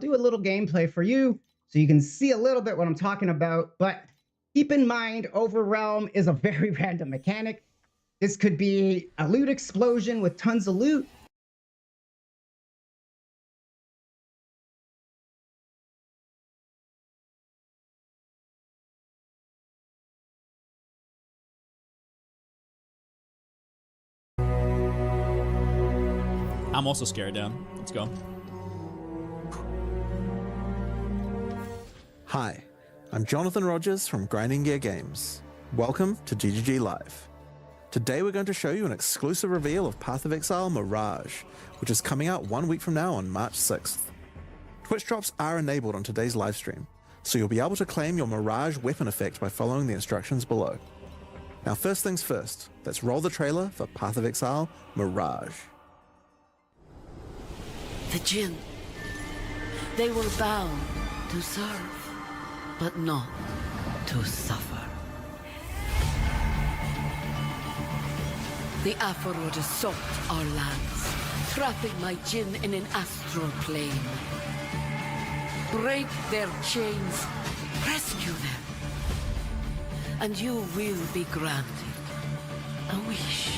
do a little gameplay for you so you can see a little bit what I'm talking about. But keep in mind, Overrealm is a very random mechanic. This could be a loot explosion with tons of loot. I'm also scared, Dan. Let's go. Hi, I'm Jonathan Rogers from Grinding Gear Games. Welcome to GGG Live. Today we're going to show you an exclusive reveal of Path of Exile Mirage, which is coming out 1 week from now on March 6th. Twitch drops are enabled on today's livestream, so you'll be able to claim your Mirage weapon effect by following the instructions below. Now first things first, let's roll the trailer for Path of Exile Mirage. The Jinn. They were bound to serve, but not to suffer. The Afarud assault our lands, trapping my Jinn in an astral plane. Break their chains, rescue them, and you will be granted a wish.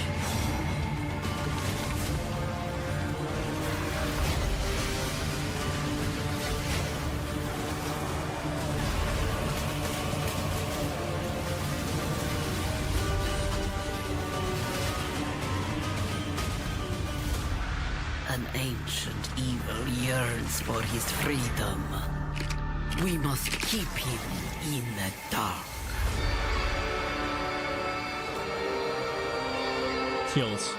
An ancient evil yearns for his freedom. We must keep him in the dark. Kills.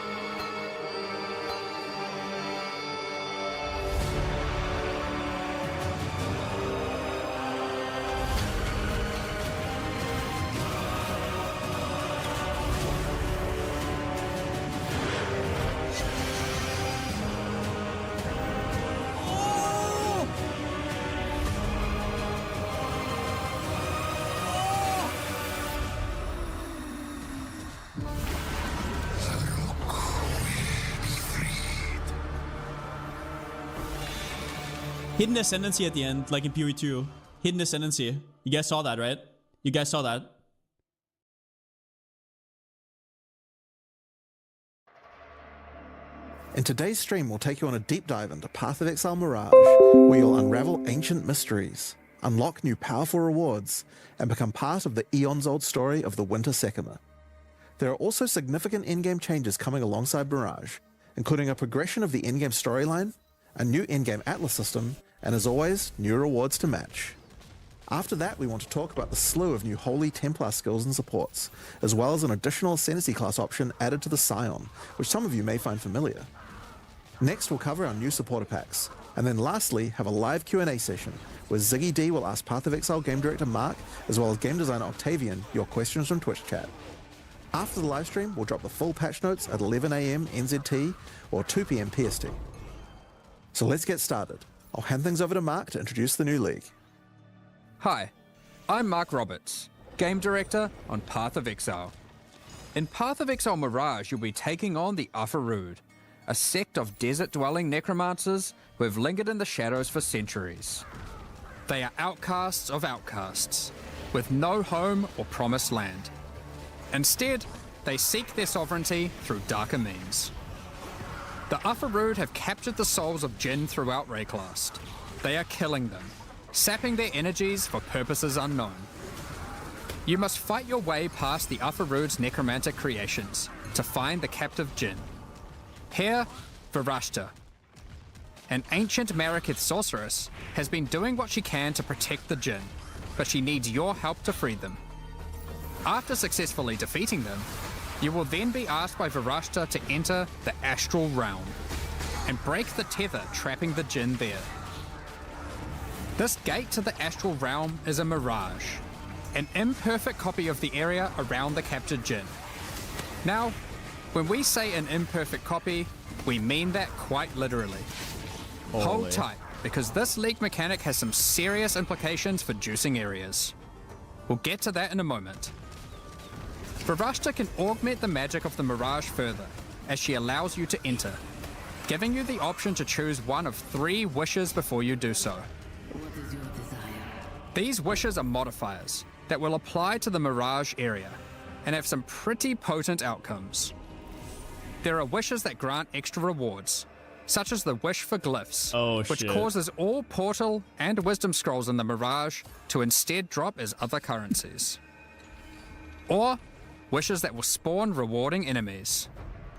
Hidden Ascendancy at the end, like in PoE2. Hidden Ascendancy. You guys saw that, right? You guys saw that. In today's stream, we'll take you on a deep dive into Path of Exile Mirage, where you'll unravel ancient mysteries, unlock new powerful rewards, and become part of the eons-old story of the Winter Sekima. There are also significant in-game changes coming alongside Mirage, including a progression of the in-game storyline, a new in-game Atlas system, and as always, new rewards to match. After that, we want to talk about the slew of new Holy Templar skills and supports, as well as an additional Ascendancy class option added to the Scion, which some of you may find familiar. Next, we'll cover our new supporter packs, and then lastly, have a live Q&A session, where Ziggy D will ask Path of Exile game director Mark, as well as game designer Octavian, your questions from Twitch chat. After the livestream, we'll drop the full patch notes at 11 AM NZT or 2 PM PST. So let's get started. I'll hand things over to Mark to introduce the new league. Hi, I'm Mark Roberts, Game Director on Path of Exile. In Path of Exile Mirage, you'll be taking on the Overrealm, a sect of desert-dwelling necromancers who have lingered in the shadows for centuries. They are outcasts of outcasts, with no home or promised land. Instead, they seek their sovereignty through darker means. The Overrealm have captured the souls of Jinn throughout Rayclast. They are killing them, sapping their energies for purposes unknown. You must fight your way past the Overrealm's necromantic creations to find the captive Jinn. Here, Virashta, an ancient Marikith sorceress, has been doing what she can to protect the Jinn, but she needs your help to free them. After successfully defeating them, you will then be asked by Virashta to enter the Astral Realm and break the tether trapping the Jinn there. This gate to the Astral Realm is a mirage, an imperfect copy of the area around the captured Jinn. Now, when we say an imperfect copy, we mean that quite literally. Hold tight, because this league mechanic has some serious implications for juicing areas. We'll get to that in a moment. Virashta can augment the magic of the Mirage further, as she allows you to enter. giving you the option to choose one of 3 wishes before you do so. What is your desire? These wishes are modifiers that will apply to the Mirage area and have some pretty potent outcomes. There are wishes that grant extra rewards, such as the wish for glyphs, which shit. causes all portal and wisdom scrolls in the Mirage to instead drop as other currencies. Or wishes that will spawn rewarding enemies,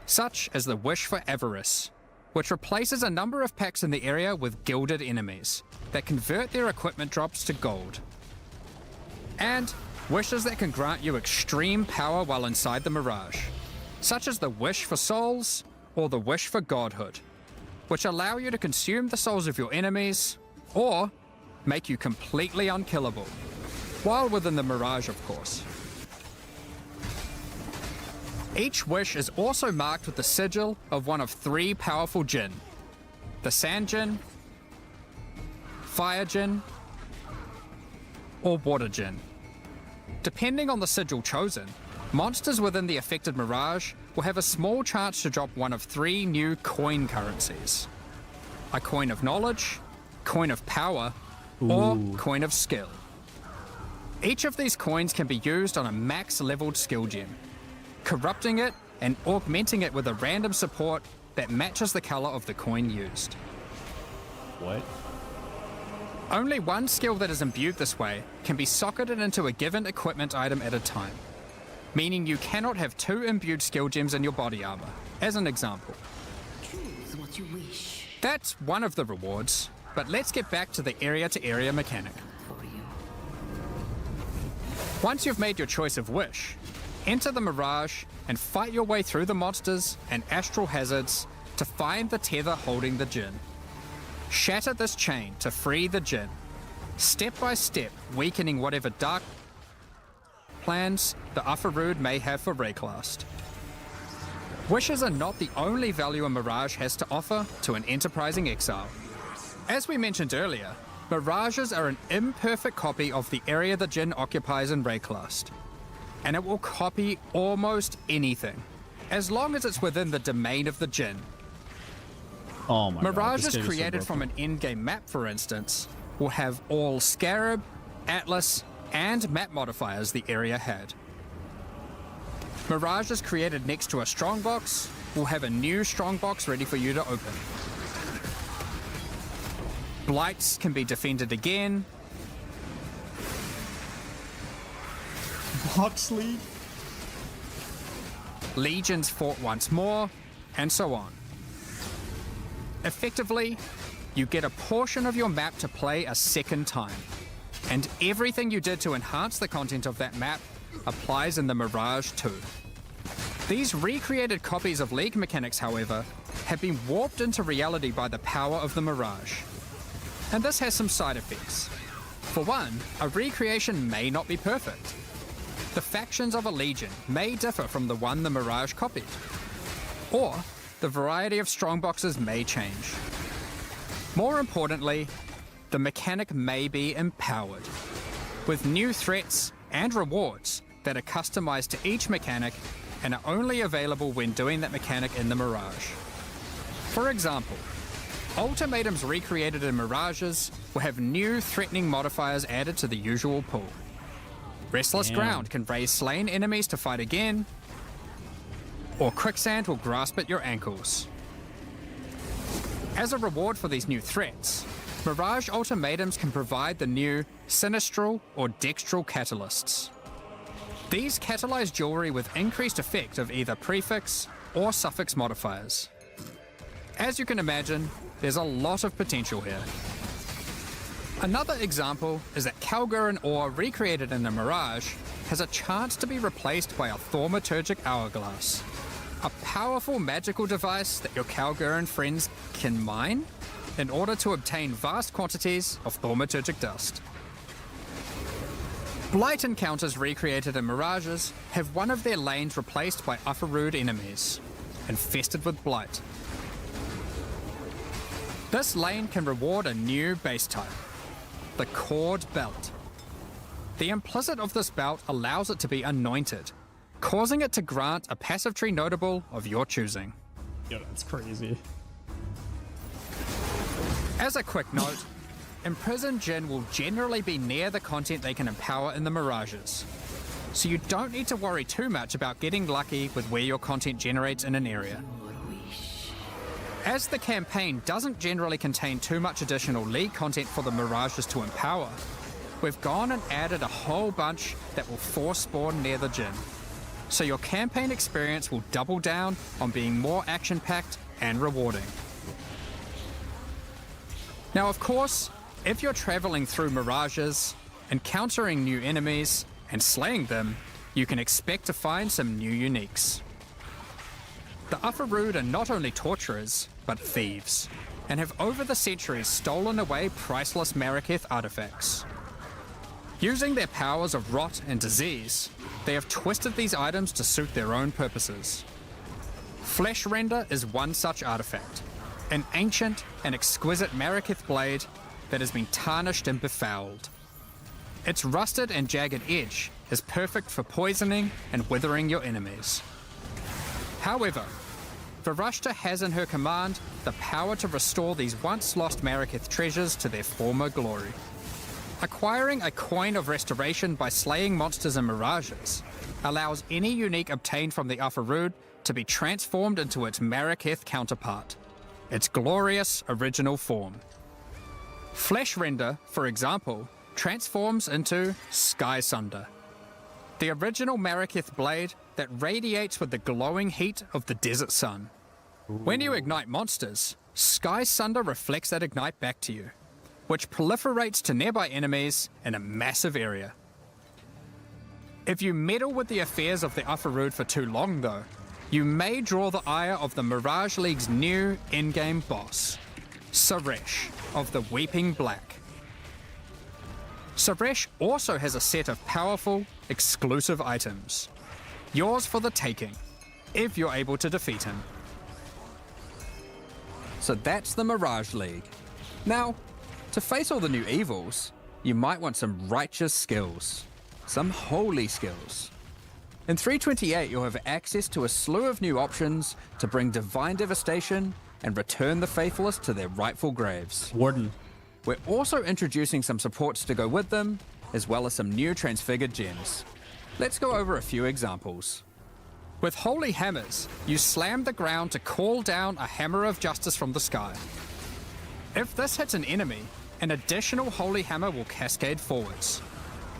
such as the wish for avarice, which replaces a number of packs in the area with gilded enemies that convert their equipment drops to gold. And wishes that can grant you extreme power while inside the Mirage, such as the wish for souls or the wish for godhood, which allow you to consume the souls of your enemies or make you completely unkillable, while within the Mirage, of course. Each wish is also marked with the sigil of one of 3 powerful Jinn: the Sand Jinn, Fire Jinn, or Water Jinn. Depending on the sigil chosen, monsters within the affected Mirage will have a small chance to drop one of 3 new coin currencies: a coin of knowledge, coin of power, or coin of skill. Each of these coins can be used on a max leveled skill gem, corrupting it and augmenting it with a random support that matches the color of the coin used. What? Only one skill that is imbued this way can be socketed into a given equipment item at a time, meaning you cannot have 2 imbued skill gems in your body armor, as an example. Choose what you wish That's one of the rewards, but let's get back to the area-to-area mechanic. for you. Once you've made your choice of wish, enter the Mirage and fight your way through the monsters and astral hazards to find the tether holding the Jinn. Shatter this chain to free the Jinn, step by step weakening whatever dark plans the Overrealm may have for Rayclast. Wishes are not the only value a Mirage has to offer to an enterprising exile. As we mentioned earlier, Mirages are an imperfect copy of the area the Jinn occupies in Rayclast, and it will copy almost anything, as long as it's within the domain of the Jinn. Oh my god. Mirages this game is so created from broken. an in-game map, for instance, will have all Scarab, Atlas, and map modifiers the area had. Mirages created next to a strongbox will have a new strongbox ready for you to open. Blights can be defended again. Huxley. Legions fought once more, and so on. Effectively, you get a portion of your map to play a second time, and everything you did to enhance the content of that map applies in the Mirage too. These recreated copies of League mechanics, however, have been warped into reality by the power of the Mirage. And this has some side effects. For one, a recreation may not be perfect. The factions of a Legion may differ from the one the Mirage copied. Or, the variety of strongboxes may change. More importantly, the mechanic may be empowered, with new threats and rewards that are customized to each mechanic and are only available when doing that mechanic in the Mirage. For example, ultimatums recreated in Mirages will have new threatening modifiers added to the usual pool. Restless Damn. Ground can raise slain enemies to fight again, or Quicksand will grasp at your ankles. As a reward for these new threats, Mirage ultimatums can provide the new Sinistral or Dextral catalysts. These catalyze jewelry with increased effect of either prefix or suffix modifiers. As you can imagine, there's a lot of potential here. Another example is that Kalgurin ore recreated in the Mirage has a chance to be replaced by a Thaumaturgic Hourglass, a powerful magical device that your Kalgurin friends can mine in order to obtain vast quantities of Thaumaturgic dust. Blight encounters recreated in Mirages have one of their lanes replaced by Overrealm enemies, infested with Blight. This lane can reward a new base type, the Cord Belt. The implicit of this belt allows it to be anointed, causing it to grant a passive tree notable of your choosing. Yo, that's crazy. As a quick note, Imprisoned Jinn will generally be near the content they can empower in the Mirages, so you don't need to worry too much about getting lucky with where your content generates in an area. As the campaign doesn't generally contain too much additional League content for the Mirages to empower, we've gone and added a whole bunch that will force spawn near the Jinn, so your campaign experience will double down on being more action-packed and rewarding. Now, of course, if you're traveling through Mirages, encountering new enemies, and slaying them, you can expect to find some new uniques. The Ufarood are not only torturers, but thieves, and have over the centuries stolen away priceless Maraketh artifacts. Using their powers of rot and disease, they have twisted these items to suit their own purposes. Flesh Render is one such artifact, an ancient and exquisite Maraketh blade that has been tarnished and befouled. Its rusted and jagged edge is perfect for poisoning and withering your enemies. However, Varushta has in her command the power to restore these once lost Maraketh treasures to their former glory. Acquiring a coin of restoration by slaying monsters in Mirages allows any unique obtained from the Ufarood to be transformed into its Maraketh counterpart, its glorious original form. Flesh Render, for example, transforms into Sky Sunder, the original Maraketh blade that radiates with the glowing heat of the desert sun. When you ignite monsters, Sky Sunder reflects that ignite back to you, which proliferates to nearby enemies in a massive area. If you meddle with the affairs of the Ufarood for too long though, you may draw the ire of the Mirage League's new in-game boss, Suresh of the Weeping Black. Suresh also has a set of powerful, exclusive items, yours for the taking, if you're able to defeat him. So that's the Mirage League. Now, to face all the new evils, you might want some righteous skills, some holy skills. In 328, you'll have access to a slew of new options to bring divine devastation and return the faithless to their rightful graves. Warden. We're also introducing some supports to go with them, as well as some new transfigured gems. Let's go over a few examples. With Holy Hammers, you slam the ground to call down a Hammer of Justice from the sky. If this hits an enemy, an additional Holy Hammer will cascade forwards,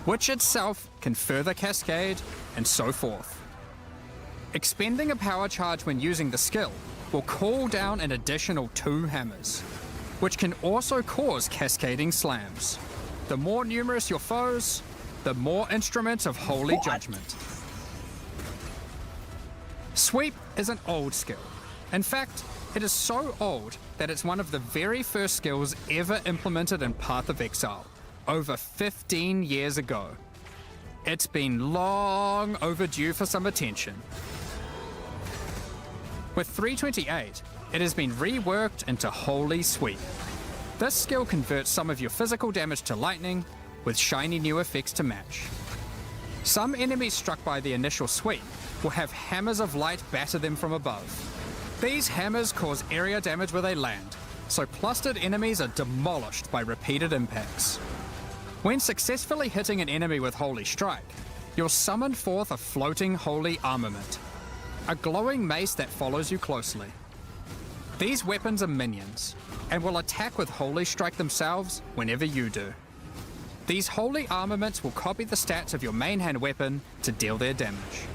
which itself can further cascade, and so forth. Expending a power charge when using the skill will call down an additional 2 hammers, which can also cause cascading slams. The more numerous your foes, the more instruments of holy judgment. Sweep is an old skill. In fact, it is so old that it's one of the very first skills ever implemented in Path of Exile, over 15 years ago. It's been long overdue for some attention. With 328, it has been reworked into Holy Sweep. This skill converts some of your physical damage to lightning, with shiny new effects to match. Some enemies struck by the initial sweep will have hammers of light batter them from above. These hammers cause area damage where they land, so clustered enemies are demolished by repeated impacts. When successfully hitting an enemy with Holy Strike, you'll summon forth a floating holy armament, a glowing mace that follows you closely. These weapons are minions, and will attack with Holy Strike themselves whenever you do. These holy armaments will copy the stats of your main hand weapon to deal their damage.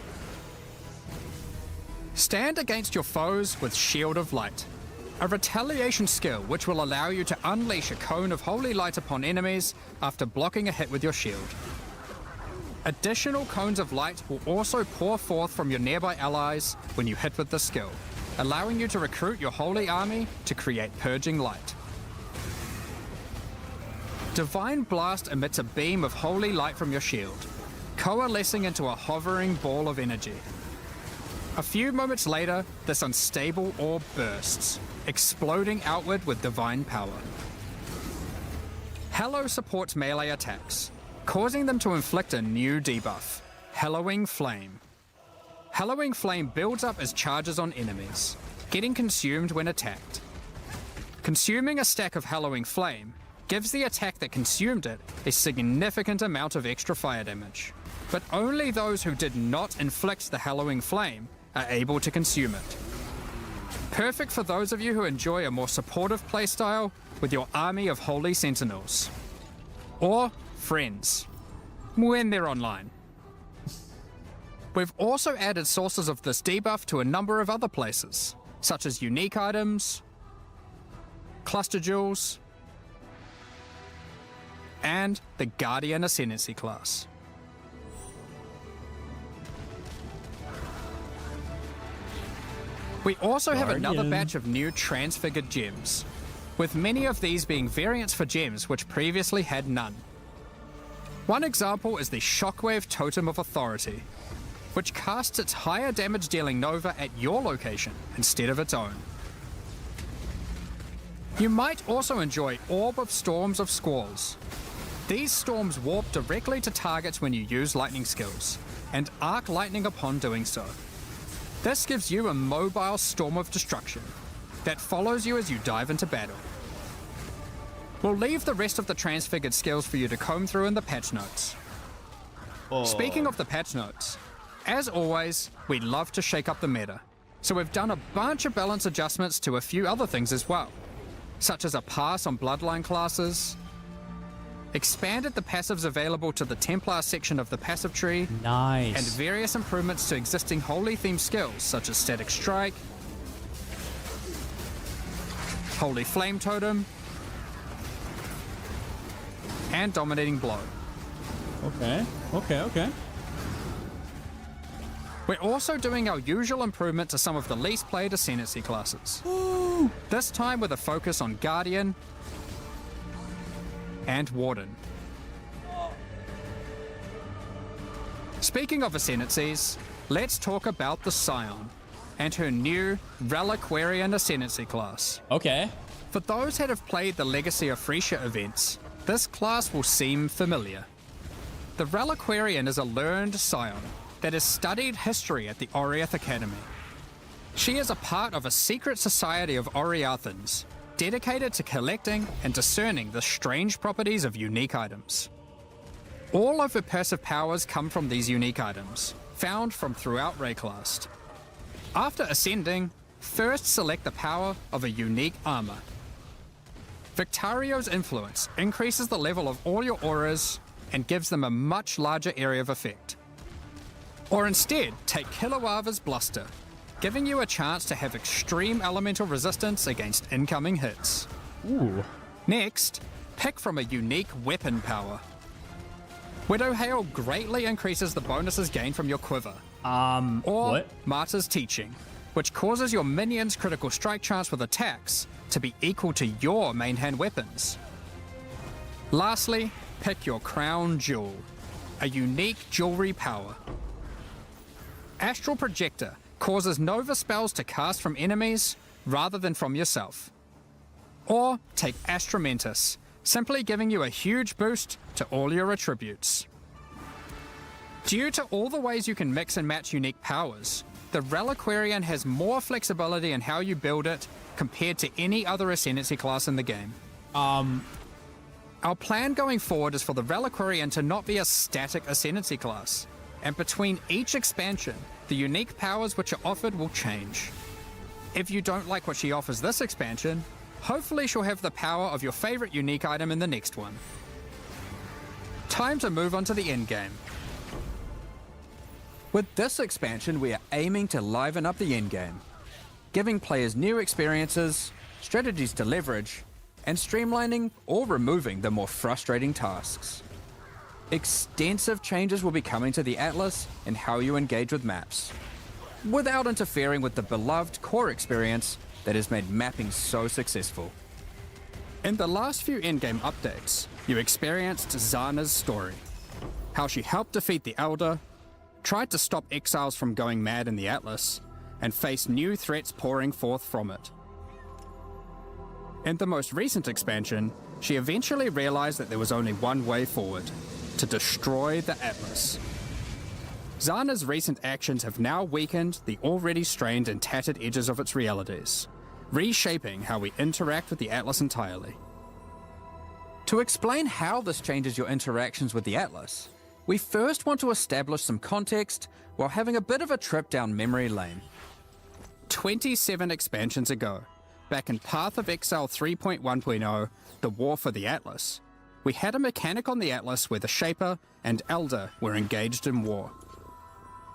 Stand against your foes with Shield of Light, a retaliation skill which will allow you to unleash a cone of holy light upon enemies after blocking a hit with your shield. Additional cones of light will also pour forth from your nearby allies when you hit with the skill, allowing you to recruit your holy army to create purging light. Divine Blast emits a beam of holy light from your shield, coalescing into a hovering ball of energy. A few moments later, this unstable orb bursts, exploding outward with divine power. Hallow supports melee attacks, causing them to inflict a new debuff, Hallowing Flame. Hallowing Flame builds up as charges on enemies, getting consumed when attacked. Consuming a stack of Hallowing Flame gives the attack that consumed it a significant amount of extra fire damage, but only those who did not inflict the Hallowing Flame are able to consume it. Perfect for those of you who enjoy a more supportive playstyle with your army of Holy Sentinels. Or friends, when they're online. We've also added sources of this debuff to a number of other places, such as unique items, cluster jewels, and the Guardian Ascendancy class. We also have another Guardian. batch of new transfigured gems, with many of these being variants for gems which previously had none. One example is the Shockwave Totem of Authority, which casts its higher damage dealing Nova at your location instead of its own. You might also enjoy Orb of Storms of Squalls. These storms warp directly to targets when you use lightning skills, and arc lightning upon doing so. This gives you a mobile storm of destruction that follows you as you dive into battle. We'll leave the rest of the transfigured skills for you to comb through in the patch notes. Speaking of the patch notes, as always, we love to shake up the meta, so we've done a bunch of balance adjustments to a few other things as well, such as a pass on Bloodline classes, expanded the passives available to the Templar section of the passive tree, Nice. and various improvements to existing holy themed skills such as Static Strike, Holy Flame Totem, and Dominating Blow. Okay. We're also doing our usual improvement to some of the least played Ascendancy classes. This time with a focus on Guardian and Warden. Speaking of Ascendancies, let's talk about the Scion and her new Reliquarian Ascendancy class. Okay. For those that have played the Legacy of Frisia events, this class will seem familiar. The Reliquarian is a learned Scion that has studied history at the Oriath Academy. She is a part of a secret society of Oriathans, dedicated to collecting and discerning the strange properties of unique items. All of her passive powers come from these unique items, found from throughout Rayclast. After ascending, first select the power of a unique armor. Victario's influence increases the level of all your auras and gives them a much larger area of effect. Or instead, take Kilowava's Bluster, giving you a chance to have extreme elemental resistance against incoming hits. Ooh. Next, pick from a unique weapon power. Widow Hail greatly increases the bonuses gained from your quiver. Or what? Martyr's Teaching, which causes your minions' critical strike chance with attacks to be equal to your main hand weapons. Lastly, pick your Crown Jewel, a unique jewelry power. Astral Projector causes Nova spells to cast from enemies rather than from yourself. Or take Astramentus, simply giving you a huge boost to all your attributes. Due to all the ways you can mix and match unique powers, the Reliquarian has more flexibility in how you build it compared to any other Ascendancy class in the game. Our plan going forward is for the Reliquarian to not be a static Ascendancy class, and between each expansion, the unique powers which are offered will change. If you don't like what she offers this expansion, hopefully she'll have the power of your favorite unique item in the next one. Time to move on to the endgame. With this expansion, we are aiming to liven up the endgame, giving players new experiences, strategies to leverage, and streamlining or removing the more frustrating tasks. Extensive changes will be coming to the Atlas and how you engage with maps, without interfering with the beloved core experience that has made mapping so successful. In the last few endgame updates, you experienced Zana's story, how she helped defeat the Elder, tried to stop exiles from going mad in the Atlas, and faced new threats pouring forth from it. In the most recent expansion, she eventually realized that there was only one way forward: to destroy the Atlas. Zana's recent actions have now weakened the already strained and tattered edges of its realities, reshaping how we interact with the Atlas entirely. To explain how this changes your interactions with the Atlas, we first want to establish some context while having a bit of a trip down memory lane. 27 expansions ago, back in Path of Exile 3.1.0, The War for the Atlas, we had a mechanic on the Atlas where the Shaper and Elder were engaged in war.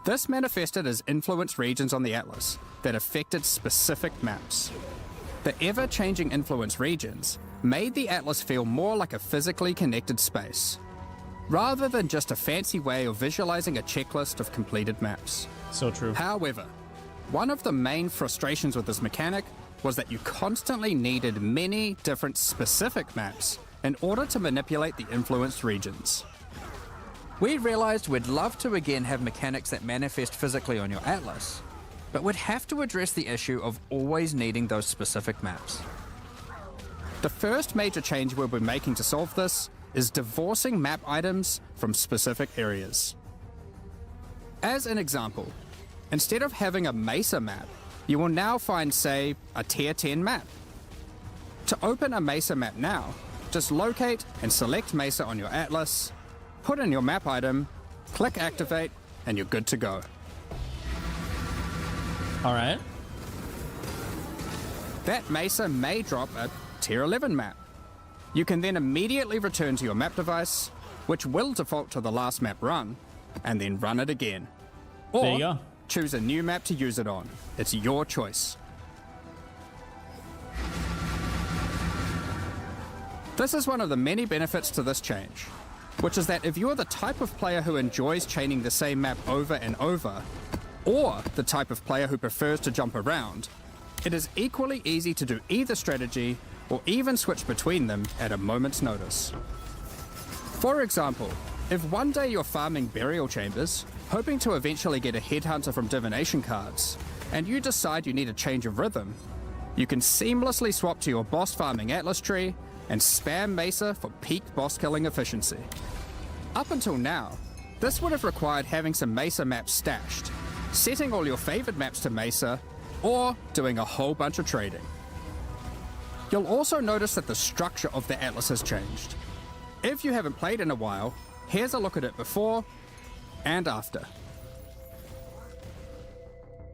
This manifested as influence regions on the Atlas that affected specific maps. The ever-changing influence regions made the Atlas feel more like a physically connected space, rather than just a fancy way of visualizing a checklist of completed maps. So true. However, one of the main frustrations with this mechanic was that you constantly needed many different specific maps in order to manipulate the influenced regions. We realized we'd love to again have mechanics that manifest physically on your Atlas, but we'd have to address the issue of always needing those specific maps. The first major change we'll be making to solve this is divorcing map items from specific areas. As an example, instead of having a Mesa map, you will now find, say, a Tier 10 map. To open a Mesa map now, just locate and select Mesa on your Atlas, put in your map item, click activate, and you're good to go. Alright. That Mesa may drop a Tier 11 map. You can then immediately return to your map device, which will default to the last map run, and then run it again. Or There you go. choose a new map to use it on. It's your choice. This is one of the many benefits to this change, which is that if you're the type of player who enjoys chaining the same map over and over, or the type of player who prefers to jump around, it is equally easy to do either strategy or even switch between them at a moment's notice. For example, if one day you're farming burial chambers, hoping to eventually get a headhunter from divination cards, and you decide you need a change of rhythm, you can seamlessly swap to your boss farming Atlas tree and spam Mesa for peak boss killing efficiency. Up until now, this would have required having some Mesa maps stashed, setting all your favorite maps to Mesa, or doing a whole bunch of trading. You'll also notice that the structure of the Atlas has changed. If you haven't played in a while, here's a look at it before and after.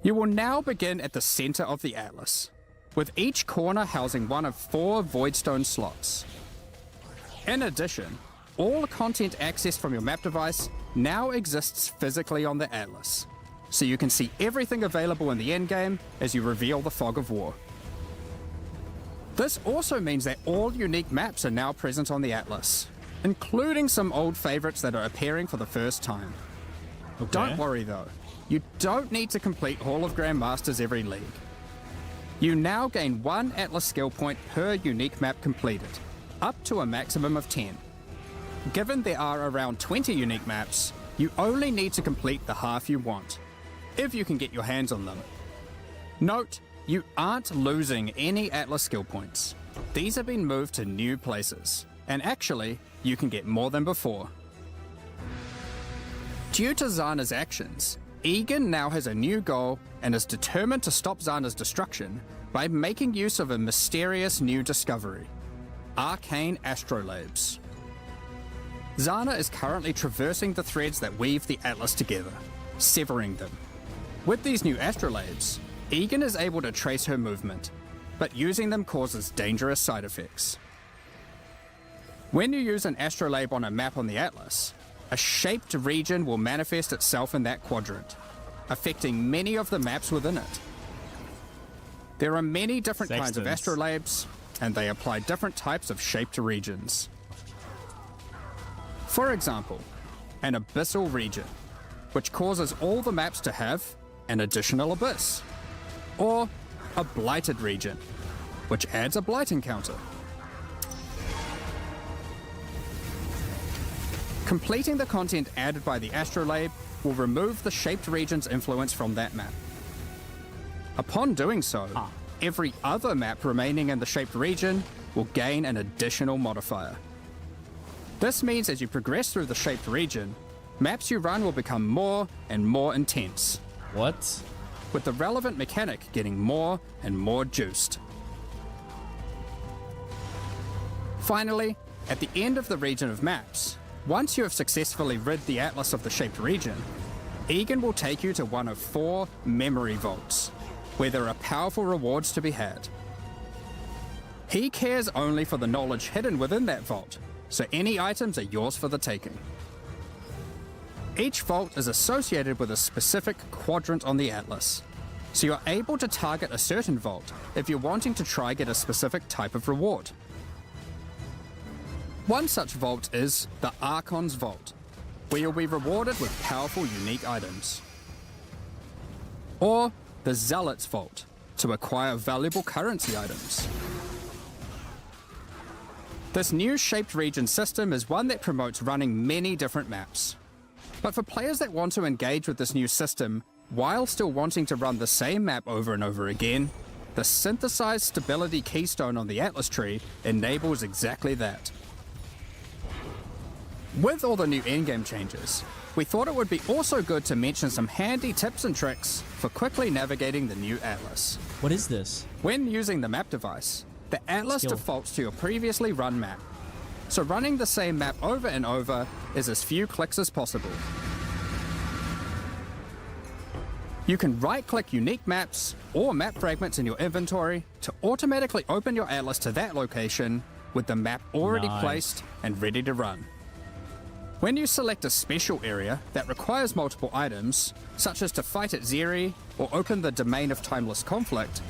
You will now begin at the center of the Atlas, with each corner housing one of 4 Voidstone slots. In addition, all content accessed from your map device now exists physically on the Atlas, so you can see everything available in the endgame as you reveal the Fog of War. This also means that all unique maps are now present on the Atlas, including some old favorites that are appearing for the first time. Okay. Don't worry though, you don't need to complete Hall of Grandmasters every league. You now gain 1 Atlas skill point per unique map completed, up to a maximum of 10. Given there are around 20 unique maps, you only need to complete the half you want, if you can get your hands on them. Note, you aren't losing any Atlas skill points. These have been moved to new places, and actually, you can get more than before. Due to Zana's actions, Egan now has a new goal and is determined to stop Zana's destruction by making use of a mysterious new discovery: arcane astrolabes. Zana is currently traversing the threads that weave the Atlas together, severing them. With these new astrolabes, Egan is able to trace her movement, but using them causes dangerous side effects. When you use an astrolabe on a map on the Atlas, a shaped region will manifest itself in that quadrant, affecting many of the maps within it. There are many different kinds of Sextons. astrolabes, and they apply different types of shaped regions. For example, an abyssal region, which causes all the maps to have an additional abyss. Or a blighted region, which adds a blight encounter. Completing the content added by the astrolabe will remove the shaped region's influence from that map. Upon doing so, every other map remaining in the shaped region will gain an additional modifier. This means as you progress through the shaped region, maps you run will become more and more intense, What? with the relevant mechanic getting more and more juiced. Finally, at the end of the region of maps, once you have successfully rid the Atlas of the shaped region, Egan will take you to one of 4 memory vaults, where there are powerful rewards to be had. He cares only for the knowledge hidden within that vault, so any items are yours for the taking. Each vault is associated with a specific quadrant on the Atlas, so you're able to target a certain vault if you're wanting to try get a specific type of reward. One such vault is the Archon's Vault, where you'll be rewarded with powerful unique items. Or the Zealot's Vault, to acquire valuable currency items. This new shaped region system is one that promotes running many different maps. But for players that want to engage with this new system while still wanting to run the same map over and over again, the synthesized stability keystone on the Atlas tree enables exactly that. With all the new endgame changes, we thought it would be also good to mention some handy tips and tricks for quickly navigating the new Atlas. What is this? When using the map device, the Atlas Skill. defaults to your previously run map. So running the same map over and over is as few clicks as possible. You can right-click unique maps or map fragments in your inventory to automatically open your Atlas to that location with the map already Nice. placed and ready to run. When you select a special area that requires multiple items, such as to fight at Zeri or open the Domain of Timeless Conflict,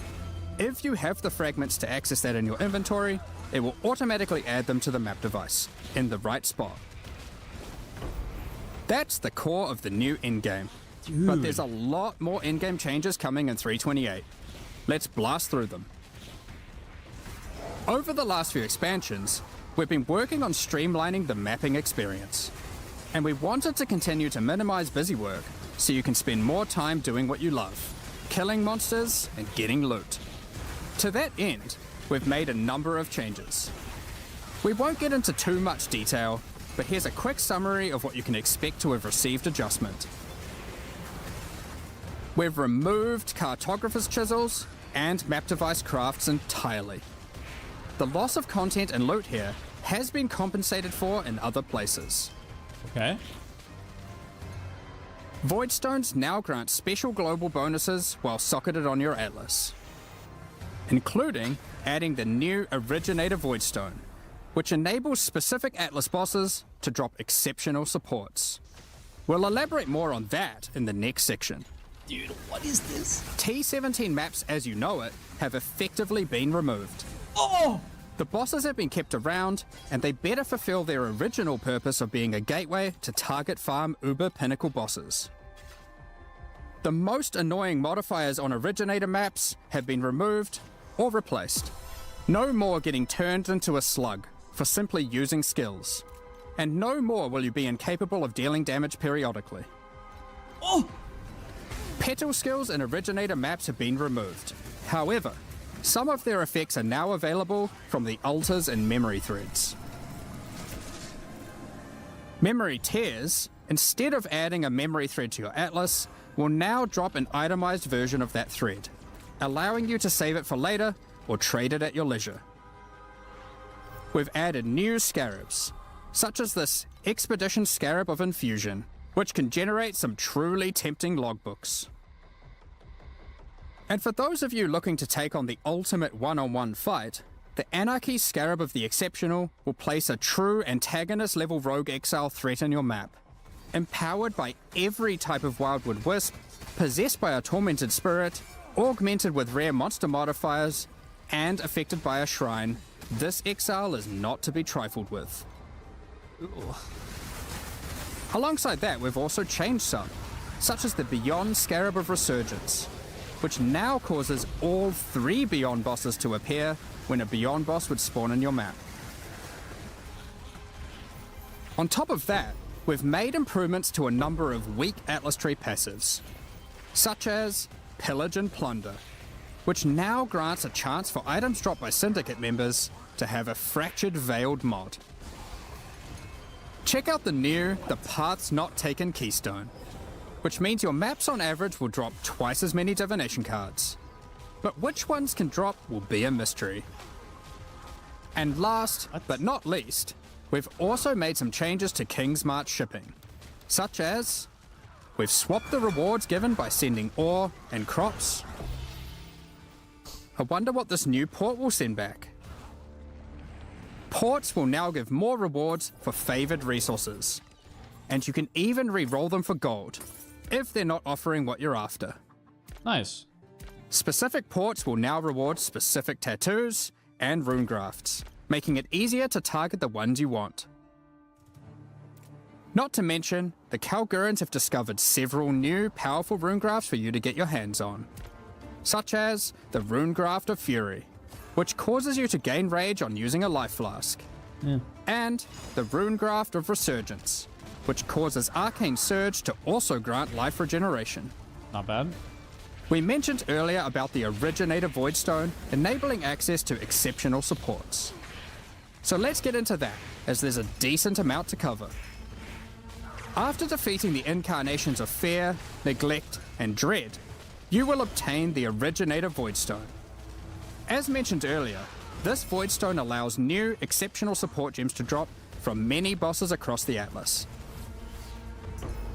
if you have the fragments to access that in your inventory, it will automatically add them to the map device, in the right spot. That's the core of the new endgame. But there's a lot more endgame changes coming in 3.28. Let's blast through them. Over the last few expansions, we've been working on streamlining the mapping experience. And we wanted to continue to minimize busy work so you can spend more time doing what you love, killing monsters and getting loot. To that end, we've made a number of changes. We won't get into too much detail, but here's a quick summary of what you can expect to have received adjustment. We've removed cartographer's chisels and map device crafts entirely. The loss of content and loot here has been compensated for in other places. Okay. Voidstones now grant special global bonuses while socketed on your Atlas, including adding the new Originator Voidstone, which enables specific Atlas bosses to drop exceptional supports. We'll elaborate more on that in the next section. Dude, what is this? T17 maps as you know it have effectively been removed. Oh! The bosses have been kept around, and they better fulfill their original purpose of being a gateway to target farm uber pinnacle bosses. The most annoying modifiers on Originator maps have been removed or replaced. No more getting turned into a slug for simply using skills. And no more will you be incapable of dealing damage periodically. Oh! Petal skills in Originator maps have been removed. However, some of their effects are now available from the altars and memory threads. Memory tears, instead of adding a memory thread to your Atlas, will now drop an itemized version of that thread, allowing you to save it for later or trade it at your leisure. We've added new scarabs, such as this Expedition Scarab of Infusion, which can generate some truly tempting logbooks. And for those of you looking to take on the ultimate one-on-one fight, the Anarchy Scarab of the Exceptional will place a true antagonist-level rogue exile threat in your map. Empowered by every type of Wildwood Wisp, possessed by a tormented spirit, augmented with rare monster modifiers, and affected by a shrine, this exile is not to be trifled with. Ooh. Alongside that, we've also changed some, such as the Beyond Scarab of Resurgence, which now causes all 3 Beyond bosses to appear when a Beyond boss would spawn in your map. On top of that, we've made improvements to a number of weak Atlas Tree passives, such as Pillage and Plunder, which now grants a chance for items dropped by Syndicate members to have a Fractured Veiled mod. Check out the new The Paths Not Taken keystone, which means your maps on average will drop twice as many divination cards. But which ones can drop will be a mystery. And last but not least, we've also made some changes to King's March shipping, such as we've swapped the rewards given by sending ore and crops. I wonder what this new port will send back. Ports will now give more rewards for favoured resources, and you can even re-roll them for gold, if they're not offering what you're after. Nice. Specific ports will now reward specific tattoos and rune grafts, making it easier to target the ones you want. Not to mention, the Kalgurans have discovered several new powerful rune grafts for you to get your hands on, such as the Rune Graft of Fury, which causes you to gain rage on using a life flask, and the Rune Graft of Resurgence, which causes Arcane Surge to also grant life regeneration. Not bad. We mentioned earlier about the Originator Voidstone enabling access to exceptional supports. So let's get into that, as there's a decent amount to cover. After defeating the incarnations of Fear, Neglect, and Dread, you will obtain the Originator Voidstone. As mentioned earlier, this Voidstone allows new, exceptional support gems to drop from many bosses across the Atlas.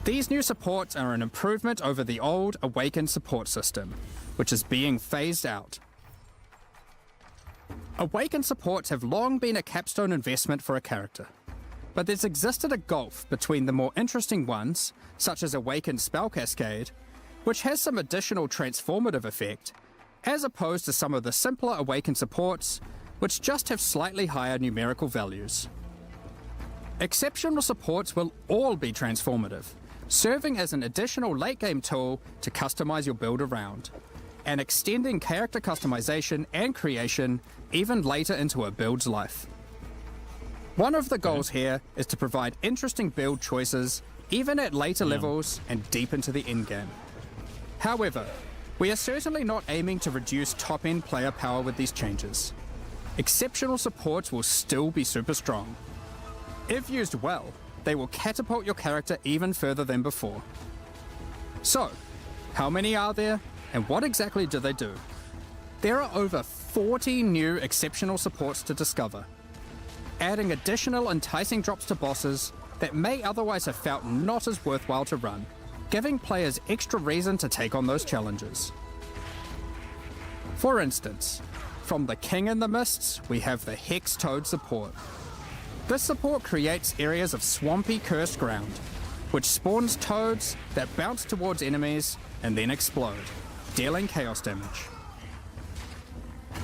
These new supports are an improvement over the old Awakened support system, which is being phased out. Awakened supports have long been a capstone investment for a character, but there's existed a gulf between the more interesting ones, such as Awakened Spell Cascade, which has some additional transformative effect, as opposed to some of the simpler Awakened supports, which just have slightly higher numerical values. Exceptional supports will all be transformative, serving as an additional late-game tool to customize your build around, and extending character customization and creation even later into a build's life. One of the goals here is to provide interesting build choices even at later levels and deep into the endgame. However, we are certainly not aiming to reduce top-end player power with these changes. Exceptional supports will still be super strong. If used well, they will catapult your character even further than before. So, how many are there, and what exactly do they do? There are over 40 new exceptional supports to discover, adding additional enticing drops to bosses that may otherwise have felt not as worthwhile to run, giving players extra reason to take on those challenges. For instance, from the King in the Mists, we have the Hex Toad support. This support creates areas of swampy cursed ground, which spawns toads that bounce towards enemies and then explode, dealing chaos damage.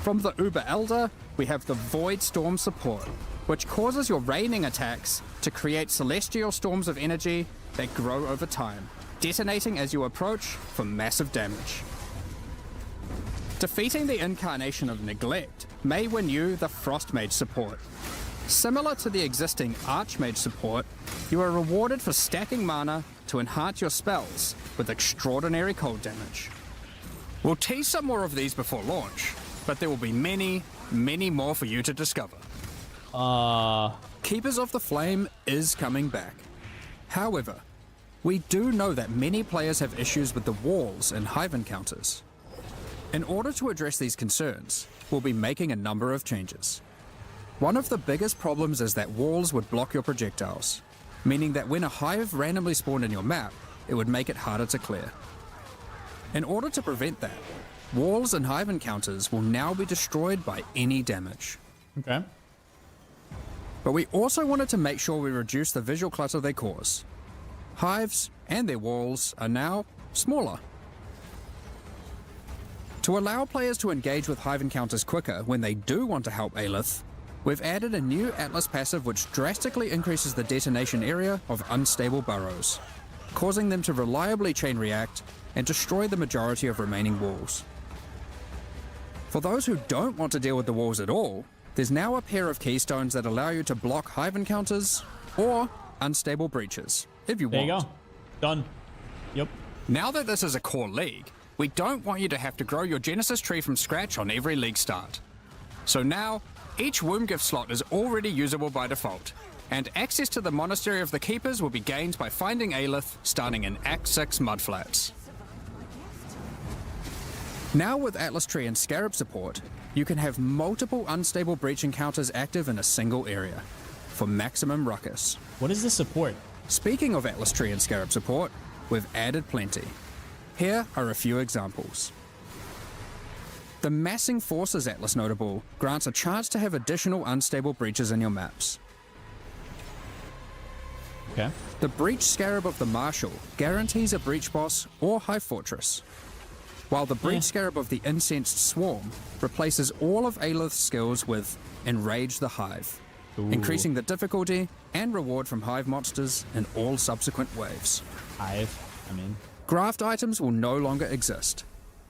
From the Uber Elder, we have the Void Storm support, which causes your raining attacks to create celestial storms of energy that grow over time, detonating as you approach for massive damage. Defeating the incarnation of Neglect may win you the Frost Mage support. Similar to the existing Archmage support, you are rewarded for stacking mana to enhance your spells with extraordinary cold damage. We'll tease some more of these before launch, but there will be many, many more for you to discover. Keepers of the Flame is coming back. However, we do know that many players have issues with the walls in Hive encounters. In order to address these concerns, we'll be making a number of changes. One of the biggest problems is that walls would block your projectiles, meaning that when a hive randomly spawned in your map, it would make it harder to clear. In order to prevent that, walls and hive encounters will now be destroyed by any damage. Okay. But we also wanted to make sure we reduce the visual clutter they cause. Hives and their walls are now smaller. To allow players to engage with hive encounters quicker when they do want to help Aelith, we've added a new Atlas passive which drastically increases the detonation area of unstable burrows, causing them to reliably chain react and destroy the majority of remaining walls. For those who don't want to deal with the walls at all, there's now a pair of keystones that allow you to block hive encounters or unstable breaches, if you want. There you go. Done. Yep. Now that this is a core league, we don't want you to have to grow your Genesis tree from scratch on every league start. So now, each womb gift slot is already usable by default, and access to the Monastery of the Keepers will be gained by finding Aelith starting in Act 6 Mudflats. Now with Atlas Tree and Scarab support, you can have multiple unstable breach encounters active in a single area for maximum ruckus. What is this support? Speaking of Atlas Tree and Scarab support, we've added plenty. Here are a few examples. The Massing Forces Atlas notable grants a chance to have additional unstable breaches in your maps. Okay. The Breach Scarab of the Marshal guarantees a breach boss or Hive Fortress, while the Breach Scarab of the Incensed Swarm replaces all of Aelith's skills with Enrage the Hive, increasing the difficulty and reward from Hive monsters in all subsequent waves. Graft items will no longer exist,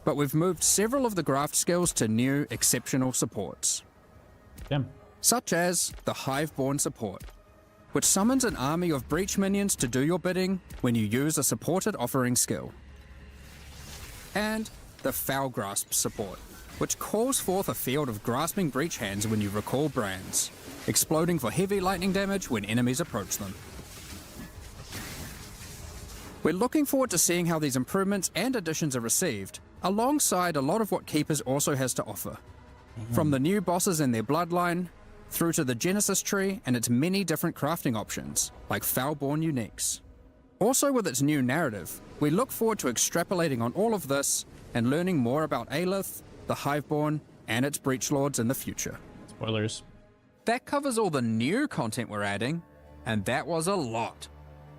but we've moved several of the graft skills to new exceptional supports, such as the Hiveborn support, which summons an army of breach minions to do your bidding when you use a supported offering skill. And the Foul Grasp support, which calls forth a field of grasping breach hands when you recall brands, exploding for heavy lightning damage when enemies approach them. We're looking forward to seeing how these improvements and additions are received, alongside a lot of what Keepers also has to offer. From the new bosses in their bloodline, through to the Genesis tree and its many different crafting options, like Foulborn uniques. Also with its new narrative, we look forward to extrapolating on all of this and learning more about Aelith, the Hiveborn, and its Breach Lords in the future. Spoilers. That covers all the new content we're adding, and that was a lot.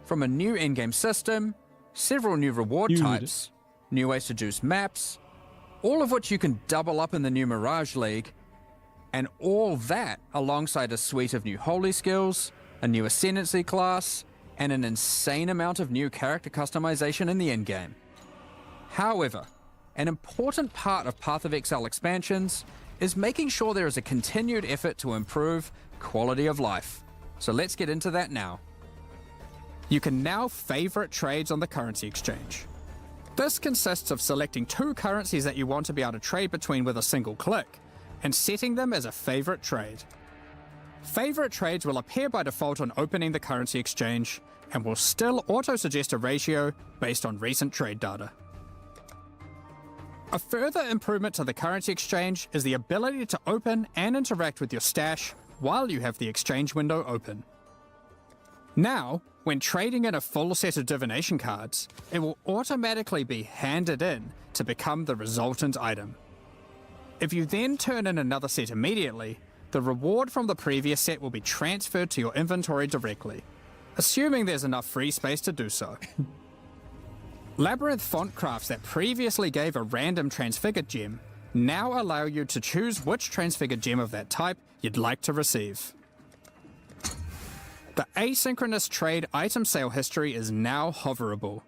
From a new in-game system, several new reward types, new ways to juice maps, all of which you can double up in the new Mirage League, and all that alongside a suite of new holy skills, a new Ascendancy class, and an insane amount of new character customization in the endgame. However, an important part of Path of Exile expansions is making sure there is a continued effort to improve quality of life. So let's get into that now. You can now favorite trades on the currency exchange. This consists of selecting 2 currencies that you want to be able to trade between with a single click, and setting them as a favorite trade. Favorite trades will appear by default on opening the currency exchange, and will still auto-suggest a ratio based on recent trade data. A further improvement to the currency exchange is the ability to open and interact with your stash while you have the exchange window open. Now, when trading in a full set of divination cards, it will automatically be handed in to become the resultant item. If you then turn in another set immediately, the reward from the previous set will be transferred to your inventory directly, assuming there's enough free space to do so. Labyrinth font crafts that previously gave a random transfigured gem now allow you to choose which transfigured gem of that type you'd like to receive. The asynchronous trade item sale history is now hoverable,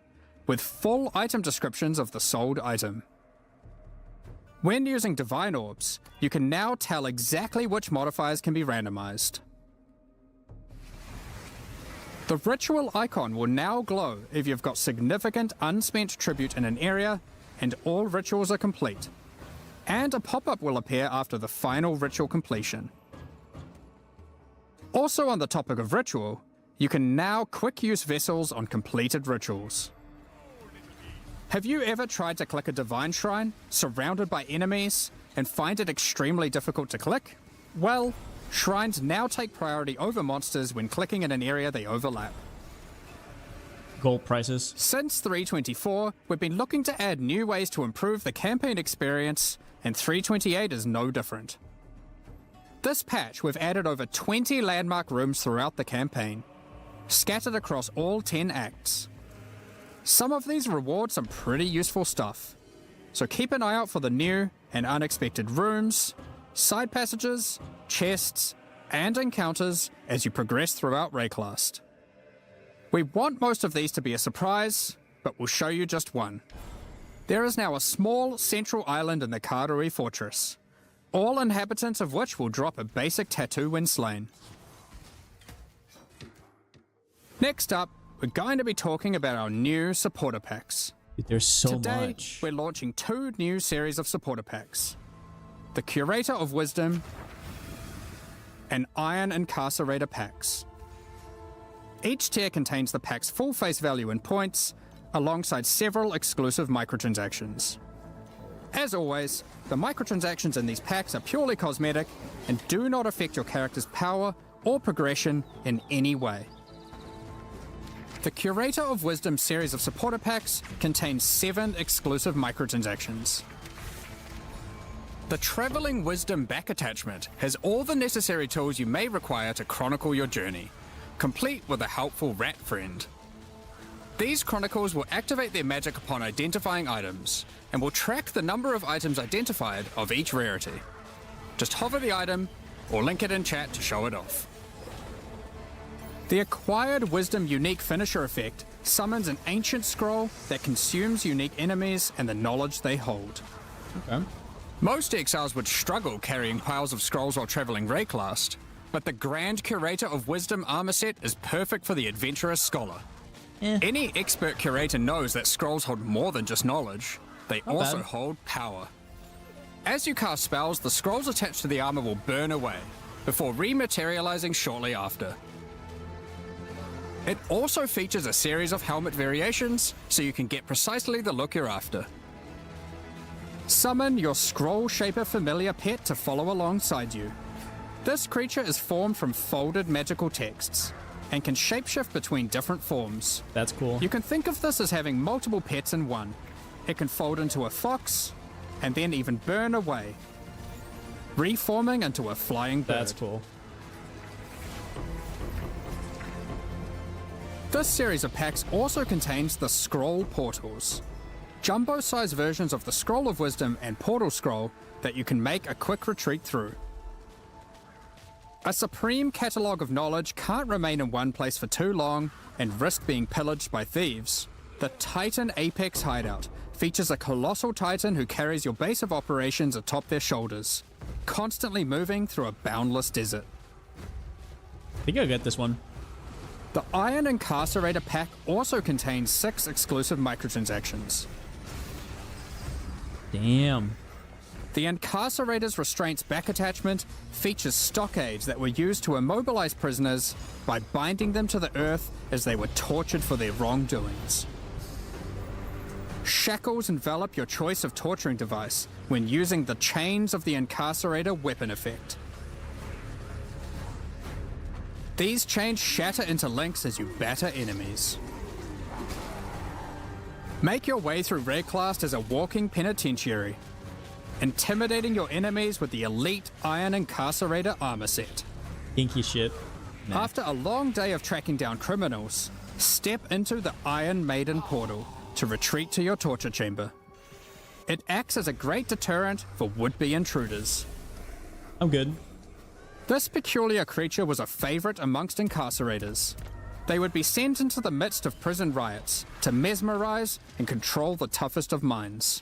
with full item descriptions of the sold item. When using Divine Orbs, you can now tell exactly which modifiers can be randomized. The ritual icon will now glow if you've got significant unspent tribute in an area and all rituals are complete, and a pop-up will appear after the final ritual completion. Also on the topic of ritual, you can now quick use vessels on completed rituals. Have you ever tried to click a divine shrine surrounded by enemies and find it extremely difficult to click? Well, shrines now take priority over monsters when clicking in an area they overlap. Gold prices. Since 3.24, we've been looking to add new ways to improve the campaign experience, and 3.28 is no different. This patch, we've added over 20 landmark rooms throughout the campaign, scattered across all 10 acts. Some of these reward some pretty useful stuff, so keep an eye out for the new and unexpected rooms, side passages, chests, and encounters as you progress throughout Rayclast. We want most of these to be a surprise, but we'll show you just one. There is now a small central island in the Karui Fortress, all inhabitants of which will drop a basic tattoo when slain. Next up, we're going to be talking about our new supporter packs. Dude, there's so Today, much. we're launching 2 new series of supporter packs. The Curator of Wisdom and Iron Incarcerator packs. Each tier contains the pack's full face value in points, alongside several exclusive microtransactions. As always, the microtransactions in these packs are purely cosmetic and do not affect your character's power or progression in any way. The Curator of Wisdom series of supporter packs contains 7 exclusive microtransactions. The Travelling Wisdom back attachment has all the necessary tools you may require to chronicle your journey, complete with a helpful rat friend. These chronicles will activate their magic upon identifying items, and will track the number of items identified of each rarity. Just hover the item, or link it in chat to show it off. The Acquired Wisdom unique finisher effect summons an ancient scroll that consumes unique enemies and the knowledge they hold. Okay. Most exiles would struggle carrying piles of scrolls while travelling Rayclast, but the Grand Curator of Wisdom armor set is perfect for the adventurous scholar. Any expert curator knows that scrolls hold more than just knowledge, they also hold power. As you cast spells, the scrolls attached to the armor will burn away, before rematerializing shortly after. It also features a series of helmet variations, so you can get precisely the look you're after. Summon your Scroll Shaper familiar pet to follow alongside you. This creature is formed from folded magical texts, and can shapeshift between different forms. That's cool. You can think of this as having multiple pets in one. It can fold into a fox, and then even burn away, reforming into a flying bird. That's cool. This series of packs also contains the Scroll Portals, jumbo-sized versions of the Scroll of Wisdom and Portal Scroll that you can make a quick retreat through. A supreme catalogue of knowledge can't remain in one place for too long and risk being pillaged by thieves. The Titan Apex Hideout features a colossal titan who carries your base of operations atop their shoulders, constantly moving through a boundless desert. I think I'll get this one. The Iron Incarcerator pack also contains 6 exclusive microtransactions. Damn. The Incarcerator's Restraints back attachment features stockades that were used to immobilize prisoners by binding them to the earth as they were tortured for their wrongdoings. Shackles envelop your choice of torturing device when using the Chains of the Incarcerator weapon effect. These chains shatter into links as you batter enemies. Make your way through Rayclast as a walking penitentiary, intimidating your enemies with the elite Iron Incarcerator armor set. Kinky shit. Nah. After a long day of tracking down criminals, step into the Iron Maiden portal to retreat to your torture chamber. It acts as a great deterrent for would-be intruders. I'm good. This peculiar creature was a favorite amongst incarcerators. They would be sent into the midst of prison riots to mesmerize and control the toughest of minds.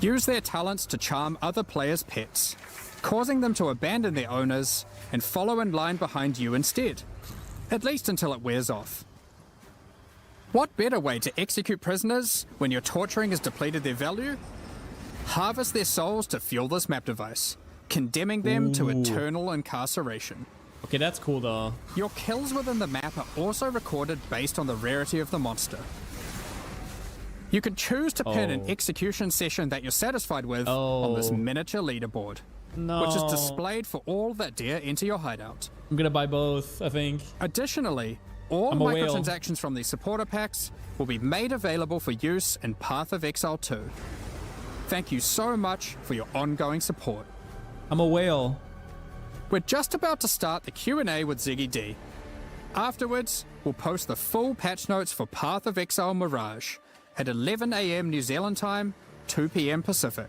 Use their talents to charm other players' pets, causing them to abandon their owners and follow in line behind you instead, at least until it wears off. What better way to execute prisoners when your torturing has depleted their value? Harvest their souls to fuel this map device, condemning them to eternal incarceration. Okay, that's cool though. Your kills within the map are also recorded based on the rarity of the monster. You can choose to pin an execution session that you're satisfied with on this miniature leaderboard, which is displayed for all that dare enter your hideout. I'm gonna buy both, I think. Additionally, all I'm a whale. microtransactions from these supporter packs will be made available for use in Path of Exile 2. Thank you so much for your ongoing support. I'm a whale. We're just about to start the Q&A with Ziggy D. Afterwards, we'll post the full patch notes for Path of Exile Mirage at 11 AM New Zealand time, 2 PM Pacific.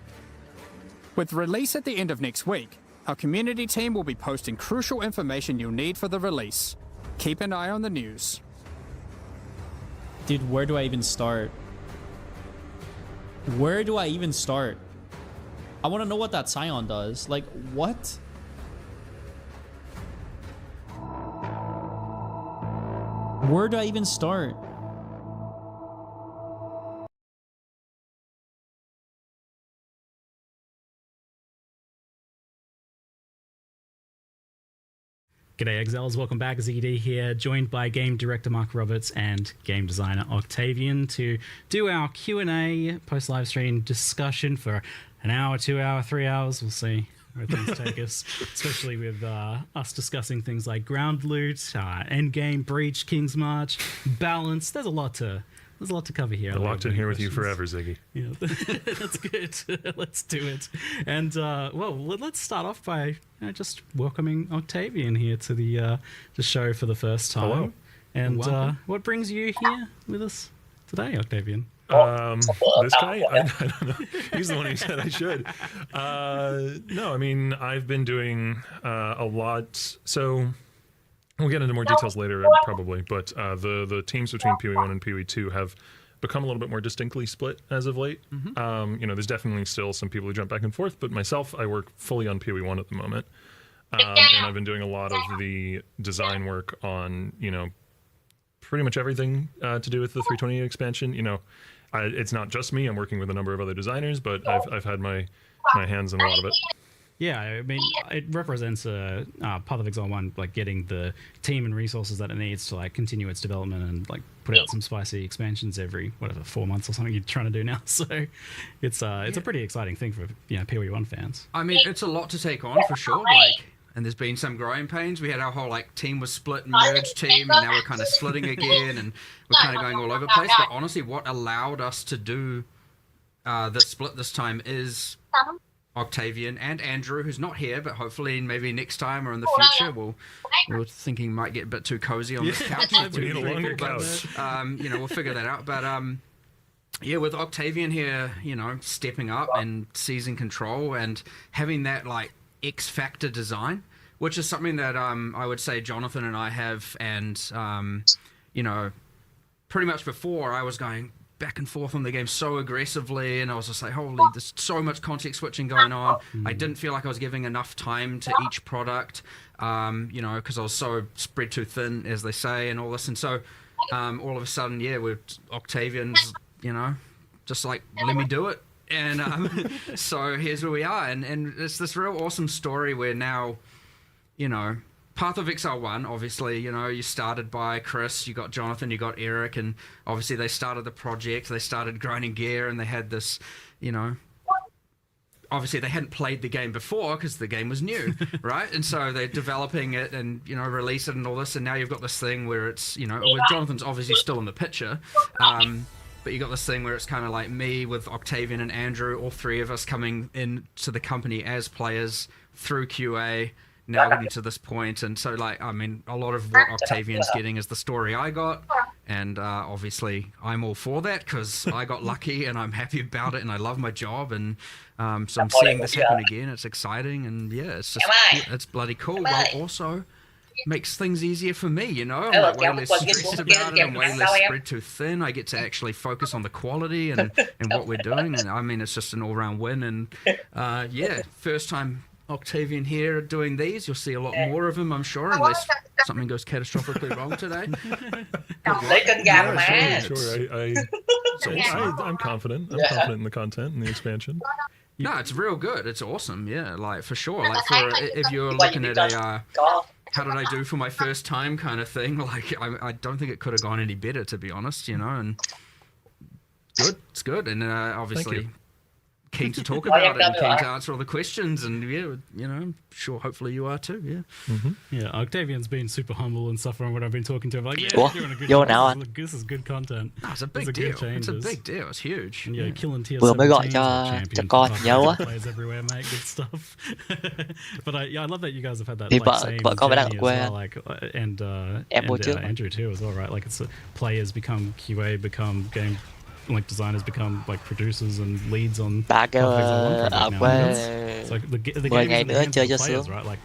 With release at the end of next week, our community team will be posting crucial information you'll need for the release. Keep an eye on the news. Dude, where do I even start? Where do I even start? I want to know what that Scion does. Like, what? Where do I even start? G'day Exiles, welcome back. ZD here, joined by game director Mark Roberts and game designer Octavian to do our Q&A post-live stream discussion for an hour, 2 hour, 3 hours. We'll see where things take us, especially with us discussing things like ground loot, endgame, breach, King's March, balance. There's a lot to cover here. We're locked in here with you forever, Ziggy. Yeah, that's good. Let's do it. And well, let's start off by just welcoming Octavian here to the show for the first time. Hello. And what brings you here with us today, Octavian? This guy? I don't know. He's the one who said I should. No, I mean, I've been doing a lot. So we'll get into more details later, probably. But the teams between PoE1 and PoE2 have become a little bit more distinctly split as of late. You know, there's definitely still some people who jump back and forth, but myself, I work fully on PoE1 at the moment. And I've been doing a lot of the design work on, you know, pretty much everything to do with the 320 expansion. You know, it's not just me. I'm working with a number of other designers, but I've had my hands in a lot of it. Yeah, I mean, it represents Path of Exile 1, like getting the team and resources that it needs to like continue its development and like put out some spicy expansions every 4 months or something you're trying to do now. So it's a pretty exciting thing for PoE1 fans. I mean, it's a lot to take on for sure. Like, and there's been some growing pains. We had our whole like team was split and merged team, and now we're kind of splitting again, and we're kind of going all over the place. But honestly, what allowed us to do the split this time is Octavian and Andrew, who's not here, but hopefully maybe next time or in the future, we're thinking might get a bit too cozy on this couch. We need a longer couch. You know, we'll figure that out. But yeah, with Octavian here, you know, stepping up and seizing control and having that like X factor design, which is something that I would say Jonathan and I have, and you know, pretty much before I was going back and forth on the game so aggressively, and I was just like, holy, there's so much context switching going on. I didn't feel like I was giving enough time to each product, you know, because I was so spread too thin, as they say, and all this. And so all of a sudden, yeah, with Octavian's, you know, just like, let me do it. And so here's where we are. And it's this real awesome story where now, you know, Path of Exile 1, obviously, you know, you started by Chris, you got Jonathan, you got Eric, and obviously they started the project, they started grinding gear, and they had this, you know, obviously they hadn't played the game before because the game was new, right? And so they're developing it and, you know, release it and all this, and now you've got this thing where it's, you know, where Jonathan's obviously still in the picture, but you got this thing where it's kind of like me with Octavian and Andrew, all three of us coming into the company as players through QA, now getting to this point. And so, like, I mean, a lot of what Octavian's getting is the story I got, and obviously I'm all for that because I got lucky and I'm happy about it and I love my job, and so I'm seeing this happen again. It's exciting, and yeah, it's just, it's bloody cool. While also makes things easier for me, you know. I'm like way less stressed about it. I'm way less spread too thin. I get to actually focus on the quality and what we're doing, and I mean, it's just an all-round win. And yeah, first time Octavian here doing these. You'll see a lot more of him, I'm sure, unless something goes catastrophically wrong today. Sure. I'm confident. I'm confident in the content and the expansion. No, it's real good. It's awesome. Yeah, like for sure. Like for if you're looking at a how did I do for my first time kind of thing, like I don't think it could have gone any better, to be honest. You know, and good. It's good, and obviously keen to talk about it and keen to answer all the questions, and yeah, you know, I'm sure hopefully you are too. Yeah. Yeah, Octavian's been super humble and stuff from what I've been talking to him. Like, yeah, What? you're doing a good You're job. now This is good content. No, it's a These big are good deal. It's a changes. big deal. It's huge. And yeah, killing tier Vừa mới gọi 17s cho with champion con for nhớ quá. players everywhere, mate. Good stuff. But yeah, I love that you guys have had that Thì like, same vợ con phải đang journey ở as quê well, anh. like, and Em mua trước. Andrew too as well, right? Like it's players become QA, become game, like designers become like producers and leads on. Ba kêu Path of Exile 1 ở project now. quê It's like the 10 game ngày is in the nữa hands chơi of the cho players, sướng. right? Like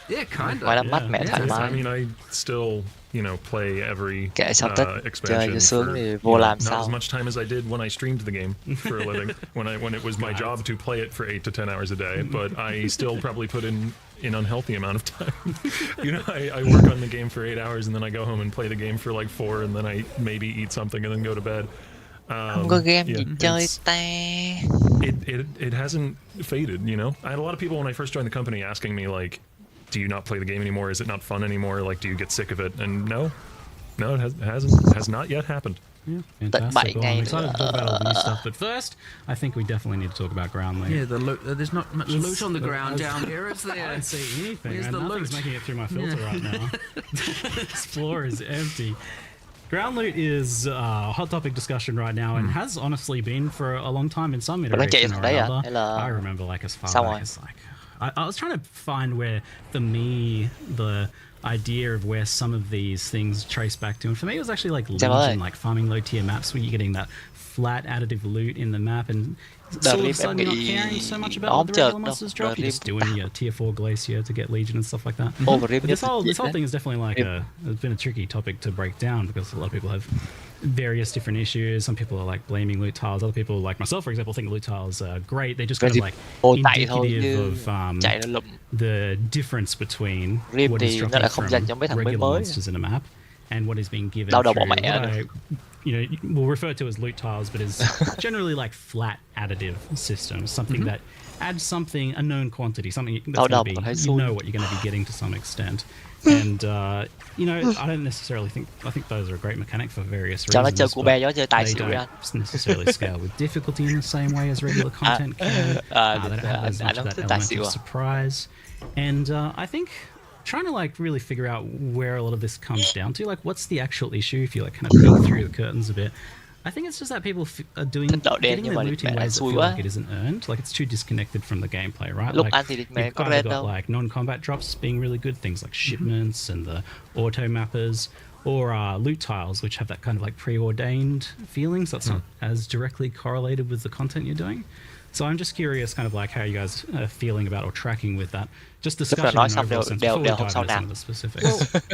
Yeah, kind Ngoài of. đám mắt mẹ thoải I mái. mean, I still, you know, play every Kệ sau Tết chơi expansion cho sướng for, thì you vô know, làm not as sao. much time as I did when I streamed the game for a living. When it was my job to play it for 8 to 10 hours a day, but I still probably put in an unhealthy amount of time. You know, I work on the game for 8 hours and then I go home and play the game for like 4, and then I maybe eat something and then go to bed. Không có game yeah, gì chơi it's- ta. it hasn't faded, you know. I had a lot of people when I first joined the company asking me like, do you not play the game anymore? Is it not fun anymore? Like, do you get sick of it? And no, it has not yet happened. Yeah, Tận fantastic. 7 Well, I'm ngày excited to talk about all the nữa. new stuff, but first, I think we definitely need to talk about ground loot. Yeah, the loot. There's not much loot on the ground I- down here, is I there? don't see anything. Where's and the nothing's loot? making it through my filter right now. This floor is empty. Ground loot is a hot topic discussion right now and has honestly been for a long time in some Bạn đang chạy iteration or thằng đấy à? another. Hay là I remember like as far Sao back rồi? as like I was trying to find where for me the idea of where some of these things trace back to, and for me it was actually like Sao Legion, ơi? like farming low tier maps where you're getting that flat additive loot in the map and Đợt all of a Rim em sudden you're not nghĩ caring so much nó about không what the chợt regular đâu. monsters Đợt drop. You're Rim just doing your tier 4 glacier to get Legion and stuff like that. Overrealm But this nhất whole đấy. thing is definitely like it's been a tricky topic to break down because a lot of people have various different issues. Some people are like blaming loot tiles. Other people, like myself, for example, think loot tiles are great. They just kind of like Ô chạy thôi indicative chứ of chạy nó lụm. the difference between Rim what is thì nó dropping lại không from dành cho mấy thằng mới regular mới. monsters in a map and what is being given Đau đầu through bỏ mẹ what rồi. we'll refer to as loot tiles, but is generally like flat additive systems, something that adds something, a known quantity, something that's Đau going to đầu be, còn thấy you xui. know what you're going to be getting to some extent. And, I don't necessarily think, I think those are a great mechanic for various Cho nó reasons. chơi cu but be gió chơi tài they xỉu ra. don't necessarily scale with difficulty in the same way as regular content can. They don't have as much of that element of surprise. And I think trying to like really figure out where a lot of this comes down to, like what's the actual issue if you like kind of peek through the curtains a bit. I think it's just that people are doing Thích đỏ đen getting nhưng their mà loot in mẹ ways that xui feel quá. like it isn't earned. Like it's too disconnected from the gameplay, right? Lúc Like ăn thì mẹ you've có either red got đâu. like non-combat drops being really good, things like shipments and the auto mappers, or loot tiles, which have that kind of like preordained feelings that's not as directly correlated with the content you're doing. So I'm just curious, kind of like how you guys are feeling about or tracking with that. Just Tức là discussion nói in xong overall đều sense đều before we đều dive không into sao some nào. of the specifics.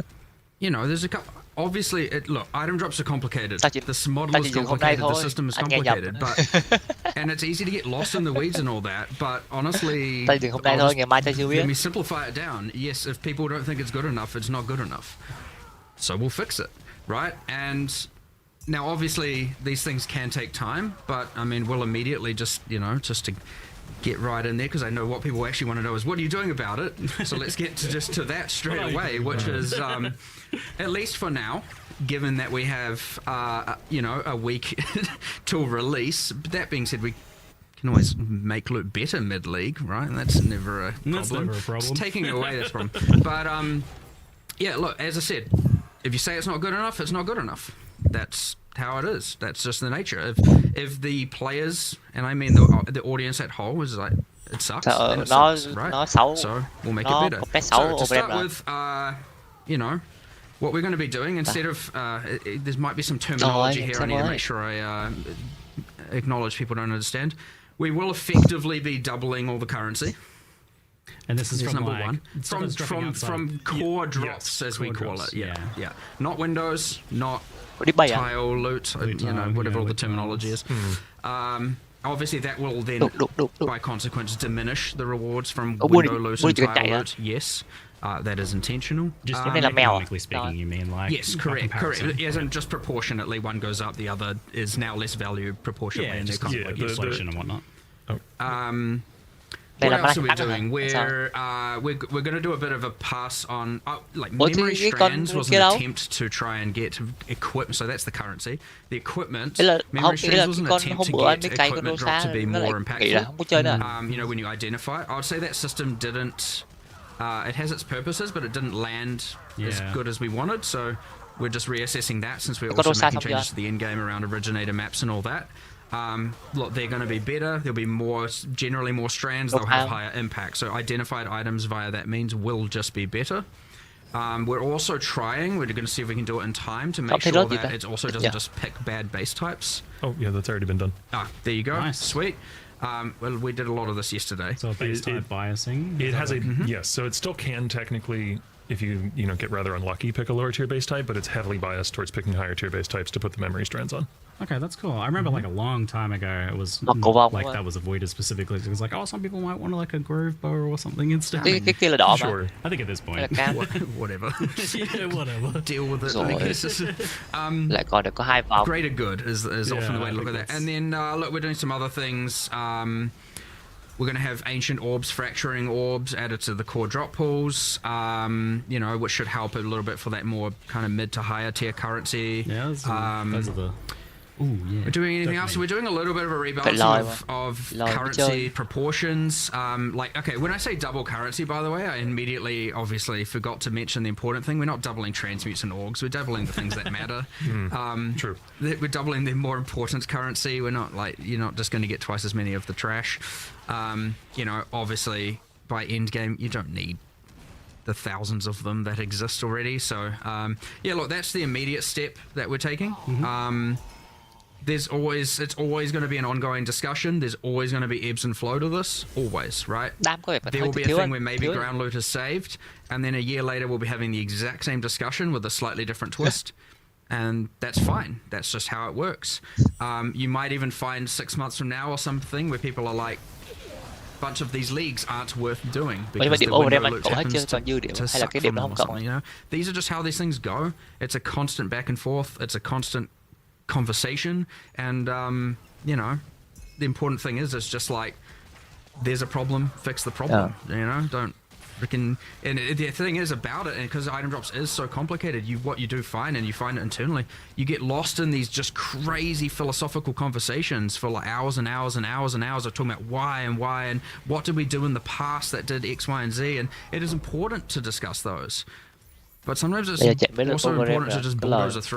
You know, there's a couple. Obviously, look, item drops are complicated. Ta chỉ- This model ta is chỉ dùng hôm nay complicated. The thôi, system is anh nghe nhầm. complicated, but and it's easy to get lost in the weeds and all that. But honestly, Ta dừng hôm nay I'll thôi, just- ngày mai ta chưa biết. let me simplify it down. Yes, if people don't think it's good enough, it's not good enough. So we'll fix it, right? And now, obviously, these things can take time, but I mean, we'll immediately just to get right in there because I know what people actually want to know is what are you doing about it. So let's get to that straight What are you away, doing which about is at least for now. Given that we have, a week till release. But that being said, we can always make loot better mid-league, right? And that's never a problem. That's never a problem. It's taking away this problem. But yeah, look, as I said, if you say it's not good enough, it's not good enough. That's how it is. That's just the nature. If the players, and I mean the audience at whole, is like it sucks, then it Nó sucks, right? nó xấu. So we'll make Nó it better. một cái xấu So to Overrealm start là. with, what we're going to be doing instead of there might be some terminology here I need to make sure I acknowledge people don't understand. We will effectively be doubling all the currency. And this is Is from number like, one stuff that's dropping outside from of- core drops as we core call drops, it. Yeah, yeah. yeah. Not windows, not Ủa đi bay à? tile loot, Loot tile, whatever yeah, all the loot terminology tiles. is. Obviously, that will then, Đục. by consequence, diminish the rewards from Ủa, mua đi- window loot mua and đi chừng tile chạy hả? loot. Yes, that is intentional. Just Cái này là mèo à? economically speaking, you mean like Yes, by correct. comparison. As in just proportionately, one goes up, the other is now less value proportionally. Yeah, in just their because cost. of like the- inflation and whatnot. Đây What là else are we mắc doing? hả? Sao? We're going to do a bit of a pass on like Ủa, thì memory cái con strands was kia an đâu? attempt to try and get equipment. So that's the currency. The equipment. Ý là Memory không, ý strands là was an cái con attempt hôm to bữa anh get mới cày con equipment đồ drop xa to be nó lại more nghĩ là impactful. không có chơi nữa. When you identify, I would say that system didn't. It has its purposes, but it didn't land as Yeah. good as we wanted. So we're just reassessing that since we're Con đồ also xa making xong chưa? changes to the in-game around originator maps and all that. Look, they're going to be better. There'll be generally more strands. They'll have higher impact. So identified items via that means will just be better. We're also trying. We're going to see if we can do it in time to make thấy sure rớt gì that ta? it also doesn't Yeah. just pick bad base types. Oh, yeah, that's already been done. There you go. Nice. Sweet. Well, we did a lot of this yesterday. So base type biasing. It has a Mm-hmm. yes, so it still can technically, if you get rather unlucky, pick a lower tier base type, but it's heavily biased towards picking higher tier base types to put the memory strands on. Okay, that's cool. I remember like a long time ago, it was Mặc cầu vồng like quá. that was avoided specifically. It was like, oh, some people might want like a groove bow or something instead. Cái kia là đỏ mà. Sure. I think at this Hay là point, cam. Whatever. yeah, whatever. Deal with it. Rồi. I guess. Lại còn được có 2 vòng. Greater good is often the way I to look think at that. that's- And then look, we're doing some other things. We're going to have ancient orbs, fracturing orbs added to the core drop pools, you know, which should help a little bit for that more kind of mid to higher tier currency. Yeah, those are the... Ooh, yeah. We're doing anything else? So we're doing a little bit of a rebalancing of currency proportions. Like, okay, when I say double currency, by the way, I immediately, obviously, forgot to mention the important thing. We're not doubling transmutes and orgs. We're doubling the things that matter. True. We're doubling the more important currency. We're not like, you're not just going to get twice as many of the trash. You know, obviously, by end game, you don't need the thousands of them that exist already. So, yeah, look, that's the immediate step that we're taking. It's always going to be an ongoing discussion. There's always going to be ebbs and flow to this, always, right? There will be a thing where maybe ground loot is saved, and then a year later we'll be having the exact same discussion with a slightly different twist, and that's fine. That's just how it works. You might even find 6 months from now or something where people are like, bunch of these leagues aren't worth doing because the window loot happens to suck from them or something, you know? These are just how these things go. It's a constant back and forth. It's a constant conversation, and you know, the important thing is, it's just like, there's a problem, fix the problem. You know, don't freaking. And the thing is about it, and because item drops is so complicated, what you do find, and you find it internally, you get lost in these just crazy philosophical conversations for like hours and hours and hours and hours of talking about why and what did we do in the past that did X, Y, and Z, and it is important to discuss those. But sometimes it's also important to just bulldoze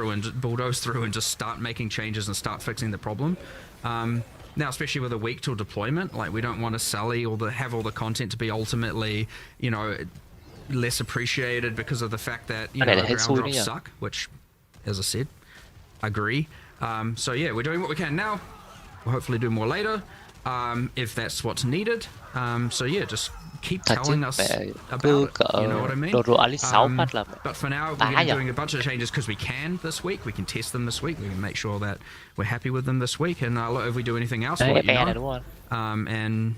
through and just start making changes and start fixing the problem. Now, especially with a week till deployment, like, we don't want to sally or have all the content to be ultimately, you know, less appreciated because of the fact that, you know, the ground drops suck, which, as I said, I agree. So yeah, we're doing what we can now. We'll hopefully do more later, if that's what's needed. So yeah, just keep telling us about it, you know what I mean? But for now, we're going to be doing a bunch of changes because we can this week. We can test them this week. We can make sure that we're happy with them this week. And if we do anything else, we'll let you know. And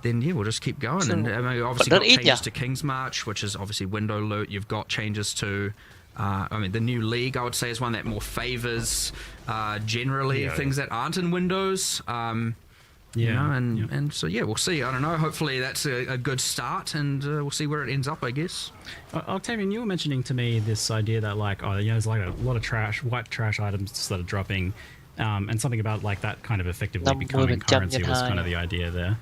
then, yeah, we'll just keep going. And we obviously got changes to King's March, which is obviously window loot. You've got changes to... I mean, the new league, I would say, is one that more favors generally things that aren't in Windows. You know, and so yeah, we'll see. I don't know. Hopefully that's a good start, and we'll see where it ends up, I guess. Octavian, you were mentioning to me this idea that, like, oh, you know, there's like a lot of white trash items that are dropping, and something about like that kind of effectively becoming currency was kind of the idea there.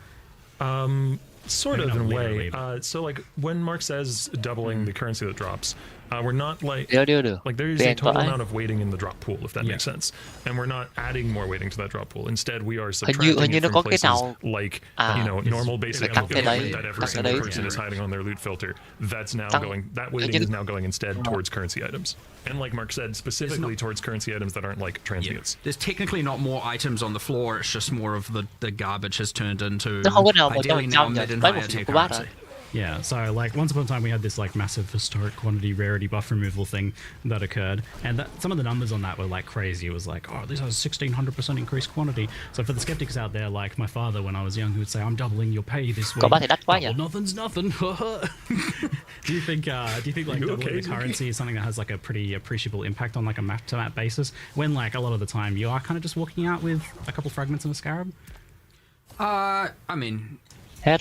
Sort of, in a way. So, like, when Mark says doubling the currency that drops, we're not like there's a total amount of weighting in the drop pool, if that makes sense, and we're not adding more weighting to that drop pool. Instead, we are subtracting it from places like, you know, normal basic equipment that every single person is hiding on their loot filter. That's now going. That weighting is now going instead towards currency items, and like Mark said, specifically towards currency items that aren't like transmutes. There's technically not more items on the floor. It's just more of the garbage has turned into ideally now mid and higher tier currency. Yeah, so like once upon a time we had this like massive historic quantity rarity buff removal thing that occurred, and some of the numbers on that were like crazy. It was like, oh, this has 1600% increased quantity. So for the skeptics out there, like my father when I was young, who would say, I'm doubling your pay this week. Well, nothing's nothing. Do you think like doubling the currency is something that has like a pretty appreciable impact on like a map to map basis, when like a lot of the time you are kind of just walking out with a couple fragments and a scarab? I mean,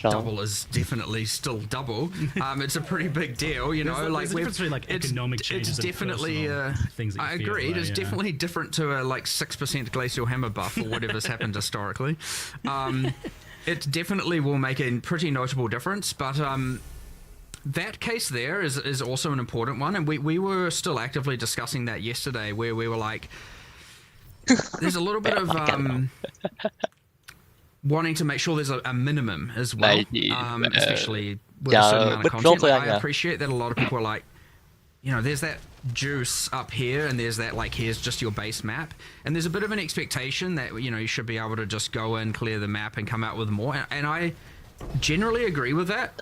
double is definitely still double. It's a pretty big deal, you know. There's like a difference between like economic changes. It's definitely things. That I agree. It's definitely different to a like 6% glacial hammer buff or whatever's happened historically. It definitely will make a pretty notable difference, but that case there is also an important one, and we were still actively discussing that yesterday, where we were like, there's a little bit of wanting to make sure there's a minimum as well, especially with a certain amount of content. Like, I appreciate that a lot of people are like, you know, there's that juice up here, and there's that like, here's just your base map, and there's a bit of an expectation that, you know, you should be able to just go in, clear the map, and come out with more. And I generally agree with that.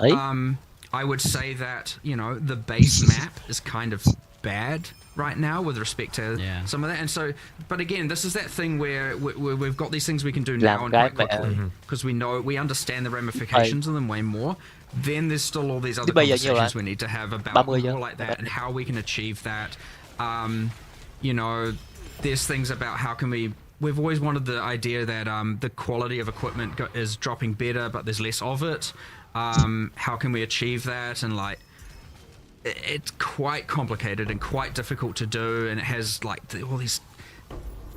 I would say that, you know, the base map is kind of bad right now with respect to some of that, and so, but again, this is that thing where we've got these things we can do now and quite quickly because we understand the ramifications of them way more. Then there's still all these other conversations we need to have about more like that and how we can achieve that. You know, there's things about how can we we've always wanted the idea that the quality of equipment is dropping better, but there's less of it. How can we achieve that? And like, it's quite complicated and quite difficult to do, and it has like all these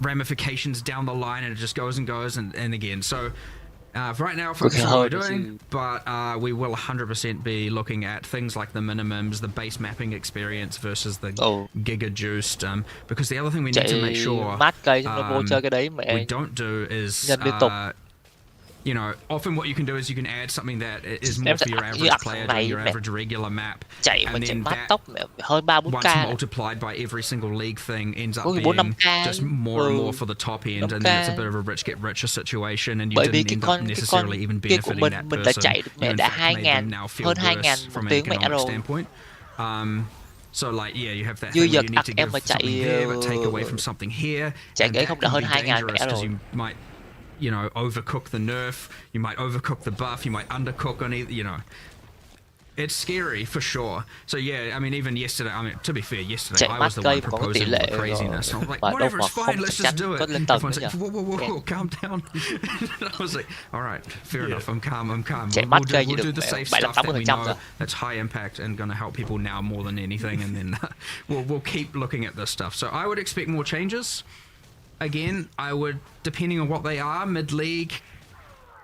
ramifications down the line, and it just goes and goes and again. So right now, focus on what we're doing, but we will 100% be looking at things like the minimums, the base mapping experience versus the giga juiced. Because the other thing we need to make sure we don't do is you know, often what you can do is you can add something that is more for your average player doing your average regular map, and then that once multiplied by every single league thing ends up being just more and more for the top end, and then it's a bit of a rich get richer situation, and you didn't end up necessarily even benefiting that person. You in fact made them now feel worse from an economic standpoint. So like, yeah, you have that thing where you need to give something there but take away from something here, and that can be dangerous because you might, you know, overcook the nerf, you might overcook the buff, you might undercook on either, you know. It's scary for sure. So yeah, I mean, even yesterday, I mean, to be fair, yesterday I was the one proposing the craziness. I was like, whatever, it's fine, let's just do it. Everyone's like, whoa, calm down. I was like, all right, fair enough, I'm calm. We'll do the safe stuff that we know that's high impact and going to help people now more than anything, and then we'll keep looking at this stuff. So I would expect more changes. Again, I would, depending on what they are, mid-league.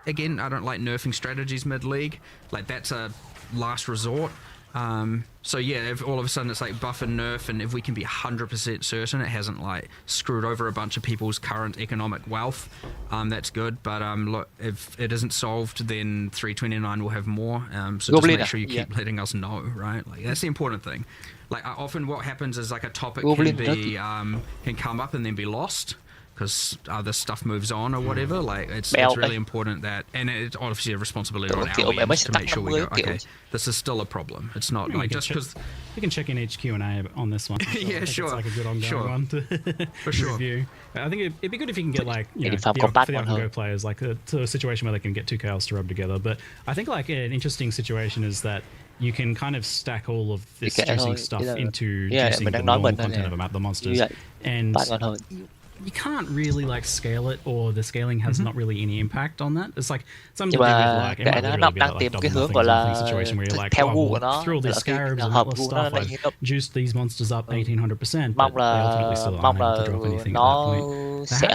Again, I don't like nerfing strategies mid-league. Like, that's a last resort. So yeah, if all of a sudden it's like buff and nerf, and if we can be 100% certain it hasn't like screwed over a bunch of people's current economic wealth, that's good. But look, if it isn't solved, then 329 will have more. So just make sure you keep letting us know, right? Like, that's the important thing. Like, often what happens is like a topic can come up and then be lost because other stuff moves on or whatever. Like, it's really important that, and it's obviously a responsibility on our end to make sure we go, okay, this is still a problem. It's not like just because we can check in each Q&A on this one. So yeah, sure. It's like a good ongoing one to for sure. review. I think it'd be good if you can get like, you know, for the up and go players, like to a situation where they can get two chaos to rub together. But I think like an interesting situation is that you can kind of stack all of this juicing stuff into juicing the normal content of a map, the monsters, and you can't really like scale it, or the scaling has not really any impact on that. It's like something to do with like, it might literally be like double nothing situation where you're like, oh, well, through all these scarabs and all this stuff, I've juiced these monsters up 1800%, but they ultimately still aren't able to drop anything at that point. So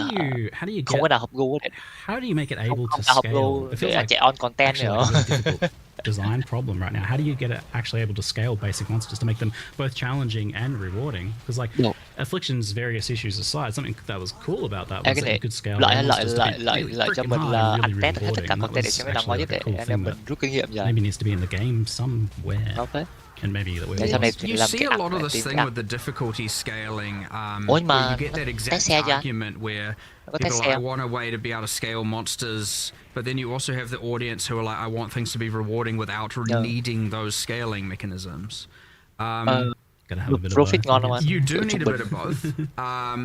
how do you make it able to scale? It feels like actually like a really difficult design problem right now. How do you get it actually able to scale basic monsters to make them both challenging and rewarding? Because like Affliction's various issues aside, something that was cool about that was that you could scale monsters to be really freaking hard and really rewarding. That was actually like a cool thing that maybe needs to be in the game somewhere. And maybe that you see a lot of this thing with the difficulty scaling, where you get that exact argument where people are like, I want a way to be able to scale monsters, but then you also have the audience who are like, I want things to be rewarding without needing those scaling mechanisms. Gotta have a bit of both. You do need a bit of both.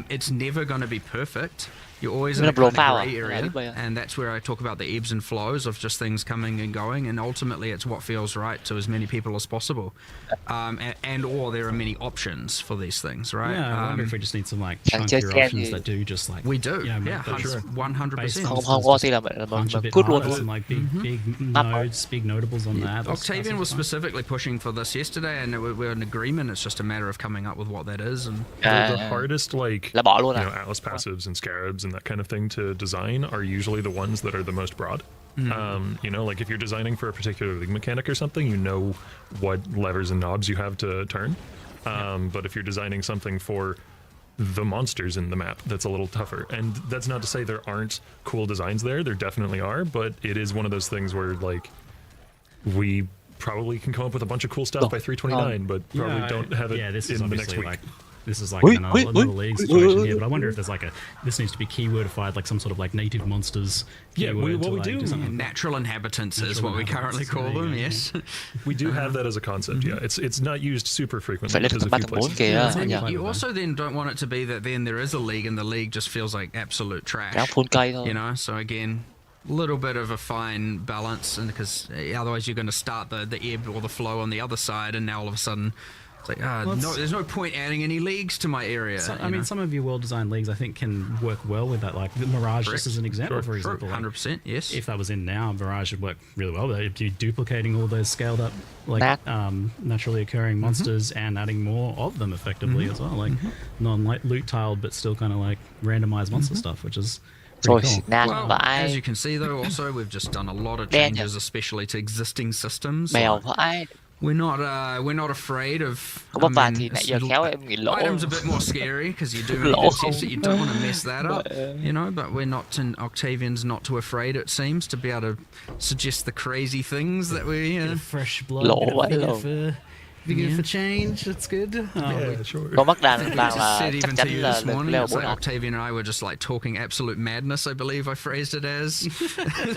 It's never going to be perfect. You're always in a kind of grey area, and that's where I talk about the ebbs and flows of just things coming and going, and ultimately it's what feels right to as many people as possible. Or there are many options for these things, right? Yeah, I wonder if we just need some like chunkier options that do just like... We do, you know, yeah, 100%. Punch a bit harder, some like big nodes, big notables on that. Octavian was specifically pushing for this yesterday, and we're in agreement. It's just a matter of coming up with what that is. And the hardest, like, you know, Atlas passives and scarabs and that kind of thing to design are usually the ones that are the most broad. You know, like if you're designing for a particular league mechanic or something, you know what levers and knobs you have to turn. But if you're designing something for the monsters in the map, that's a little tougher. And that's not to say there aren't cool designs there. There definitely are, but it is one of those things where like we probably can come up with a bunch of cool stuff by 329, but probably don't have it in the next week. Like, this is like another league situation here, but I wonder if there's like this needs to be keywordified, like some sort of like native monsters. Yeah, what we do, natural inhabitants is what we currently call them. Yes, we do have that as a concept. Yeah, it's not used super frequently because of a few places. You also then don't want it to be that then there is a league and the league just feels like absolute trash. You know, so again, little bit of a fine balance, and because otherwise you're going to start the ebb or the flow on the other side, and now all of a sudden It's like, no, there's no point adding any leagues to my area. So, I mean, some of your well-designed leagues, I think, can work well with that. Like the Mirage, just as an example, for example. 100%, yes. If that was in now, Mirage would work really well. They'd be duplicating all those scaled up, like naturally occurring monsters and adding more of them effectively as well. Like non-like loot tiled, but still kind of like randomized monster stuff, which is pretty cool. Well, as you can see, though, also we've just done a lot of changes, especially to existing systems. We're not afraid of. Items a bit more scary because you do need to test it. You don't want to mess that up, you know. But we're not. Octavian's not too afraid. It seems to be able to suggest the crazy things that we. Fresh blood. Vigor for change. That's good. Yeah, sure. I said even to you this morning, it's like Octavian and I were just like talking absolute madness. I believe I phrased it as,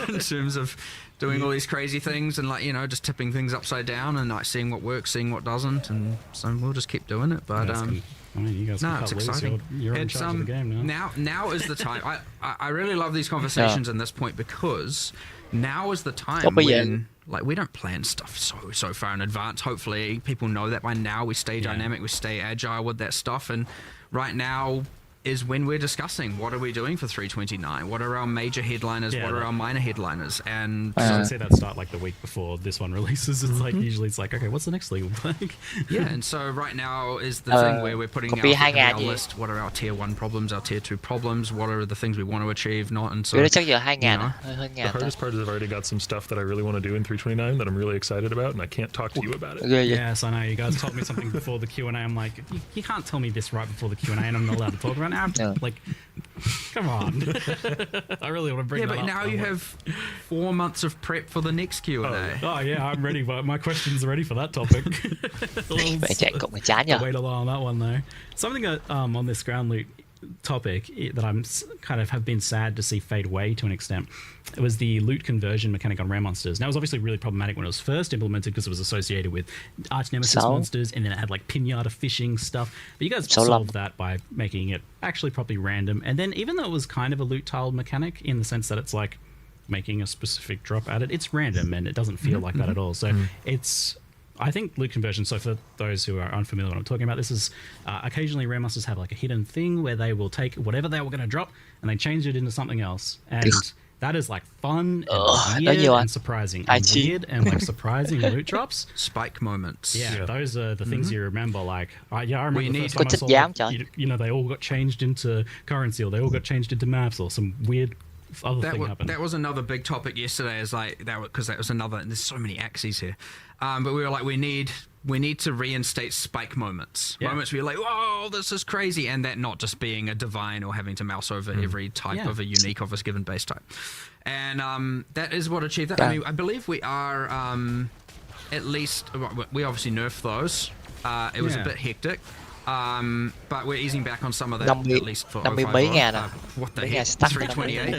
in terms of doing all these crazy things and like just tipping things upside down and like seeing what works, seeing what doesn't, and so we'll just keep doing it. But I mean, you guys it's exciting. You're in charge of the game now. Now is the time. I really love these conversations in this point because now is the time when. Like, we don't plan stuff so far in advance. Hopefully, people know that by now. We stay dynamic, we stay agile with that stuff. And right now is when we're discussing what are we doing for 329? What are our major headliners? What are our minor headliners? And so I say that start like the week before this one releases. It's like usually it's like, okay, what's the next league like? Yeah, and so right now is the thing where we're putting our list. What are our tier 1 problems, our tier 2 problems? What are the things we want to achieve? Not and so. The hardest part is I've already got some stuff that I really want to do in 329 that I'm really excited about, and I can't talk to you about it. Yes, I know. You guys told me something before the Q&A. I'm like, you can't tell me this right before the Q&A, and I'm not allowed to talk about it. Like, come on. I really want to bring that up. Yeah, but now you have 4 months of prep for the next Q&A. Oh yeah, I'm ready. But my questions are ready for that topic. I'll wait a while on that one though. Something that on this ground loot topic that I'm kind of have been sad to see fade away to an extent. It was the loot conversion mechanic on rare monsters. Now, it was obviously really problematic when it was first implemented because it was associated with arch nemesis monsters, and then it had like pinata fishing stuff. But you guys solved that by making it actually properly random. And then even though it was kind of a loot tiled mechanic in the sense that it's like making a specific drop at it, it's random and it doesn't feel like that at all. So it's... I think loot conversion, so for those who are unfamiliar with what I'm talking about, this is occasionally rare monsters have like a hidden thing where they will take whatever they were going to drop and they change it into something else. And that is like fun and weird and surprising. And weird and like surprising loot drops. Spike moments. Yeah, those are the things you remember. Like, I remember the first time I saw they all got changed into currency or they all got changed into maps or some weird that was another big topic yesterday. Is like that because that was another. And there's so many axes here, but we were like, we need to reinstate spike moments. Moments where you're like, whoa, this is crazy, and that not just being a divine or having to mouse over every type of a unique of a given base type. And that is what achieved that. I mean, I believe we are at least we obviously nerfed those. It was a bit hectic. But we're easing back on some of that, at least for what the heck, 328.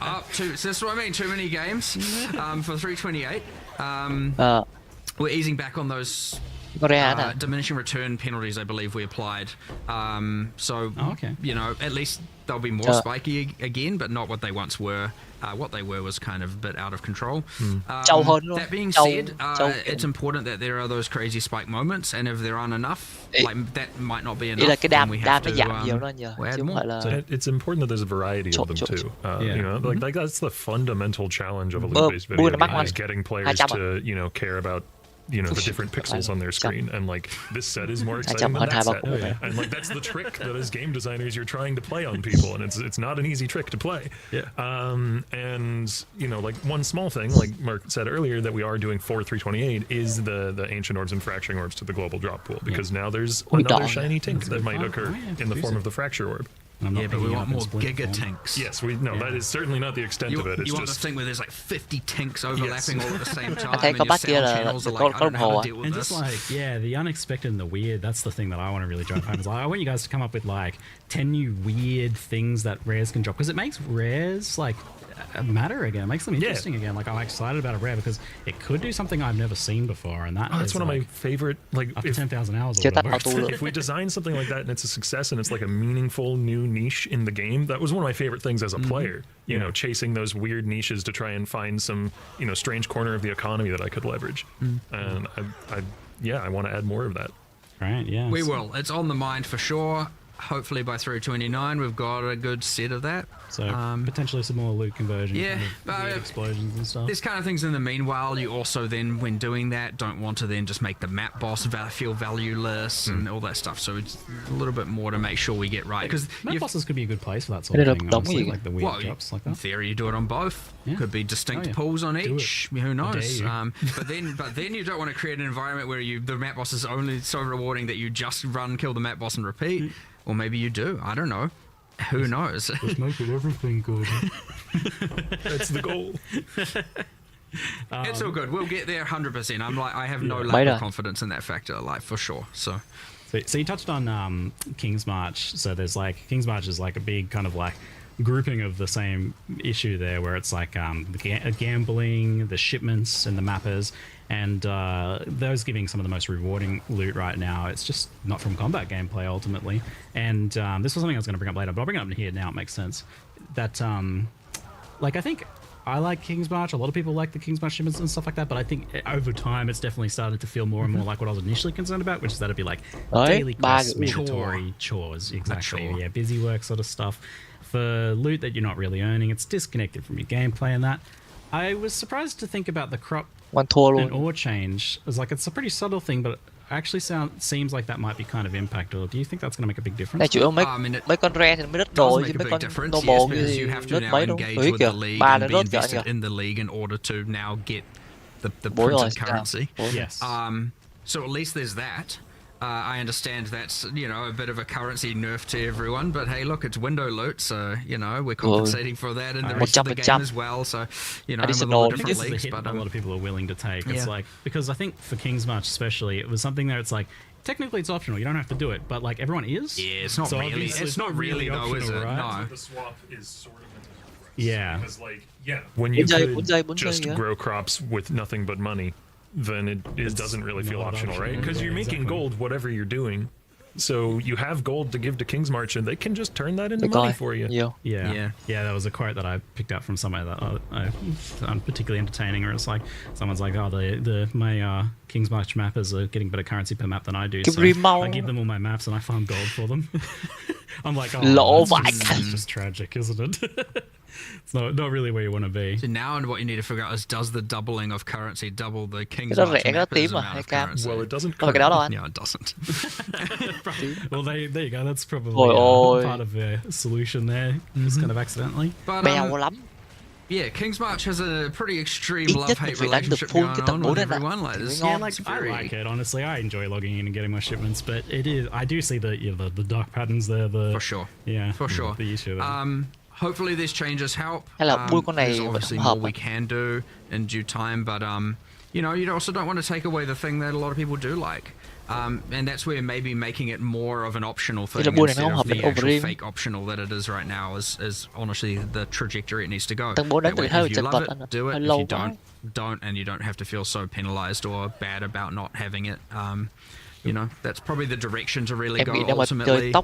Up to, so that's what I mean, too many games for 328. We're easing back on those diminishing return penalties, I believe we applied. At least they'll be more spiky again, but not what they once were. What they were was kind of a bit out of control. That being said, it's important that there are those crazy spike moments, and if there aren't enough, like that might not be enough. Then we have to add more. So it's important that there's a variety of them too. You know, like that's the fundamental challenge of a loot-based video game, is getting players to care about the different pixels on their screen, and like this set is more exciting than that set, and like that's the trick that as game designers you're trying to play on people, and it's not an easy trick to play. And like one small thing, like Mark said earlier, that we are doing for 328 is the ancient orbs and fracturing orbs to the global drop pool, because now there's another shiny tink that might occur in the form of the fracture orb. Yeah, but we want more giga tanks. Yes, that is certainly not the extent of it. It's you want this thing where there's like 50 tanks overlapping all at the same time, and your sound channels are like, I don't know how to deal with this. Just like, the unexpected and the weird, that's the thing that I want to really drive home. Is I want you guys to come up with like 10 new weird things that rares can drop, because it makes rares like matter again. It makes them interesting again. Like, I'm excited about a rare because it could do something I've never seen before, and that's one of my favorite, like, after 10,000 hours or whatever. If we design something like that and it's a success and it's like a meaningful new niche in the game, that was one of my favorite things as a player, chasing those weird niches to try and find some strange corner of the economy that I could leverage. And I want to add more of that. Great, yeah. We will. It's on the mind for sure. Hopefully by 329 we've got a good set of that. So potentially some more loot conversion, yeah, kind of explosions and stuff. There's kind of things in the meanwhile. You also then, when doing that, don't want to then just make the map boss feel valueless and all that stuff. So it's a little bit more to make sure we get right. Because map bosses could be a good place for that sort of thing, honestly, like the weird drops like that. In theory, you do it on both. Yeah. Could be distinct pools on each. Who knows? But then you don't want to create an environment where the map boss is only so rewarding that you just run, kill the map boss, and repeat. Or maybe you do. I don't know. Who knows? Just making everything good. That's the goal. It's all good. We'll get there 100%. I have no lack of confidence in that factor, for sure. So you touched on King's March. So there's King's March is like a big kind of grouping of the same issue there, where it's like the gambling, the shipments, and the mappers, and those giving some of the most rewarding loot right now. It's just not from combat gameplay ultimately. And this was something I was going to bring up later, but I'll bring it up here now. It makes sense that I think I like King's March. A lot of people like the King's March shipments and stuff like that, but I think over time it's definitely started to feel more and more like what I was initially concerned about, which is that it'd be like daily quests, mandatory chores, exactly. Yeah, busy work sort of stuff. For loot that you're not really earning, it's disconnected from your gameplay and that. I was surprised to think about the crop and ore change. It's a pretty subtle thing, but it actually seems like that might be kind of impactful. Do you think that's going to make a big difference? Mấy con re thì mới đứt rồi chứ mấy con normal because you have to now engage with the league and be invested in the league in order to now get the printed currency. Yes. So at least there's that. I understand that's, a bit of a currency nerf to everyone, but hey, look, it's window loot, so, we're compensating for that in the rest of the game as well, so, with all the different leagues. But a lot of people are willing to take. It's because I think for King's March especially, it was something there, it's technically it's optional, you don't have to do it, but everyone is. Yeah, it's not really. It's not really though, optional, is it? Right? No. The swap is sort of meant to yeah. Because when you could just grow crops with nothing but money, then it doesn't really feel optional, right? Because you're making gold whatever you're doing. So you have gold to give to King's March, and they can just turn that into money for you. Yeah. That was a quote that I picked up from somewhere that I found particularly entertaining. Where it's someone's like, "Oh, my King's March mappers are getting better currency per map than I do, so I give them all my maps and I farm gold for them." I'm like, "Oh, that's just tragic, isn't it?" It's not really where you want to be. So now, what you need to figure out is, does the doubling of currency double the King's March mappers amount of currency? Well, it doesn't. Cái đó đâu anh? Yeah, it doesn't. Well, there you go. That's probably part of the solution there, just kind of accidentally. But, Bèo lắm. yeah, King's March has a pretty extreme love-hate relationship going on with everyone. I like it, honestly. I enjoy logging in and getting my shipments, but I do see the dark patterns there. For sure. Yeah, for sure. The issue there. Hopefully these changes help. Hay là mua con này There's obviously không more hợp we can do in due time, but you also don't want to take away the thing that a lot of people do like. And that's where maybe making it more of an optional thing instead of the actual fake optional that it is right now is honestly the trajectory it needs to go. If you love it, do it. If you don't, and you don't have to feel so penalized or bad about not having it. That's probably the direction to really go ultimately. How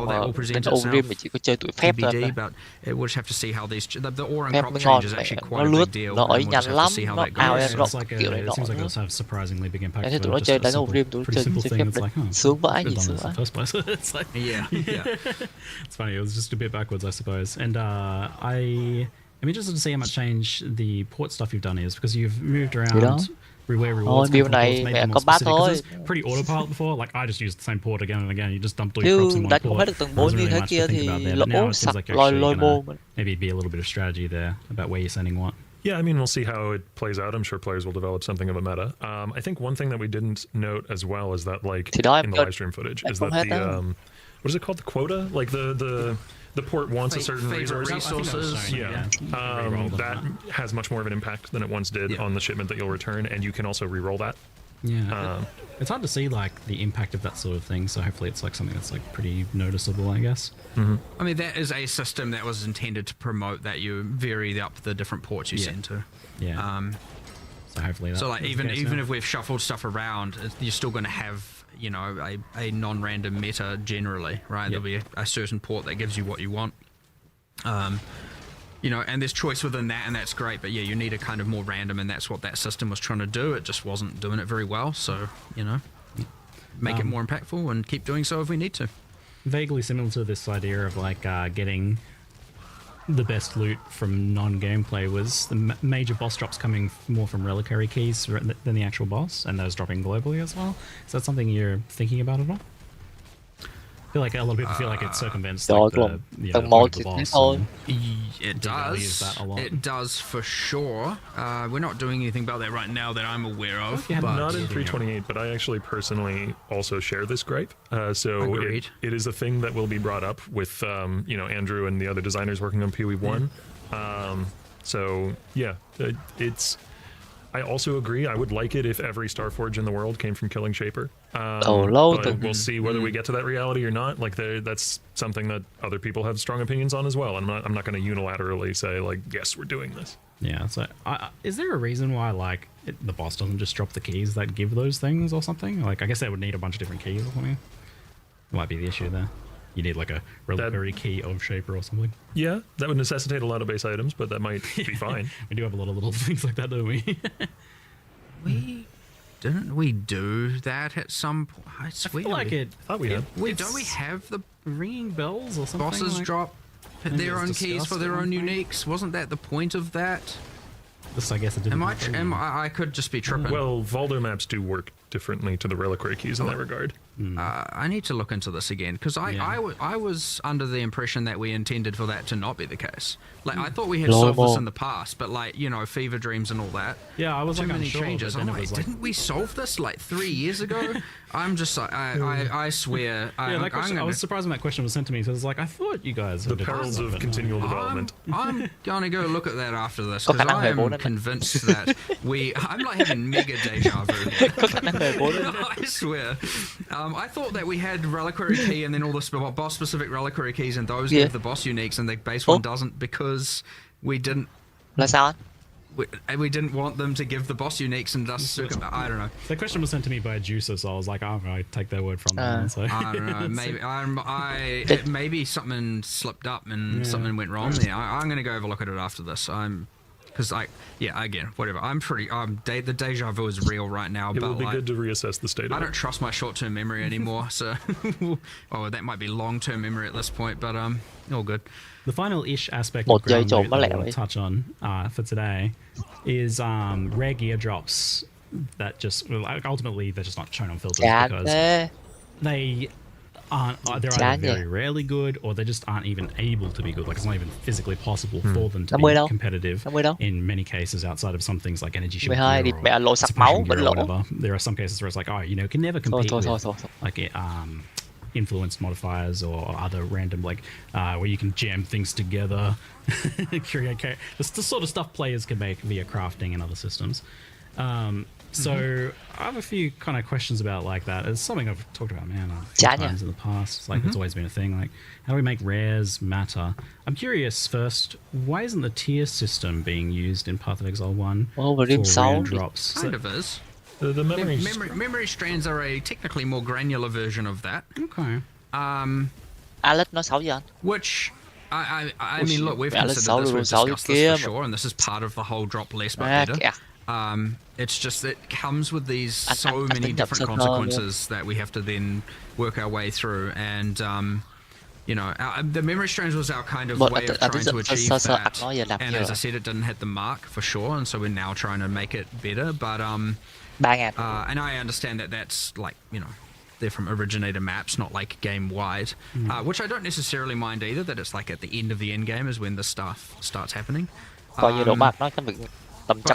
that will present itself, TBD, but we'll just have to see how the ore and crop change is actually quite a big deal. Nó And we'll just have to see how that goes. It seems like it'll have surprisingly big impact. Thế tụi nó chơi đánh Overrealm, tụi nó chơi phép sướng vãi gì sướng vãi. First place. It's like, yeah. It's funny. It was just a bit backwards, I suppose. And I'm interested to see how much change the port stuff you've done is, because you've moved around. Where rewards come from ports, made them more specific, 'cause it's pretty autopilot before. I just used the same port again and again. You just dump all your crops in one port. There's really much to think about there. But now it seems like actually maybe be a little bit of strategy there about where you're sending what. Yeah, I mean, we'll see how it plays out. I'm sure players will develop something of a meta. I think one thing that we didn't note as well is that, in the live stream footage, is that the what is it called? The quota? The port wants a certain resources. That has much more of an impact than it once did on the shipment that you'll return, and you can also re-roll that. Yeah, it's hard to see the impact of that sort of thing. So hopefully it's something that's pretty noticeable, I guess. Mm-hmm. I mean, that is a system that was intended to promote that you vary up the different ports you send to. Yeah. So hopefully. Even if we've shuffled stuff around, you're still going to have a non-random meta generally, right? There'll be a certain port that gives you what you want. And there's choice within that, and that's great, but you need a kind of more random, and that's what that system was trying to do. It just wasn't doing it very well, so. make it more impactful and keep doing so if we need to. Vaguely similar to this idea of like getting the best loot from non-gameplay was the major boss drops coming more from reliquary keys than the actual boss, and those dropping globally as well. Is that something you're thinking about at all? I feel like a lot of people feel like it circumvents like the point of the boss. It does. That a lot. It does for sure. We're not doing anything about that right now that I'm aware of. Yeah, Not in 328, but I actually personally also share this gripe. So it is a thing that will be brought up with Andrew and the other designers working on PoE1. So yeah, it's. I also agree. I would like it if every Starforge in the world came from killing Shaper. But we'll see whether we get to that reality or not. Like that's something that other people have strong opinions on as well. I'm not going to unilaterally say like, yes, we're doing this. Yeah. So, is there a reason why like the boss doesn't just drop the keys that give those things or something? Like, I guess they would need a bunch of different keys or something. Might be the issue there. You need like a reliquary key of Shaper or something. Yeah, that would necessitate a lot of base items, but that might be fine. We do have a lot of little things like that, don't we? Didn't we do that at some point? I swear. I feel like it. I thought we had. Don't we have the ringing bells or something? bosses like, drop their own keys for their own uniques? Wasn't that the point of that? This, I guess it didn't. I could just be tripping. Well, Valdo maps do work differently to the reliquary keys in that regard. I need to look into this again because I was under the impression that we intended for that to not be the case. Like I thought we had solved this in the past, but like Fever Dreams and all that. Yeah, I was too like many unsure, changes. I'm like, didn't we solve this like 3 years ago? I'm just like, I swear. I was surprised when that question was sent to me. So it's like, I thought you guys. The perils of continual development. I'm gonna go look at that after this because I am convinced that I'm like having mega deja vu. I swear. I thought that we had reliquary key and then all the boss specific reliquary keys and those give the boss uniques and the base one doesn't because we didn't. We didn't want them to give the boss uniques and thus I don't know. The question was sent to me by a juicer, so I was like, I take their word from them. So. I don't know. Maybe something slipped up and something went wrong there. I'm gonna go have a look at it after this. Again, whatever. I'm pretty. The deja vu is real right now. It will be good to reassess the state of it. I don't trust my short-term memory anymore. So, that might be long-term memory at this point. But all good. The final-ish aspect of ground loot that I want to touch on for today is rare gear drops that just ultimately they're just not shown on filters because they aren't. They're either very rarely good or they just aren't even able to be good. Like it's not even physically possible for them to be competitive in many cases outside of some things like energy shield gear or suppression gear or whatever. There are some cases where it's like, can never compete with like influence modifiers or other random like where you can jam things together, create the sort of stuff players can make via crafting and other systems. So I have a few kind of questions about like that. It's something I've talked about, a few times in the past. It's like it's always been a thing. Like, how do we make rares matter? I'm curious. First, why isn't the tier system being used in Path of Exile 1 for rare drops? Kind of is. The memory strands are a technically more granular version of that. Okay. Alex nói xấu gì anh? Which I mean, look, we've considered this, we've discussed this for sure, and this is part of the whole drop less but better. It's just it comes with these so many different consequences that we have to then work our way through, and the memory strands was our kind of way of trying to achieve that, and as I said, it didn't hit the mark for sure, and so we're now trying to make it better, but and I understand that that's like, they're from originator maps, not like game wide, which I don't necessarily mind either, that it's like at the end of the end game is when this stuff starts happening. But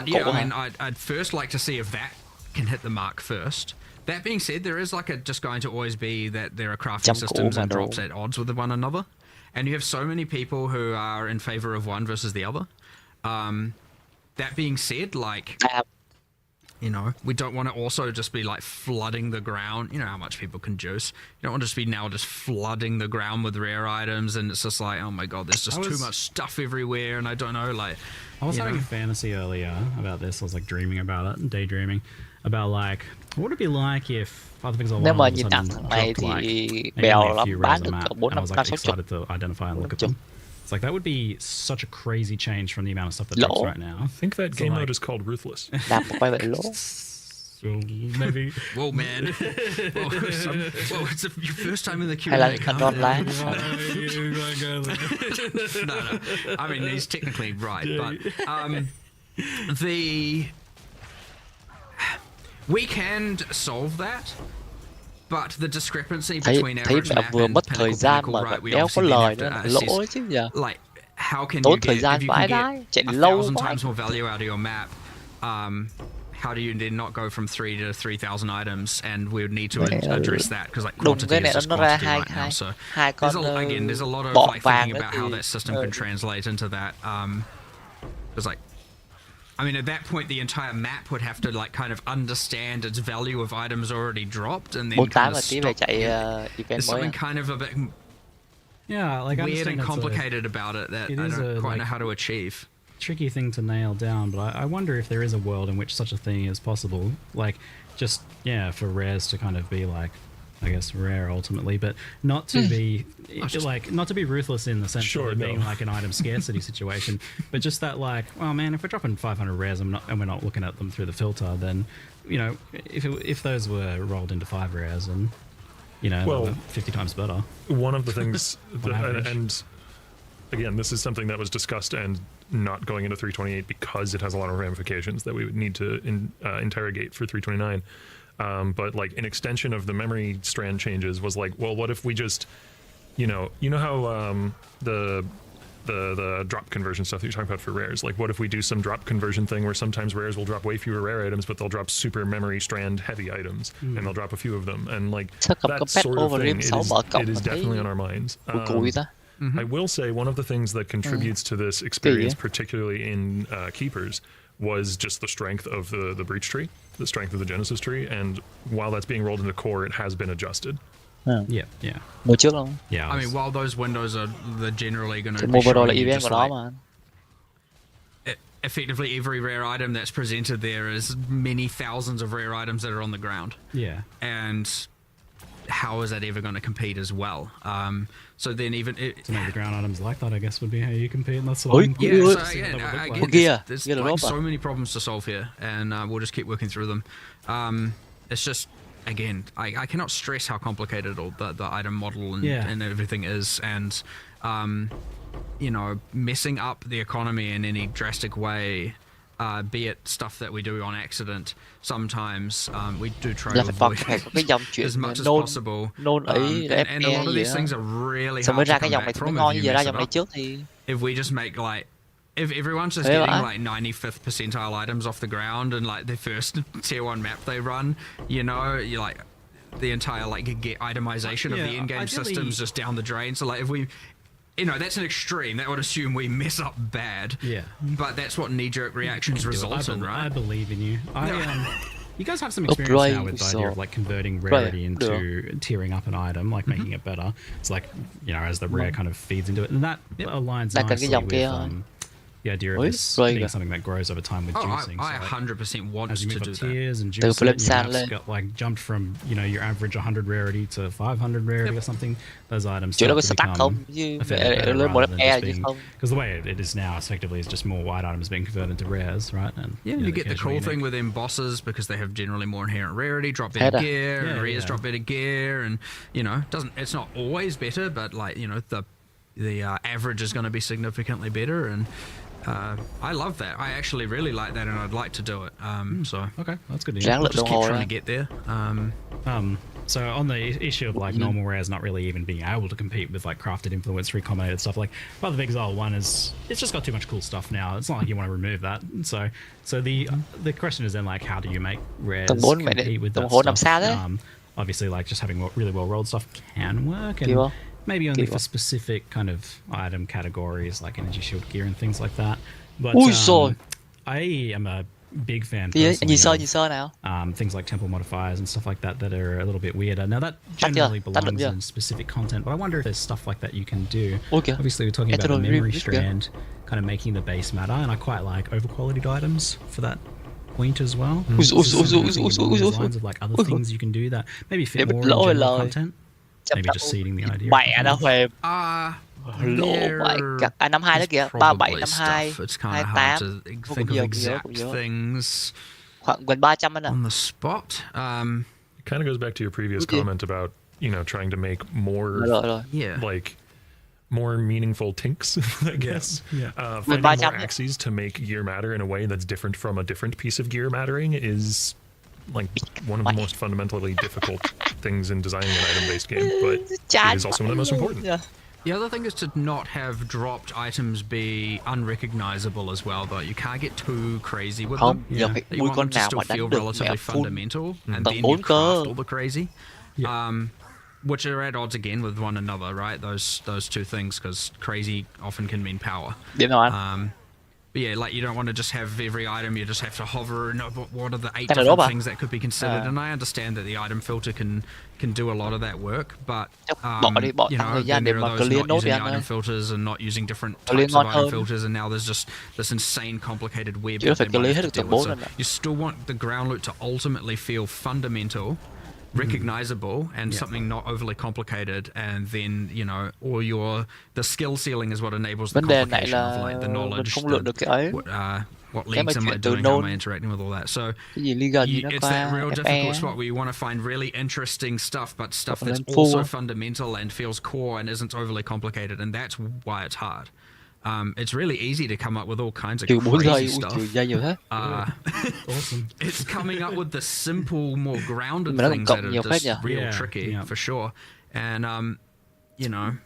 yeah, I mean, I'd first like to see if that can hit the mark first. That being said, there is just going to always be that there are crafting systems and drops at odds with one another, and you have so many people who are in favor of one versus the other. That being said, we don't want to also just be like flooding the ground. You know how much people can juice. You don't want to just be now just flooding the ground with rare items, and it's just like, oh my god, there's just too much stuff everywhere, and I don't know, like. I was having a fantasy earlier about this. I was like dreaming about it and daydreaming about like what would it be like if Path of Exile 1 all of a sudden dropped like a few rares a map, and I was like excited to identify and look at them. It's like that would be such a crazy change from the amount of stuff that drops right now. I think that game mode is called Ruthless. So maybe. Whoa, man. Whoa, it's your first time in the Q&A. Hay là khăn đòn lá. No. I mean, he's technically right, but we can solve that. But the discrepancy between average bạn map vừa and mất thời pinnacle gian pinnacle, mà right? We đéo có obviously then lời have nữa, to lỗ assess, chứ giờ. like, how can Tốn you thời get, gian if you vãi can đái, get chạy 1,000 lâu times quá. more value out of your map, how do you then not go from 3 to 3,000 items? And we would need to address that because like Đùng quantity cái is này just nó ra quantity right now. So hai con there's a lot of bọ like vàng thinking nữa about how thì that system can translate into that. Because like, I mean, at that point, the entire map would have to like kind of understand its value of items already dropped, and then 48 kind mà of tí về stop. chạy There's event mới. something kind of a bit Yeah, like I weird understand and that's complicated about it that I don't quite know how to achieve. Tricky thing to nail down, but I wonder if there is a world in which such a thing is possible. Like, just for rares to kind of be like, I guess rare ultimately, but not to be not to be ruthless in the sense of it being like an item scarcity situation, but just that like, well, man, if we're dropping 500 rares and we're not looking at them through the filter, then if those were rolled into 5 rares and well, 50 times better. One of the things, and again, this is something that was discussed and not going into 328 because it has a lot of ramifications that we would need to interrogate for 329. But like an extension of the memory strand changes was like, well, what if we just, you know how the drop conversion stuff that you're talking about for rares, like what if we do some drop conversion thing where sometimes rares will drop way fewer rare items, but they'll drop super memory strand heavy items, and they'll drop a few of them, and like that sort of thing, it is definitely on our minds. I will say one of the things that contributes to this experience, particularly in Keepers, was just the strength of the breach tree, the strength of the Genesis tree, and while that's being rolled into core, it has been adjusted. Yeah. Mua trước luôn. Yeah. I mean, while those windows are generally going to be showing you just like, effectively every rare item that's presented there is many thousands of rare items that are on the ground. Yeah. And how is that ever going to compete as well? So then even to make the ground items like that, I guess, would be how you compete, and that's so again, there's like so many problems to solve here, and we'll just keep working through them. It's just, again, I cannot stress how complicated all the item model and everything is, and messing up the economy in any drastic way, be it stuff that we do on accident. Sometimes we do try to avoid as much as possible. And a lot of these things are really hard to come back from if you mess it up. If we just make like, if everyone's just getting like 95th percentile items off the ground and like the first tier 1 map they run, you're like the entire like itemization of the in-game systems just down the drain. So like if we, that's an extreme. That would assume we mess up bad. Yeah. But that's what knee-jerk reactions result in, right? I believe in you. You guys have some experience now with the idea of like converting rarity into tiering up an item, like making it better. It's like, as the rare kind of feeds into it. And that aligns nicely with the idea of this being something that grows over time with juicing. I 100% want as you to move do up that. tiers and juice it, your map's got like jumped from your average 100 rarity to 500 rarity or something. Those items start to become a fair bit better rather than just being, because the way it is now effectively is just more white items being converted into rares, right? And you get the cool thing with them bosses because they have generally more inherent rarity, drop better gear, and rares drop better gear, and it's not always better, but like the average is going to be significantly better, and I love that. I actually really like that, and I'd like to do it. So okay, that's good to hear. We'll just keep trying to get there. So on the issue of like normal rares not really even being able to compete with like crafted influence recombinated stuff, like Path of Exile 1 it's just got too much cool stuff now. It's not like you want to remove that. So the question is then like, how do you make rares compete with that stuff? Obviously, like just having really well rolled stuff can work, and maybe only for specific kind of item categories like energy shield gear and things like that. But I am a big fan personally of things like temple modifiers and stuff like that are a little bit weirder. Now that generally belongs in specific content, but I wonder if there's stuff like that you can do. Obviously we're talking about the memory strand kind of making the base matter, and I quite like overqualityed items for that point as well. Lines of like other things you can do that maybe fit more in general content. Maybe just seeding the idea. Mẹ nó Huệ. Lỗ bại cặt. Năm 2 đó kìa. 37, 52, It's kind of hard to think of exact things. Khoảng gần 300 anh ạ. On the spot. It kind of goes back to your previous comment about, trying to make more, like, more meaningful tinks, I guess. Finding more axes to make gear matter in a way that's different from a different piece of gear mattering is, like, one of the most fundamentally difficult things in designing an item-based game, but it is also one of the most important. The other thing is to not have dropped items be unrecognizable as well, though. You can't get too crazy with them. Giờ phải You nuôi want con them to nào still mà feel đánh được relatively mẹ full fundamental, and tầm then 4 you cơ. craft all the crazy. Which are at odds again with one another, right? Those two things, because crazy often can mean power. Điểm nào anh? But yeah, like you don't want to just have every item, you just have to hover and what are the 8 Cái này different đốt à? things that could be considered. And I understand that the item filter can do a lot of that work, but Bỏ đi, bỏ you tăng know, thời gian then để there mà are those clear not nốt đi using anh ơi. item filters and not using different Clear types of ngon item hơn. filters, and now there's just this insane complicated web Chứ nó that phải they might clear hết have được to tầm deal 4 with. So anh ạ. you still want the ground loot to ultimately feel fundamental, recognizable, and something not overly complicated, and then the skill ceiling is what enables the Vấn đề này complication of là like the mình knowledge, không lượn được cái ấy. what Cái mà leagues am I chuyện từ doing, how am I nôn, interacting with all that. So cái gì Liga gì nó it's that real qua difficult FE. spot where you want to find really interesting stuff, but stuff Hoặc là that's full. also fundamental and feels core and isn't overly complicated, and that's why it's hard. It's really easy to come up with all kinds of Trừ 4 giây, crazy ui stuff. trừ giây nhiều thế. Awesome. It's coming up with the simple, more grounded Mà nó còn things cộng that nhiều are phết just nhỉ? real tricky for sure. And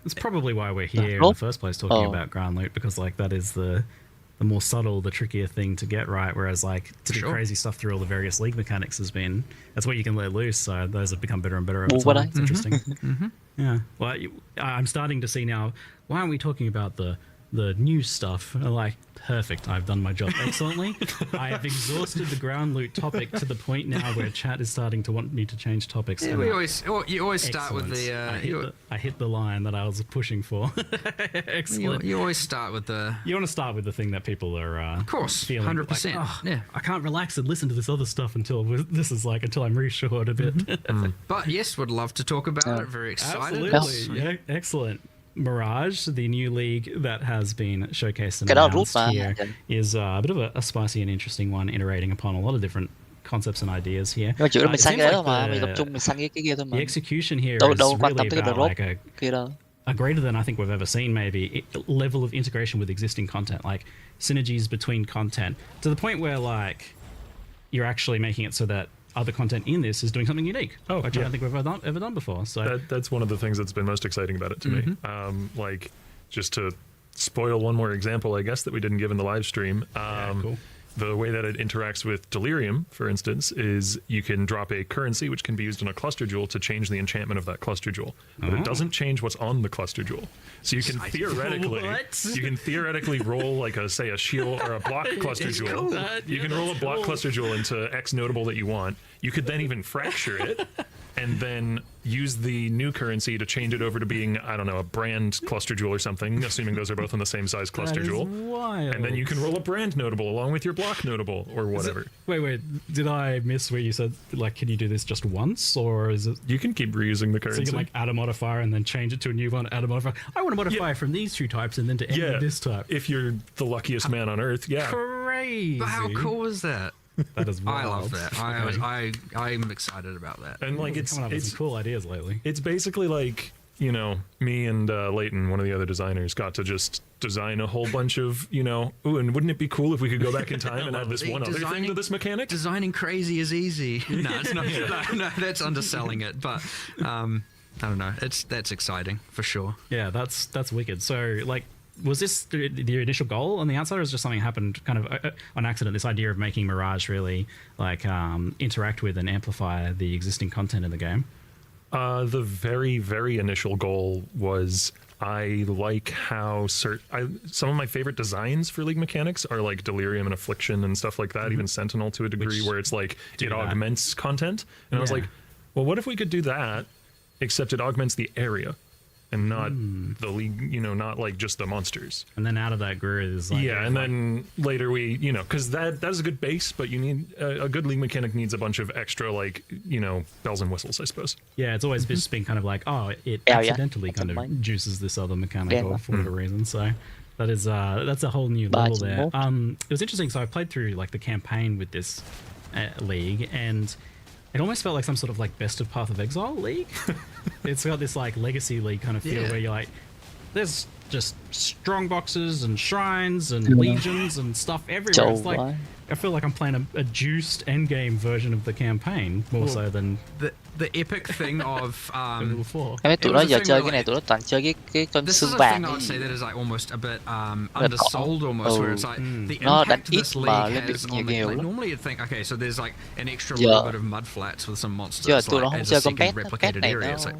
It's probably why we're here in Rốt. the first place talking about ground loot, because like that is the more subtle, the trickier thing to get right. Whereas like to do crazy stuff through all the various league mechanics that's what you can let loose. So those have become better and better over time. It's interesting. Yeah. Well, I'm starting to see now. Why aren't we talking about the new stuff? Like, perfect. I've done my job excellently. I have exhausted the ground loot topic to the point now where chat is starting to want me to change topics. you always start with the I hit the line that I was pushing for. Excellent. You always start with the. You want to start with the thing that people are, of course, feeling 100%. Like, I can't relax and listen to this other stuff until I'm reassured a bit. But yes, would love to talk about it. Very excited. Absolutely. Yeah, excellent. Mirage, the new league that has been showcased and Cái đó announced rút mà. here, is a bit of a spicy and interesting one, iterating upon a lot of different concepts and ideas here. Nhưng mà chủ yếu là mình It săn seems cái đấy like thôi mà, mình tập trung mình săn cái kia thôi mà. the execution here Đâu is đâu quan tâm really tới cái about drop like kia đâu. a greater than I think we've ever seen, maybe, level of integration with existing content, like synergies between content, to the point where like you're actually making it so that other content in this is doing something unique, which I don't think we've ever done before. So That's one of the things that's been most exciting about it to me. Like, just to spoil one more example, I guess, that we didn't give in the live stream. cool. The way that it interacts with Delirium, for instance, is you can drop a currency which can be used in a cluster jewel to change the enchantment of that cluster jewel, but it doesn't change what's on the cluster jewel. So you can theoretically roll like a shield or a block cluster jewel. You can roll a block cluster jewel into X notable that you want. You could then even fracture it and then use the new currency to change it over to being, I don't know, a brand cluster jewel or something, assuming those are both in the same size cluster jewel. wild. And then you can roll a brand notable along with your block notable or whatever. Wait, did I miss where you said, like, can you do this just once, or is it... You can keep reusing the So currency. you can, like, add a modifier and then change it to a new one, add a modifier. I want to modify from these two types and then to end with this type. If you're the luckiest man on earth, yeah. Crazy. But how cool is that? That is wild. I love that. I'm excited about that. And like Coming up with some cool ideas lately. It's basically like, me and Leighton, one of the other designers, got to just design a whole bunch of, and wouldn't it be cool if we could go back in time and add this one other thing to this mechanic? Designing crazy is easy. No, it's not. No, that's underselling it. But I don't know. That's exciting for sure. Yeah, that's wicked. So, like, was this the initial goal on the outside, or is just something happened kind of on accident? This idea of making Mirage really like interact with and amplify the existing content in the game. The very, very initial goal was I like how some of my favorite designs for League mechanics are like Delirium and Affliction and stuff like that, even Sentinel to a degree, where it's like it augments content. And I was like, well, what if we could do that, except it augments the area and not the league, not like just the monsters. And then out of that grew is like... Yeah, and then later we, because that is a good base, but you need a good league mechanic needs a bunch of extra, like, bells and whistles, I suppose. Yeah, it's always just been kind of like, it accidentally kind of juices this other mechanic or for whatever reason. So that's a whole new level there. It was interesting. So I played through like the campaign with this league, and it almost felt like some sort of like best of Path of Exile league. It's got this like legacy league kind of feel where you're like, there's just strong boxes and shrines and legions and stuff everywhere. It's like I feel like I'm playing a juiced endgame version of the campaign more so than the epic thing of Cái tụi nó giờ chơi cái này tụi nó toàn chơi cái con this xương is a vàng thing I would say that is like almost a bit undersold almost, where it's like the nó đánh impact ít this mà league nó bị has nhiều on the, nhiều like, lắm. normally you'd think okay, so there's like an extra Giờ- little bit of mud flats with some Giờ monsters tụi nó like, không as chơi a con second pet replicated này area. nó It's like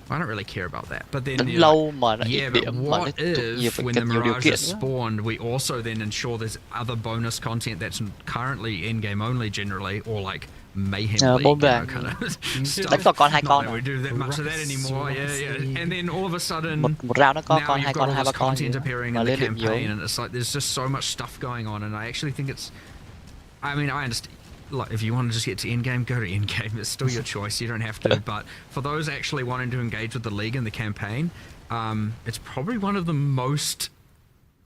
I don't really care about that. But then đánh you're lâu like, mà nó ít yeah, but điểm mà nó what nhiều if phải when the cần nhiều điều Mirage kiện is quá. spawned, we also then ensure there's other bonus content that's currently in-game only generally, or like Mayhem League, bom vàng. kind of stuff. Đánh có con hai Not con that we à. do that much of that anymore, yeah. And then all of a sudden, một round nó có now con you've hai got con all hai ba this con content gì đó. appearing Mà in the lên điểm campaign, nhiều. and it's like there's just so much stuff going on, and I actually think it's. I mean, I understand. Like, if you want to just get to endgame, go to endgame. It's still your choice. You don't have to. But for those actually wanting to engage with the league and the campaign, it's probably one of the most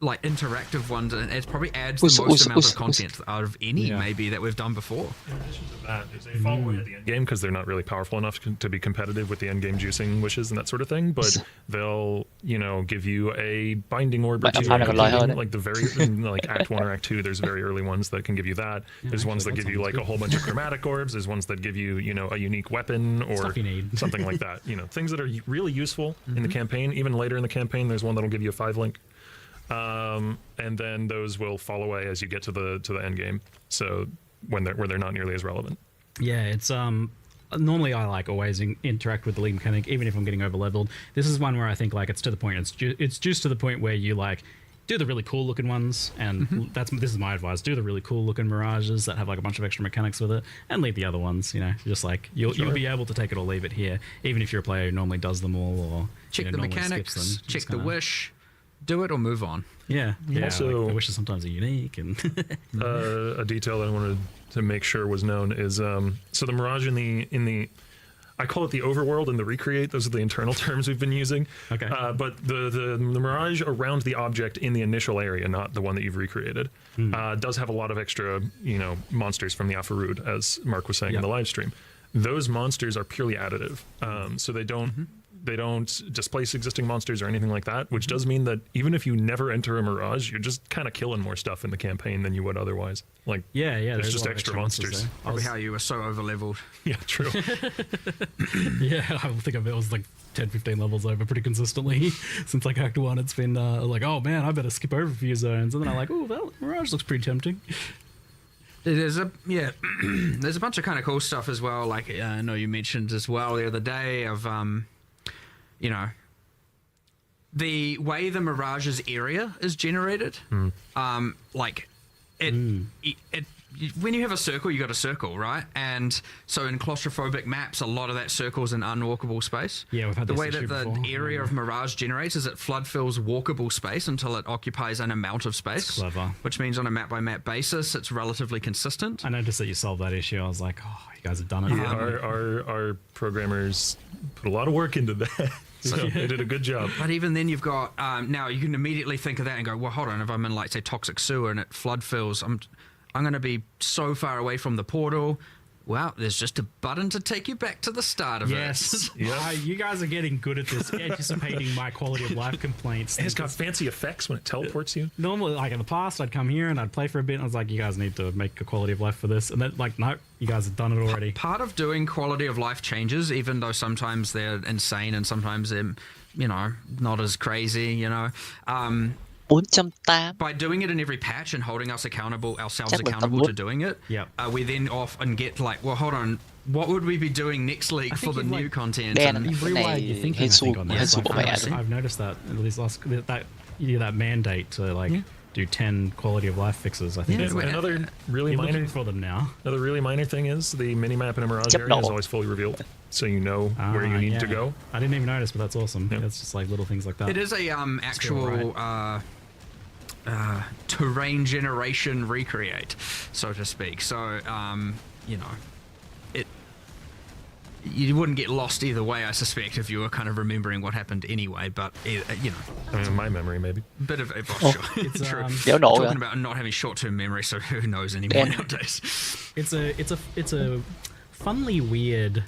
like interactive ones, and it probably adds the most amount of content out of any maybe that we've done before. In addition to that, there's a following at the end game because they're not really powerful enough to be competitive with the end game juicing wishes and that sort of thing. But they'll, give you a binding orb or two, like the very like Act 1 or Act 2. There's very early ones that can give you that. There's ones that give you like a whole bunch of chromatic orbs. There's ones that give you, a unique weapon or Stuff you need. something like that. Things that are really useful in the campaign. Even later in the campaign, there's one that'll give you a 5-link. And then those will fall away as you get to the end game. So where they're not nearly as relevant. Yeah, it's normally I like always interact with the league mechanic, even if I'm getting over leveled. This is one where I think like it's to the point. It's just to the point where you like do the really cool looking ones, and this is my advice: do the really cool looking mirages that have like a bunch of extra mechanics with it, and leave the other ones. Just like you'll be able to take it or leave it here, even if you're a player who normally does them all or Check the normally mechanics, skips them. check the wish, do it or move on. Yeah. Also, like the wishes sometimes are unique, and a detail that I wanted to make sure was known is so the Mirage in the I call it the overworld and the recreate. Those are the internal terms we've been using. Okay. But the Mirage around the object in the initial area, not the one that you've recreated, does have a lot of extra, monsters from the Alpha-Rood, as Mark was saying in the live stream. Those monsters are purely additive, so they don't displace existing monsters or anything like that, which does mean that even if you never enter a Mirage, you're just kind of killing more stuff in the campaign than you would otherwise. Like, there's just extra monsters. Probably how you were so over leveled. Yeah, true. Yeah, I think I was like 10, 15 levels over pretty consistently since like Act 1. It's been like, oh man, I better skip over a few zones, and then I'm like, oh, well, Mirage looks pretty tempting. There's there's a bunch of kind of cool stuff as well. Like I know you mentioned as well the other day of the way the Mirage's area is generated. Like it when you have a circle, you got a circle, right? And so in claustrophobic maps, a lot of that circle's an unwalkable space. Yeah, we've had the this way that issue the before. area of Mirage generates is it flood fills walkable space until it occupies an amount of space. It's clever. Which means on a map by map basis, it's relatively consistent. I noticed that you solved that issue. I was like, oh, you guys have done it. Yeah, our programmers put a lot of work into that. So they did a good job. But even then you've got, now you can immediately think of that and go, well, hold on, if I'm in like, say, toxic sewer and it flood fills, I'm going to be so far away from the portal. Well, there's just a button to take you back to the start of Yes. it. You guys are getting good at this, anticipating my quality of life complaints. And it's got fancy effects when it teleports you. Normally, like in the past, I'd come here and I'd play for a bit, and I was like, you guys need to make a quality of life for this. And then, like, no, you guys have done it already. Part of doing quality of life changes, even though sometimes they're insane and sometimes they're, not as crazy, 4.8 by doing it in every patch and holding ourselves accountable Chắc to doing it, we then often get like, well, hold on, what would we be doing next league for the new content? đen And You've rewired your thinking, I think, on this. I've noticed that that mandate to like do 10 quality of life fixes. I think Another really you're minor looking for them now. Another really minor thing is the minimap in a Mirage area is always fully revealed, so you know where you need to go. I didn't even notice, but that's awesome. Yeah. It's just like little things like that. it is a actual terrain generation recreate, so to speak. So you wouldn't get lost either way, I suspect, if you were kind of remembering what happened anyway. But you know, I mean, my memory maybe. Bit of sure. It's true. They'll know. Talking about not having short-term memory, so who knows anymore nowadays? It's a funnily weird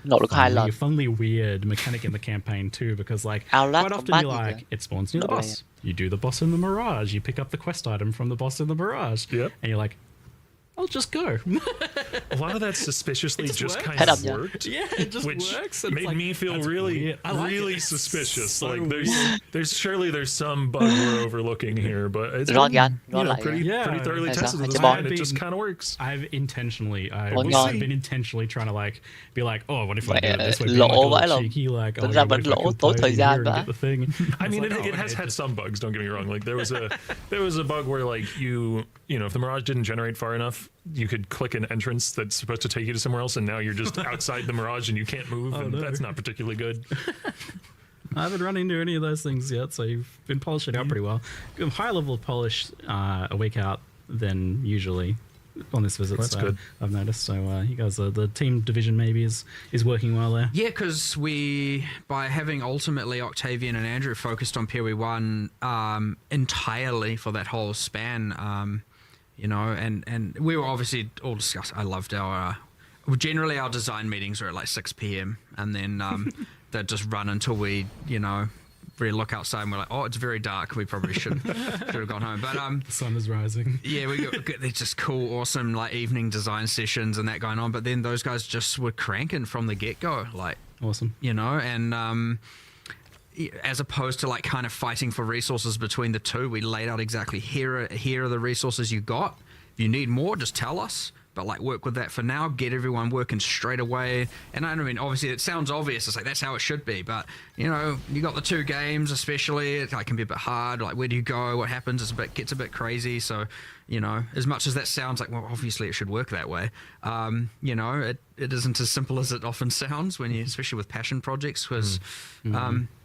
mechanic in the campaign too, because like quite often you're like, it spawns near the boss. You do the boss in the Mirage. You pick up the quest item from the boss in the Mirage. Yep. And you're like, I'll just go. A lot of that suspiciously just kind of worked. Yeah, it just which works. Made me feel really, really suspicious. So like there's surely some bug we're overlooking here, but it's been, pretty thoroughly tested this way, and it just kind of works. I've been intentionally trying to like be like, oh, what if I do it this way? Be like a little cheeky, like, oh, yeah, what if I could play here and get the thing? I mean, it has had some bugs. Don't get me wrong. Like there was a bug where like you know if the Mirage didn't generate far enough, you could click an entrance that's supposed to take you to somewhere else, and now you're just outside the Mirage and you can't move, and that's not particularly good. I haven't run into any of those things yet, so you've been polishing it out pretty well. Higher level of polish a week out than usually on this visit. That's good. I've noticed. So you guys, the team division maybe is working well there. Yeah, because by having ultimately Octavian and Andrew focused on PoE1 entirely for that whole span, you know, and we were obviously all discussing. I loved our generally our design meetings are at like 6 p.m. and then they'd just run until we, you know, really look outside and we're like, oh, it's very dark. We probably should have gone home. But the sun is rising. Yeah, we got these just cool, awesome like evening design sessions and that going on. But then those guys just were cranking from the get go, like awesome, you know, and as opposed to like kind of fighting for resources between the two, we laid out exactly here are the resources you got. If you need more, just tell us. But like work with that for now, get everyone working straight away. And I mean, obviously it sounds obvious. It's like, that's how it should be. But, you know, you got the 2 games, especially, it like, can be a bit hard. Like, where do you go? What happens? Gets a bit crazy. So, you know, as much as that sounds like, well, obviously it should work that way. You know, it isn't as simple as it often sounds when you, especially with passion projects, because,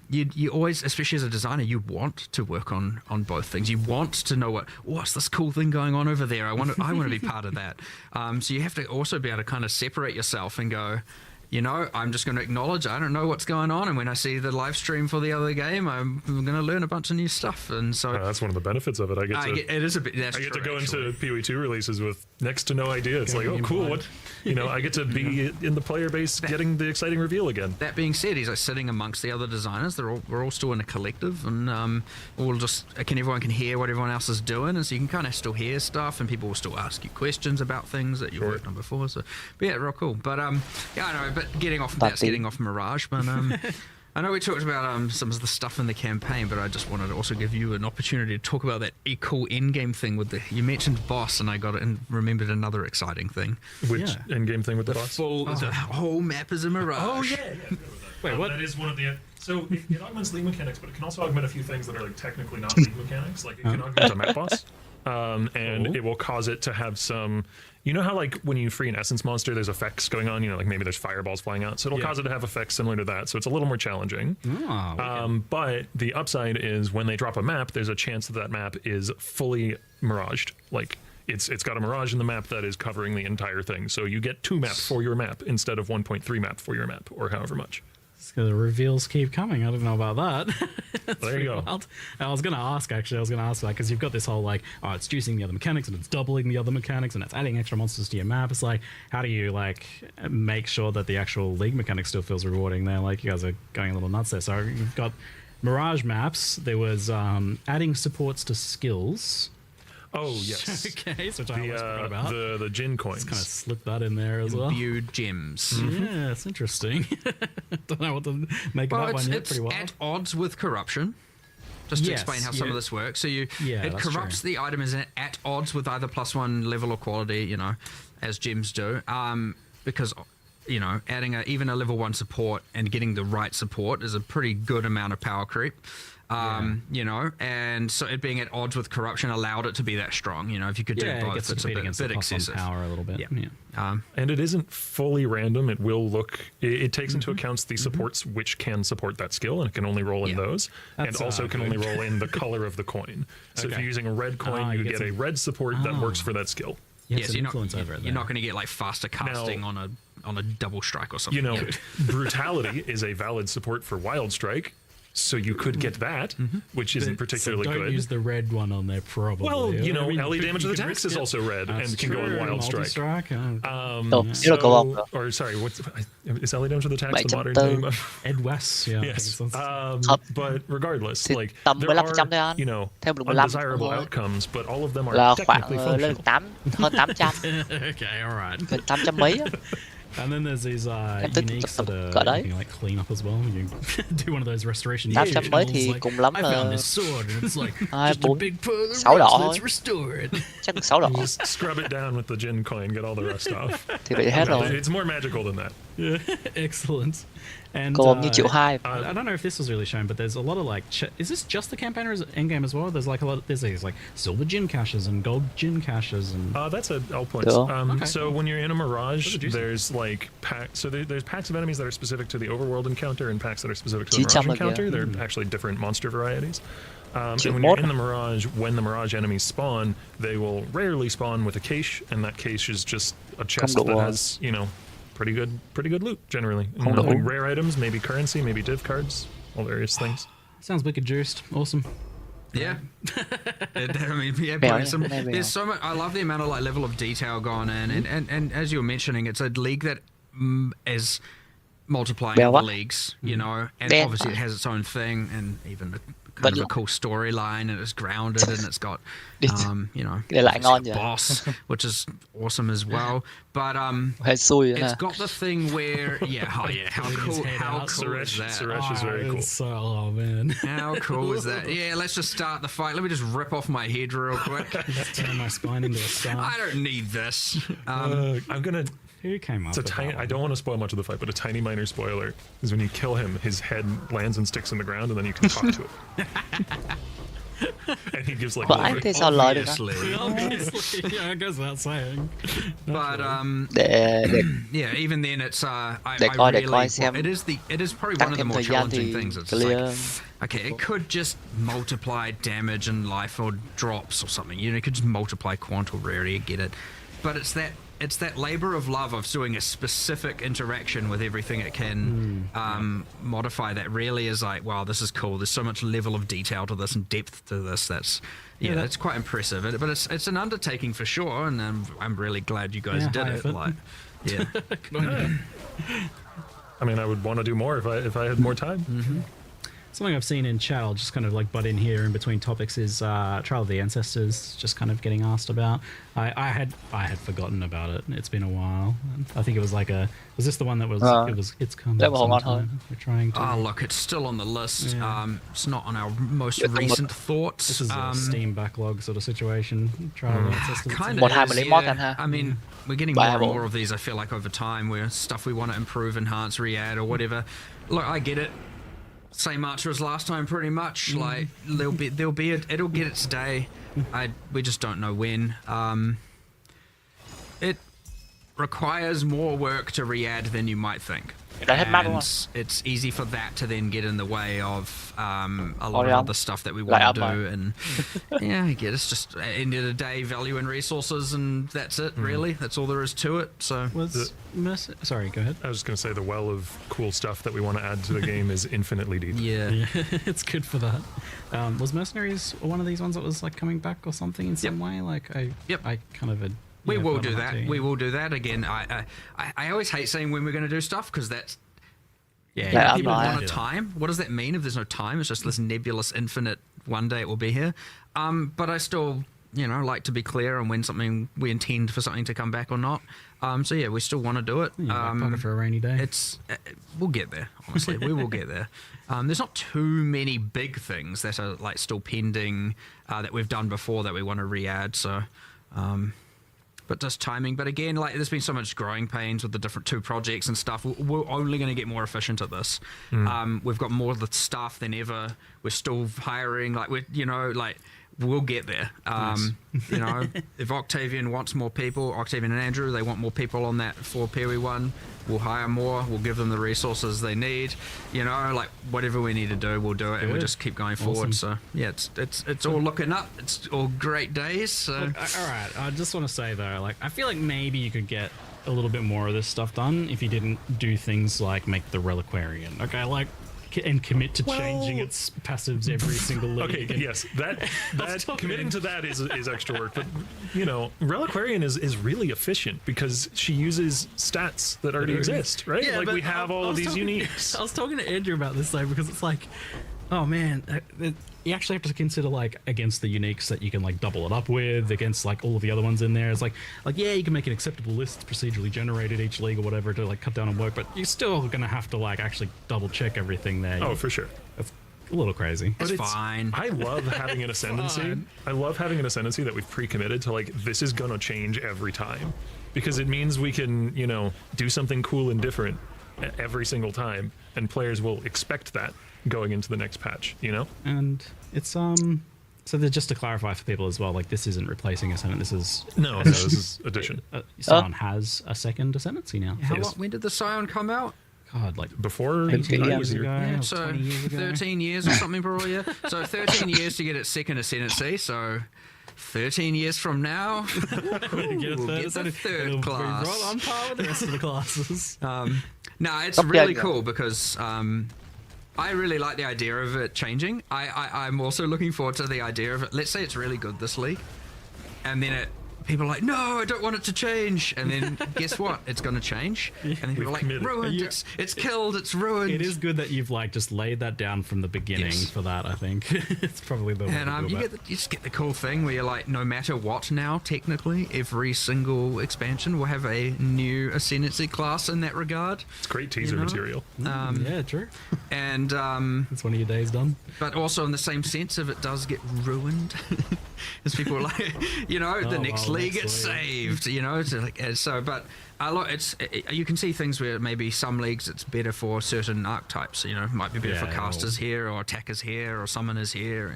you always, especially as a designer, you want to work on both things. You want to know what's this cool thing going on over there. I want to be part of that. So you have to also be able to kind of separate yourself and go, you know, I'm just going to acknowledge I don't know what's going on, and when I see the live stream for the other game, I'm going to learn a bunch of new stuff. And so that's one of the benefits of it. I get to go into PoE2 releases with next to no idea. It's like, oh, cool. What, you know, I get to be in the player base getting the exciting reveal again. That being said, he's like sitting amongst the other designers. We're all still in a collective, and everyone can hear what everyone else is doing, and so you can kind of still hear stuff, and people will still ask you questions about things that you've worked on before. So, but yeah, real cool. But yeah, I know. But getting off Mirage, but I know we talked about some of the stuff in the campaign, but I just wanted to also give you an opportunity to talk about that cool end-game thing with you mentioned boss, and I got it and remembered another exciting thing. Which end-game thing with the boss? The whole map is a Mirage. Oh, yeah. Wait, what? That is one of the... So it augments league mechanics, but it can also augment a few things that are like technically not league mechanics. Like it can augment a map boss, and it will cause it to have some... You know how like when you free an essence monster, there's effects going on, you know, like maybe there's fireballs flying out. So it'll cause it to have effects similar to that. So it's a little more challenging. But the upside is when they drop a map, there's a chance that map is fully miraged. Like it's got a mirage in the map that is covering the entire thing. So you get 2 maps for your map instead of 1.3 map for your map, or however much. The reveals keep coming. I don't know about that. There you go. Wild. I was going to ask that because you've got this whole like, oh, it's juicing the other mechanics and it's doubling the other mechanics and it's adding extra monsters to your map. It's like, how do you like make sure that the actual league mechanic still feels rewarding there? Like you guys are going a little nuts there. So you've got Mirage maps. There was adding supports to skills. Oh, yes. Okay, so I almost forgot about. The Jin coins. Just kind of slip that in there as well. Imbued gems. Yeah, it's interesting. Don't know what to make of that one yet. Pretty wild. At odds with corruption. Just to explain how some of this works. So it corrupts the item is at odds with either +1 level or quality, you know, as gems do. Because, you know, adding even a level 1 support and getting the right support is a pretty good amount of power creep. You know, and so it being at odds with corruption allowed it to be that strong. You know, if you could do both, it's a bit excessive. Power a little bit. Yeah. And it isn't fully random. It will look. It takes into account the supports which can support that skill, and it can only roll in those, and also can only roll in the color of the coin. So if you're using a red coin, you get a red support that works for that skill. You have Yes, some influence over it. You're not going to get like faster casting on a double strike or something. You know, brutality is a valid support for Wild Strike, so you could get that, which isn't particularly so don't good. use the red one on there, probably. Well, you know, I mean, LE damage you of the can tax risk is it. also red That's and can go on Wild Strike. Or sorry, is LE damage of the tax the modern 7.4. name of? Ed West, yeah. Yes. Thật. But regardless, Thì like tầm there 15% thôi are, anh. you know, Theo bình 15 undesirable thôi. outcomes, but all of them Là are khoảng technically lên functional. hơn 800, Okay, all right. gần 800 mấy á. And then there's these Em tính uniques that cỡ are đấy. you can like clean up as well. You do one of those restoration 800 mấy rituals, thì like, cùng lắm I là found this sword and it's like 2, just a 4, big pearl of 6 rust, đỏ let's thôi. restore it. Chắc được 6 đỏ. Just scrub it down with the gin coin, get all the rust off. Thì vậy hết No, rồi. it's more magical than that. Yeah, excellent. And Còn như triệu 2. I don't know if this was really shown, but there's a lot of like, is this just the campaign or is it endgame as well? There's like a lot. There's these like silver gin caches and gold gin caches and. That's a L points. Yeah. Okay, so cool. when you're in a Mirage, Those are juicy. there's like there's packs of enemies that are specific to the Overworld encounter and packs that are specific to the 900 Mirage encounter. kìa. They're actually different monster varieties. And Triệu when you're 1. in the Mirage, when the Mirage enemies spawn, they will rarely spawn with a cache, and that cache is just a chest đủ that à. has, you know, pretty good loot generally. Không đủ. Like rare items, maybe currency, maybe div cards, all various things. Sounds wicked juiced. Awesome. Yeah. I mean, yeah, Mèo putting nha, some, cái này mèo. there's so much. I love the amount of like level of detail gone in, and as you were mentioning, it's a league that is multiplying Mèo other quá. leagues, you know, and Đen. obviously it has its own thing, and even a kind But of a look- cool storyline, and it's grounded, and it's got, you know, Cái này lại it's ngon got vậy. boss, which is awesome as well. But Hơi xui vậy it's ha. got the thing where, how Pulling his cool, head how out. cool is that? Suresh is very cool. It's so, oh man. How cool is that? Yeah, let's just start the fight. Let me just rip off my head real quick. Turn my spine into a star. I don't need this. I'm gonna. Who came up It's a with tiny. that I one? don't want to spoil much of the fight, but a tiny minor spoiler is when you kill him, his head lands and sticks in the ground, and then you can talk to it. And he gives like. But little anh thì sao lời được á? Obviously. Obviously, yeah, it goes without saying. But Để yeah, even then it's I Để coi really xem. it is probably Tăng one of the thêm more thời gian challenging thì things. It's clear. like, okay, it could just multiply damage and life or drops or something. You know, it could just multiply quantum rarity. I get it, but it's that labor of love of doing a specific interaction with everything it can modify that really is like, wow, this is cool. There's so much level of detail to this and depth to this. That's that's quite impressive. But it's an undertaking for sure, and I'm really glad you guys Yeah, did high it. effort. Like, yeah. I mean, I would want to do more if I had more time. Something I've seen in chat, I'll just kind of like butt in here in between topics, is Trial of the Ancestors just kind of getting asked about. I had forgotten about it. It's been a while. I think it was like was this the one that was it's coming Let me hold on, sometime. We're trying to. Oh, look, it's still on the list. Yeah. It's not on our most recent thoughts. This is a Steam backlog sort of situation. Trial of the Ancestors. Kind Một of hai is, mà lấy mod yeah. anh ha. I mean, we're getting Ba more and bộ. more of these, I feel like, over time, where stuff we want to improve, enhance, re-add, or whatever. Look, I get it. Same answer as last time, pretty much. Like, it'll get its day. We just don't know when. It requires more work to re-add than you might think. Đã hết map đúng And không? it's easy for that to then get in the way of a lot of Overrealm. other stuff that we Lại want to up do. And yeah, I get it. It's just at the end of the day, value and resources, and that's it, really. That's all there is to it. So Was sorry, go ahead. I was just gonna say the well of cool stuff that we want to add to the game is infinitely deep. yeah. It's good for that. Was Mercenaries one of these ones that was like coming back or something in some way? Like I kind of had. We yeah, will felt do like that. to, yeah. We will do that again. I always hate saying when we're going to do stuff because that's Yeah, people I'm not- want a time. What does that mean if there's no time? It's just this nebulous, infinite. One day it will be here. But I still, like to be clear on when we intend for something to come back or not. So yeah, we still want to do it. Yeah, back pocket for a rainy day. It's we'll get there. Honestly, we will get there. There's not too many big things that are like still pending that we've done before that we want to re-add. So. But just timing. But again, like there's been so much growing pains with the different two projects and stuff. We're only going to get more efficient at this. We've got more of the staff than ever. We're still hiring. Like we'll get there. You know, if Octavian wants more people, Octavian and Andrew, they want more people on that for Peri 1, we'll hire more, we'll give them the resources they need. You know, like whatever we need to do, we'll do it, and we'll just keep going forward. So yeah, it's all looking up. It's all great days. So Look, all right, I just want to say though, like I feel like maybe you could get a little bit more of this stuff done if you didn't do things like make the Reliquarian. Okay, like and commit to changing its passives every single league. Okay, yes, that committing to that is extra work. But you know, Reliquarian is really efficient because she uses stats that already exist, right? Yeah, like but we have all of these uniques. I was talking to Andrew about this though because it's like, oh man, you actually have to consider like against the uniques that you can like double it up with against like all of the other ones in there. It's like yeah, you can make an acceptable list procedurally generated each league or whatever to like cut down on work, but you're still gonna have to like actually double check everything there. Oh, for sure. It's a little crazy. it's fine. I love having an ascendancy. I love having an ascendancy that we've pre-committed to, like, this is gonna change every time, because it means we can, you know, do something cool and different every single time, and players will expect that going into the next patch, you know? And it's so just to clarify for people as well, like this isn't replacing Ascendant, this is this is addition. Scion has a second Ascendancy now. When did the Scion come out? God, like before 18 I years was here. ago, Yeah, 20 so years ago. 13 years or something probably, yeah. So 13 years to get its second ascendancy, so 13 years from now, we'll get the third class. Right on par with the rest of the classes. No, it's really cool because I really like the idea of it changing. I'm also looking forward to the idea of it. Let's say it's really good this league, and then people are like, no, I don't want it to change. And then guess what? It's going to change. And then people are like, ruined. It's killed. It's ruined. It is good that you've like just laid that down from the beginning for that. I think it's probably the way and to do you just get the cool thing where you're like, no matter what now, technically, every single expansion will have a new ascendancy class in that regard. It's great teaser material. Yeah, true. And it's one of your days done. but also in the same sense, if it does get ruined, as people are like, you know, the next league gets saved, you know, but you can see things where maybe some leagues it's better for certain archetypes, you know, it might be better for casters here or attackers here or summoners here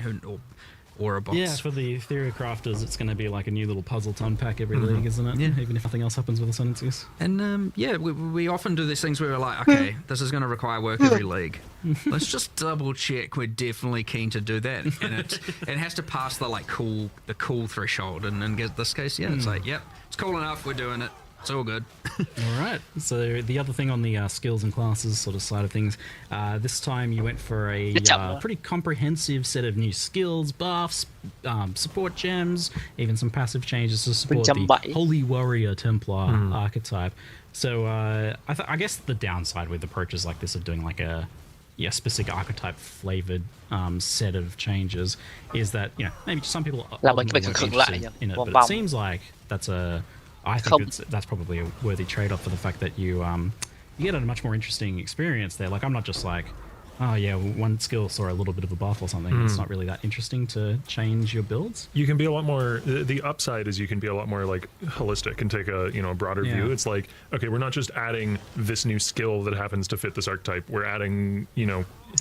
or a boss. Yeah, for the theory crafters, it's going to be like a new little puzzle to unpack every league, isn't it? Yeah. Even if nothing else happens with ascendancies. And we often do these things where we're like, okay, this is going to require work every league. Let's just double check we're definitely keen to do that, and it has to pass the cool threshold. And in this case, it's like, yep, it's cool enough. We're doing it. It's all good. All right. So the other thing on the skills and classes sort of side of things, this time you went for a pretty comprehensive set of new skills, buffs, support gems, even some passive changes to support the Holy Warrior Templar archetype. So I guess the downside with approaches like this of doing like a specific archetype flavored set of changes is that, you know, maybe some people are interested in it, but it seems like I think that's probably a worthy trade-off for the fact that you get a much more interesting experience there. Like, I'm not just like, oh yeah, one skill saw a little bit of a buff or something. It's not really that interesting to change your builds. You can be a lot more, the upside is you can be a lot more like holistic and take a broader view. It's like, okay, we're not just adding this new skill that happens to fit this archetype. We're adding,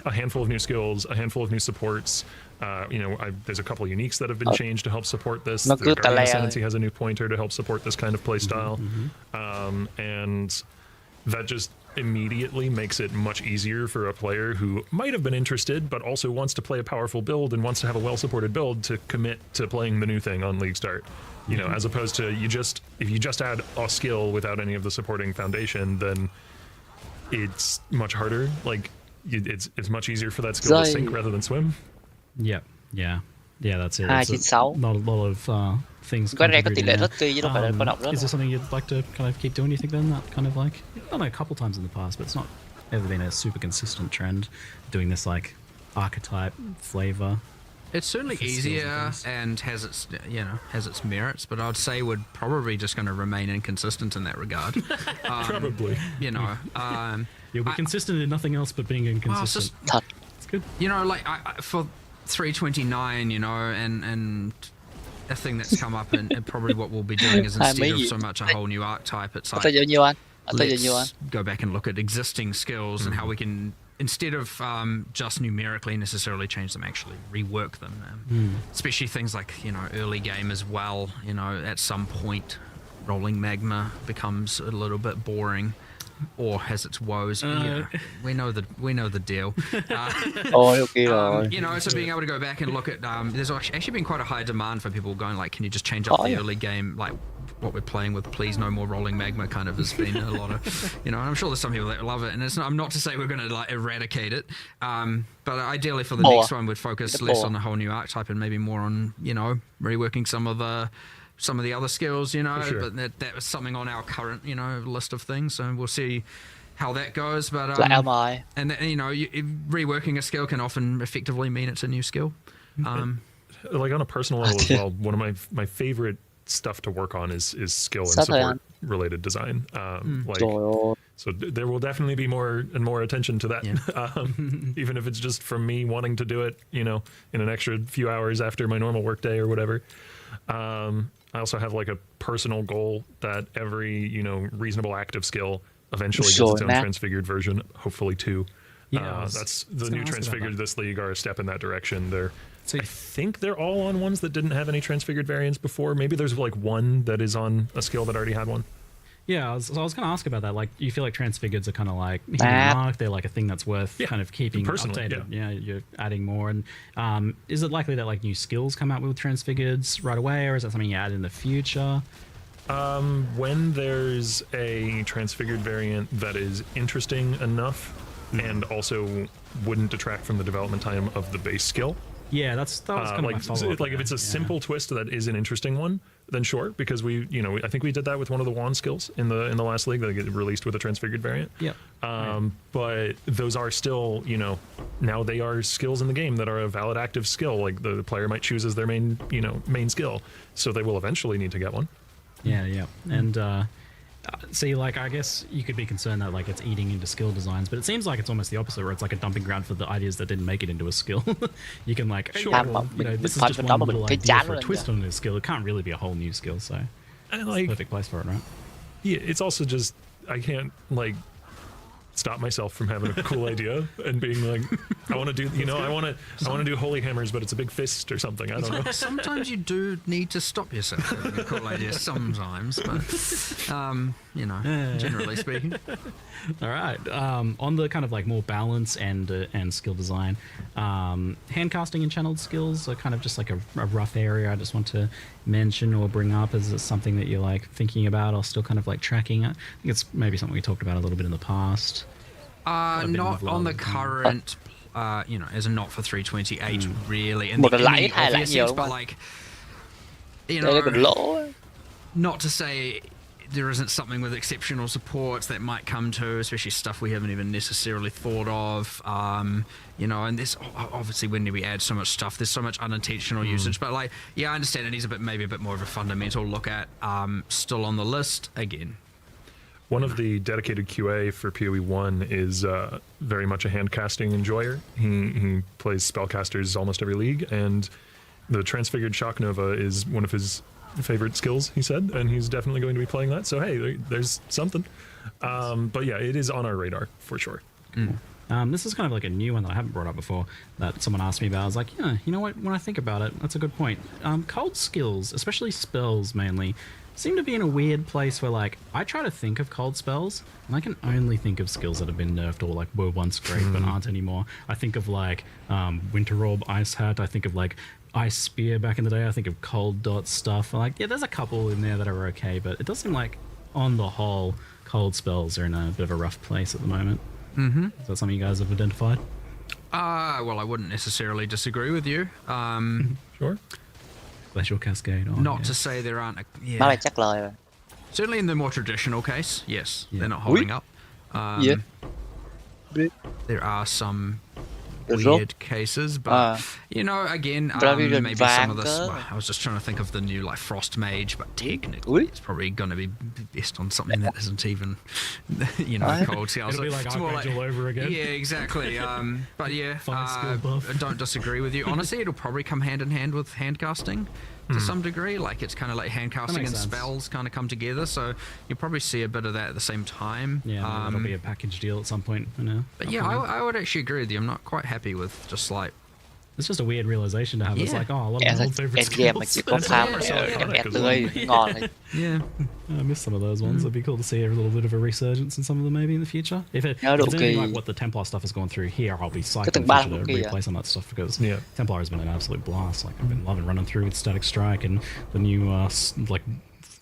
a handful of new skills, a handful of new supports. There's a couple uniques that have been changed to help support this. The Guardian Ascendancy has a new pointer to help support this kind of play style. And that just immediately makes it much easier for a player who might have been interested but also wants to play a powerful build and wants to have a well-supported build to commit to playing the new thing on League Start. As opposed to if you just add a skill without any of the supporting foundation, then it's much harder. Like, it's much easier for that skill to sink rather than swim. Yeah, that's it. 296. Not a lot of things. Cái này có tỷ lệ rất tùy chứ đâu phải là con đọc rất. Is there something you'd like to kind of keep doing? You think then that kind of like, I don't know, a couple times in the past, but it's not ever been a super consistent trend doing this like archetype flavor. It's certainly easier and has its merits, but I'd say we're probably just going to remain inconsistent in that regard. Probably. You'll be consistent in nothing else but being inconsistent. It's good. For 329, and a thing that's come up and probably what we'll be doing is instead of so much a whole new archetype, it's like, let's go back and look at existing skills and how we can instead of just numerically necessarily change them, actually rework them. Especially things like, early game as well. At some point, rolling magma becomes a little bit boring. Or has its woes. We know the deal. Okay rồi. So being able to go back and look at there's actually been quite a high demand for people going like, can you just change up the early game, like what we're playing with, please no more rolling magma, kind of has been a lot of, and I'm sure there's some people that love it, and I'm not to say we're going to like eradicate it, but ideally for the next one we'd focus less on the whole new archetype and maybe more on reworking some of the other skills, sure. But that was something on our current, list of things. So we'll see how that goes. But Like MI. and reworking a skill can often effectively mean it's a new skill. Like on a personal level as well, one of my favorite stuff to work on is skill and support related design. So there will definitely be more and more attention to that. Even if it's just from me wanting to do it, in an extra few hours after my normal workday or whatever. I also have like a personal goal that every, reasonable active skill eventually gets its own transfigured version, hopefully 2. That's the new transfigured this league are a step in that direction. I think they're all on ones that didn't have any transfigured variants before. Maybe there's like one that is on a skill that already had one. Yeah, I was going to ask about that. Like, do you feel like transfigureds are kind of like hitting the mark? They're like a thing that's worth kind of keeping updated. Yeah, you're adding more. And is it likely that like new skills come out with transfigureds right away, or is that something you add in the future? When there's a transfigured variant that is interesting enough and also wouldn't detract from the development time of the base skill. Yeah, that was kind of my follow-up. Like if it's a simple twist that is an interesting one, then sure, because I think we did that with one of the wand skills in the last league that get released with a transfigured variant. Yep. But those are still, now they are skills in the game that are a valid active skill. Like the player might choose as their main skill, so they will eventually need to get one. Yeah. And see, like, I guess you could be concerned that like it's eating into skill designs, but it seems like it's almost the opposite, where it's like a dumping ground for the ideas that didn't make it into a skill. You can like, this is just one little idea for a twist on this skill. It can't really be a whole new skill, so it's the perfect place for it, right? Yeah, it's also just I can't like stop myself from having a cool idea and being like, I want to do, I want to do holy hammers, but it's a big fist or something. I don't know. Sometimes you do need to stop yourself having a cool idea. Sometimes, but generally speaking. All right. On the kind of like more balance and skill design, hand casting and channeled skills are kind of just like a rough area I just want to mention or bring up. Is it something that you're like thinking about or still kind of like tracking? I think it's maybe something we talked about a little bit in the past. Not on the current, as a not for 328 really. In Một the lãi hai lãi obvious nhiều sense, but mà. like, Đây còn lỗ. not to say there isn't something with exceptional supports that might come to, especially stuff we haven't even necessarily thought of. And this obviously when we add so much stuff, there's so much unintentional usage. But like, I understand it needs maybe a bit more of a fundamental look at. Still on the list again. One of the dedicated QA for PoE1 is very much a hand casting enjoyer. He plays spellcasters almost every league, and the Transfigured Shock Nova is one of his favorite skills, he said, and he's definitely going to be playing that. So hey, there's something. But yeah, it is on our radar for sure. This is kind of like a new one that I haven't brought up before that someone asked me about. I was like, yeah, you know what? When I think about it, that's a good point. Cold skills, especially spells mainly, seem to be in a weird place where like I try to think of cold spells and I can only think of skills that have been nerfed or like were once great but aren't anymore. I think of like Winter Orb, Ice Hat. I think of like Ice Spear back in the day. I think of Cold Dot stuff. Like, yeah, there's a couple in there that are okay, but it does seem like on the whole cold spells are in a bit of a rough place at the moment. Is that something you guys have identified? Well, I wouldn't necessarily disagree with you. Sure. Glacial Cascade. Not to say there aren't. Nó lại chắc lời rồi. Certainly in the more traditional case, yes, they're not holding up. There are some weird cases, but again, maybe some of this. I was just trying to think of the new like Frost Mage, but technically it's probably going to be based on something that isn't even, cold scales. It'll be like Archangel all over again. Yeah, exactly. But yeah, Skill buff. I don't disagree with you. Honestly, it'll probably come hand in hand with hand casting. to some degree. Like it's kind of like hand casting and makes sense. spells kind of come together. So you'll probably see a bit of that at the same time. Yeah, that'll be a package deal at some point. But yeah, I would actually agree with you. I'm not quite happy with just like. It's just a weird realization to have. It's like, oh, a lot of my old favorite Endgame mà chỉ có skills. farm rồi em tươi ngon này. Yeah. I miss some of those ones. It'd be cool to see a little bit of a resurgence in some of them maybe in the future. If it's anything like what the Templar stuff has gone through here, I'll be psyched in the future to replay some of that stuff because Templar has been an absolute blast. Like I've been loving running through with Static Strike and the new like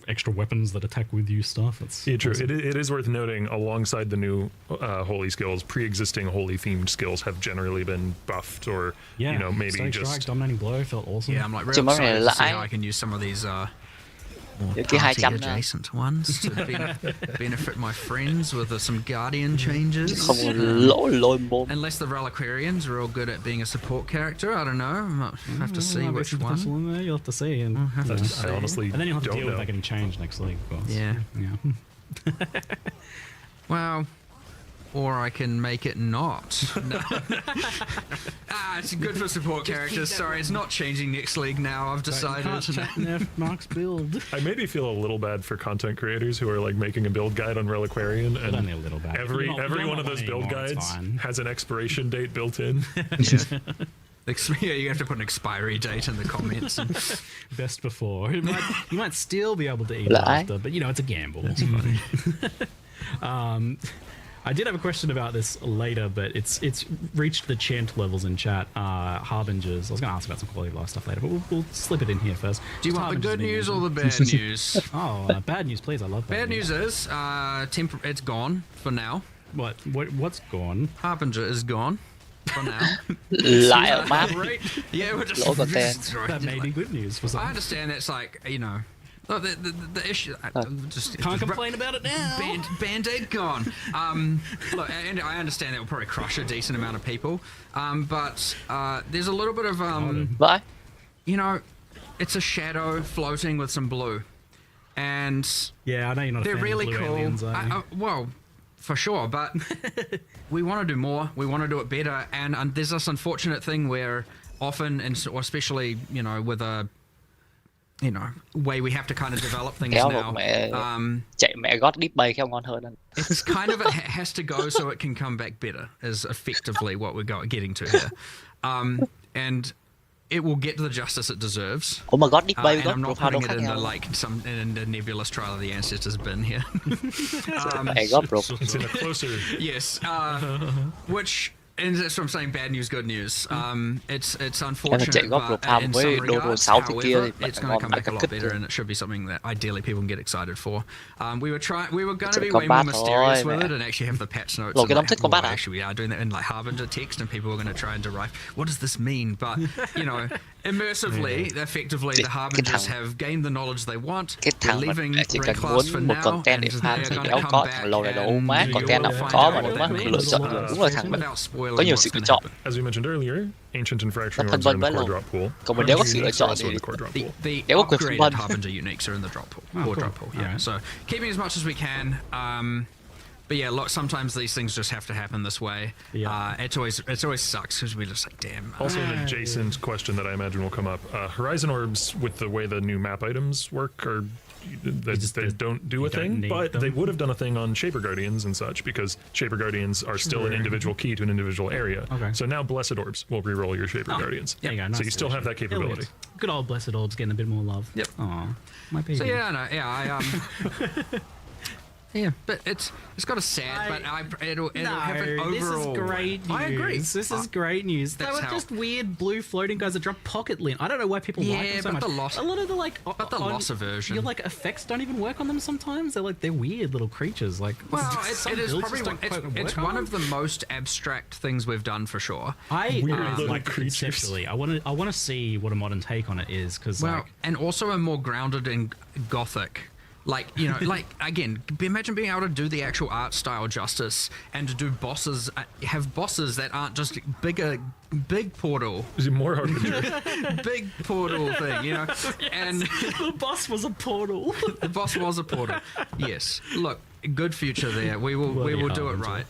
extra weapons that attack with you stuff. It's true. awesome. It is worth noting, alongside the new holy skills, pre-existing holy themed skills have generally been buffed or maybe Static just Strike, Dominating Blow felt awesome. Yeah, I'm like really excited to see how I can use some of these party adjacent ones to benefit my friends with some Guardian changes. Unless the Reliquarians are all good at being a support character, I don't know. I have to see which one. In there. You'll have to see. And I honestly and then you'll have to don't deal know. with that getting changed next league, of course. Yeah. Yeah. Well, or I can make it not. No. It's good for support characters. Sorry, it's not changing next league now. I've decided. Nerf Mark's build. I maybe feel a little bad for content creators who are like making a build guide on Reliquarian, and only a little bad. every You're one not of those build anymore, it's guides fine. has an expiration date built in. Yeah, you have to put an expiry date in the comments. Best before. You might still be able to eat after, but it's a gamble. It's funny. I did have a question about this later, but it's reached the chant levels in chat. Harbingers. I was going to ask about some quality of life stuff later, but we'll slip it in here first. Do you want the good news or the bad news? Bad news, please. I love that. Bad news is it's gone for now. What's gone? Harbinger is gone for now. Lại ở map. Yeah, we're just Lỗ content. That may be good news for some. I understand that's like, look, the issue. Can't complain about it now. Band-Aid gone. Look, and I understand that will probably crush a decent amount of people. But there's a little bit of Vãi. It's a shadow floating with some blue, and yeah, I know you're not. They're a fan really of blue cool. aliens, are you? Well, for sure, but we want to do more. We want to do it better, and there's this unfortunate thing where often, or especially with a way we have to kind of develop things Kéo now. một mẹ chạy mẹ gót Deepspace kéo ngon hơn anh. It's kind of it has to go so it can come back better. Is effectively what we're getting to here, and it will get the justice it deserves. Ủa mà gót Deepspace And gót I'm not profile đâu putting khác it into nhau. like in the nebulous trial of the ancestors bin here. Mẹ gót profile. It's in a closer. Yes, which. And that's what I'm saying, bad news, good news. It's unfortunate, but in some regards, however, it's going to come back a lot better, and it should be something that ideally people can get excited for. We were going to be way more mysterious with it and actually have the patch notes. And like, actually, we are doing that in like Harbinger text, and people are going to try and derive what does this mean. But immersively, effectively, the Harbingers have gained the knowledge they want. They're leaving chỉ Red cần Class muốn for một now, content and để they farm are thì going kéo to come có back. thằng lâu này đủ má And content nào you'll cũng find có out mà what đúng that không? means. Lựa chọn đúng là thằng mình Without spoiling có nhiều what's sự lựa gonna chọn. happen. As we mentioned earlier, Ancient and Fracturing Nó Orbs are in phân the vân core luôn. drop pool. Còn mình nếu có sự lựa Uniques are chọn also in thì the core drop pool. The Nếu có quyền phân upgraded vân. Harbinger uniques are in the drop pool, core cool. drop pool. Yeah. Alright. So keeping as much as we can. But yeah, look, sometimes these things just have to happen this way. Yeah. It always sucks because we're just like, damn. Also, an adjacent question that I imagine will come up: Horizon Orbs, with the way the new map items work, they don't do a thing, but they would have done a thing on Shaper Guardians and such, because Shaper Guardians are still an individual key to an individual area. Okay. So now Blessed Orbs will reroll your Shaper Guardians. There you go. Nice So you still have that capability. Good old Blessed Orbs getting a bit more love. Yep. Aw, my baby. So yeah, no, yeah, yeah, but it's got a sad, but it'll have an overall. This is great news. I agree. This is great news. They were just weird blue floating guys that drop pocket lint. I don't know why people like them so much. A lot of the loss aversion. Your like effects don't even work on them sometimes. They're weird little creatures. Like it is probably it's one of the most abstract things we've done for sure. I little like creatures. conceptually. I want to see what a modern take on it is because and also a more grounded in gothic. Like, again, imagine being able to do the actual art style justice and to do bosses, have bosses that aren't just big portal. Is it more Harbinger? Big portal thing, Yes, and the boss was a portal. The boss was a portal. Yes. Look, good future there. We will do it right.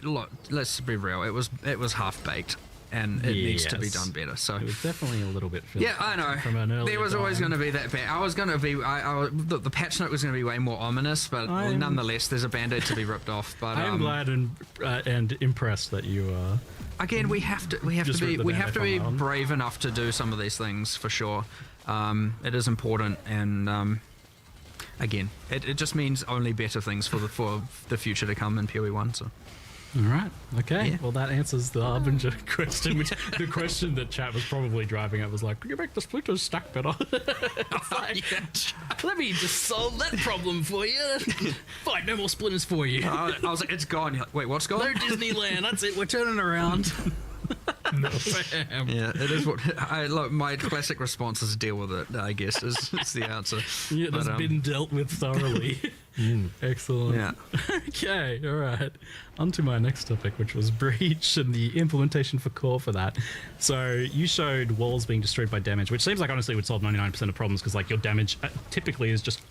Look, let's be real. It was half baked. and it needs to be Yes. done better. So It was definitely a little bit filthy. yeah, I know. From an earlier There was always time. going to be that bad. I was going to be. The patch note was going to be way more ominous, but nonetheless, there's a band-aid to be ripped off. But I am glad and impressed that you are. again, we have to Just rip the we have to be Band-Aid from that one. brave enough to do some of these things for sure. It is important, and again, it just means only better things for the future to come in PoE1. So. All right. Okay. Yeah. Well, that answers the Harbinger question, which the question that chat was probably driving at was like, "Can you make the splinters stack better?" It's like, let me just solve that problem for you. Fine, no more splinters for you. I was like, it's gone. You're like, wait, what's gone? No Disneyland. That's it. We're turning around. No. Bam. Yeah, it is what look. My classic response is deal with it. I guess is the answer. Yeah, that's But, been dealt with thoroughly. Excellent. Yeah. Okay, all right. On to my next topic, which was breach and the implementation for core for that. So you showed walls being destroyed by damage, which seems like honestly would solve 99% of problems because like your damage typically is just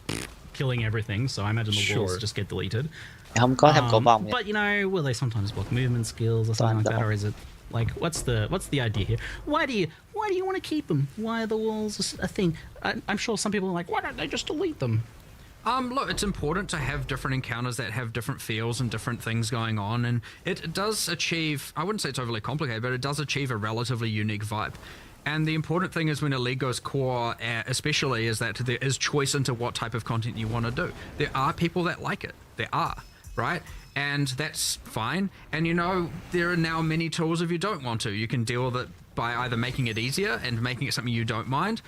killing everything. So I imagine the walls Sure. just get deleted. Không có thêm cầu vòng. But you know, will they sometimes block movement skills or something like that, or is it like what's the idea here? Why do you want to keep them? Why are the walls a thing? I'm sure some people are like, why don't they just delete them? Look, it's important to have different encounters that have different feels and different things going on, and it does achieve, I wouldn't say it's overly complicated, but it does achieve a relatively unique vibe. And the important thing is when a league goes core, especially, is that there is choice into what type of content you want to do. There are people that like it. There are, right? And that's fine. And you know, there are now many tools if you don't want to. You can deal with it by either making it easier and making it something you don't mind,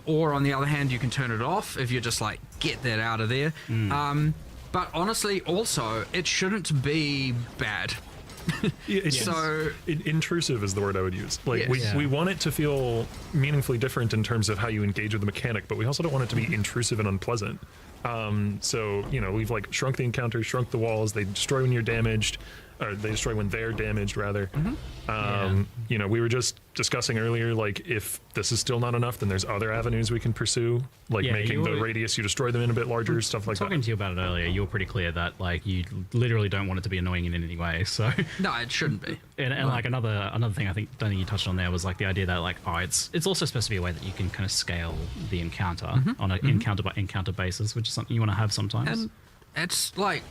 or on the other hand, you can turn it off if you're just like, get that out of there. But honestly, also, it shouldn't be bad. So Intrusive is the word I would use. Like Yes. we want it to feel meaningfully different in terms of how you engage with the mechanic, but we also don't want it to be intrusive and unpleasant. So you know, we've like shrunk the encounters, shrunk the walls. They destroy when you're damaged, or they destroy when they're damaged rather. You know, we were just discussing earlier, like if this is still not enough, then there's other avenues we can pursue, like Yeah, making you the were- radius you destroy them in a bit larger, stuff like Talking that. to you about it earlier, you were pretty clear that like you literally don't want it to be annoying in any way. So, no, it shouldn't be. and like another thing I don't think you touched on there was like the idea that like it's also supposed to be a way that you can kind of scale the encounter on an encounter by encounter basis, which is something you want to have sometimes. And it's like,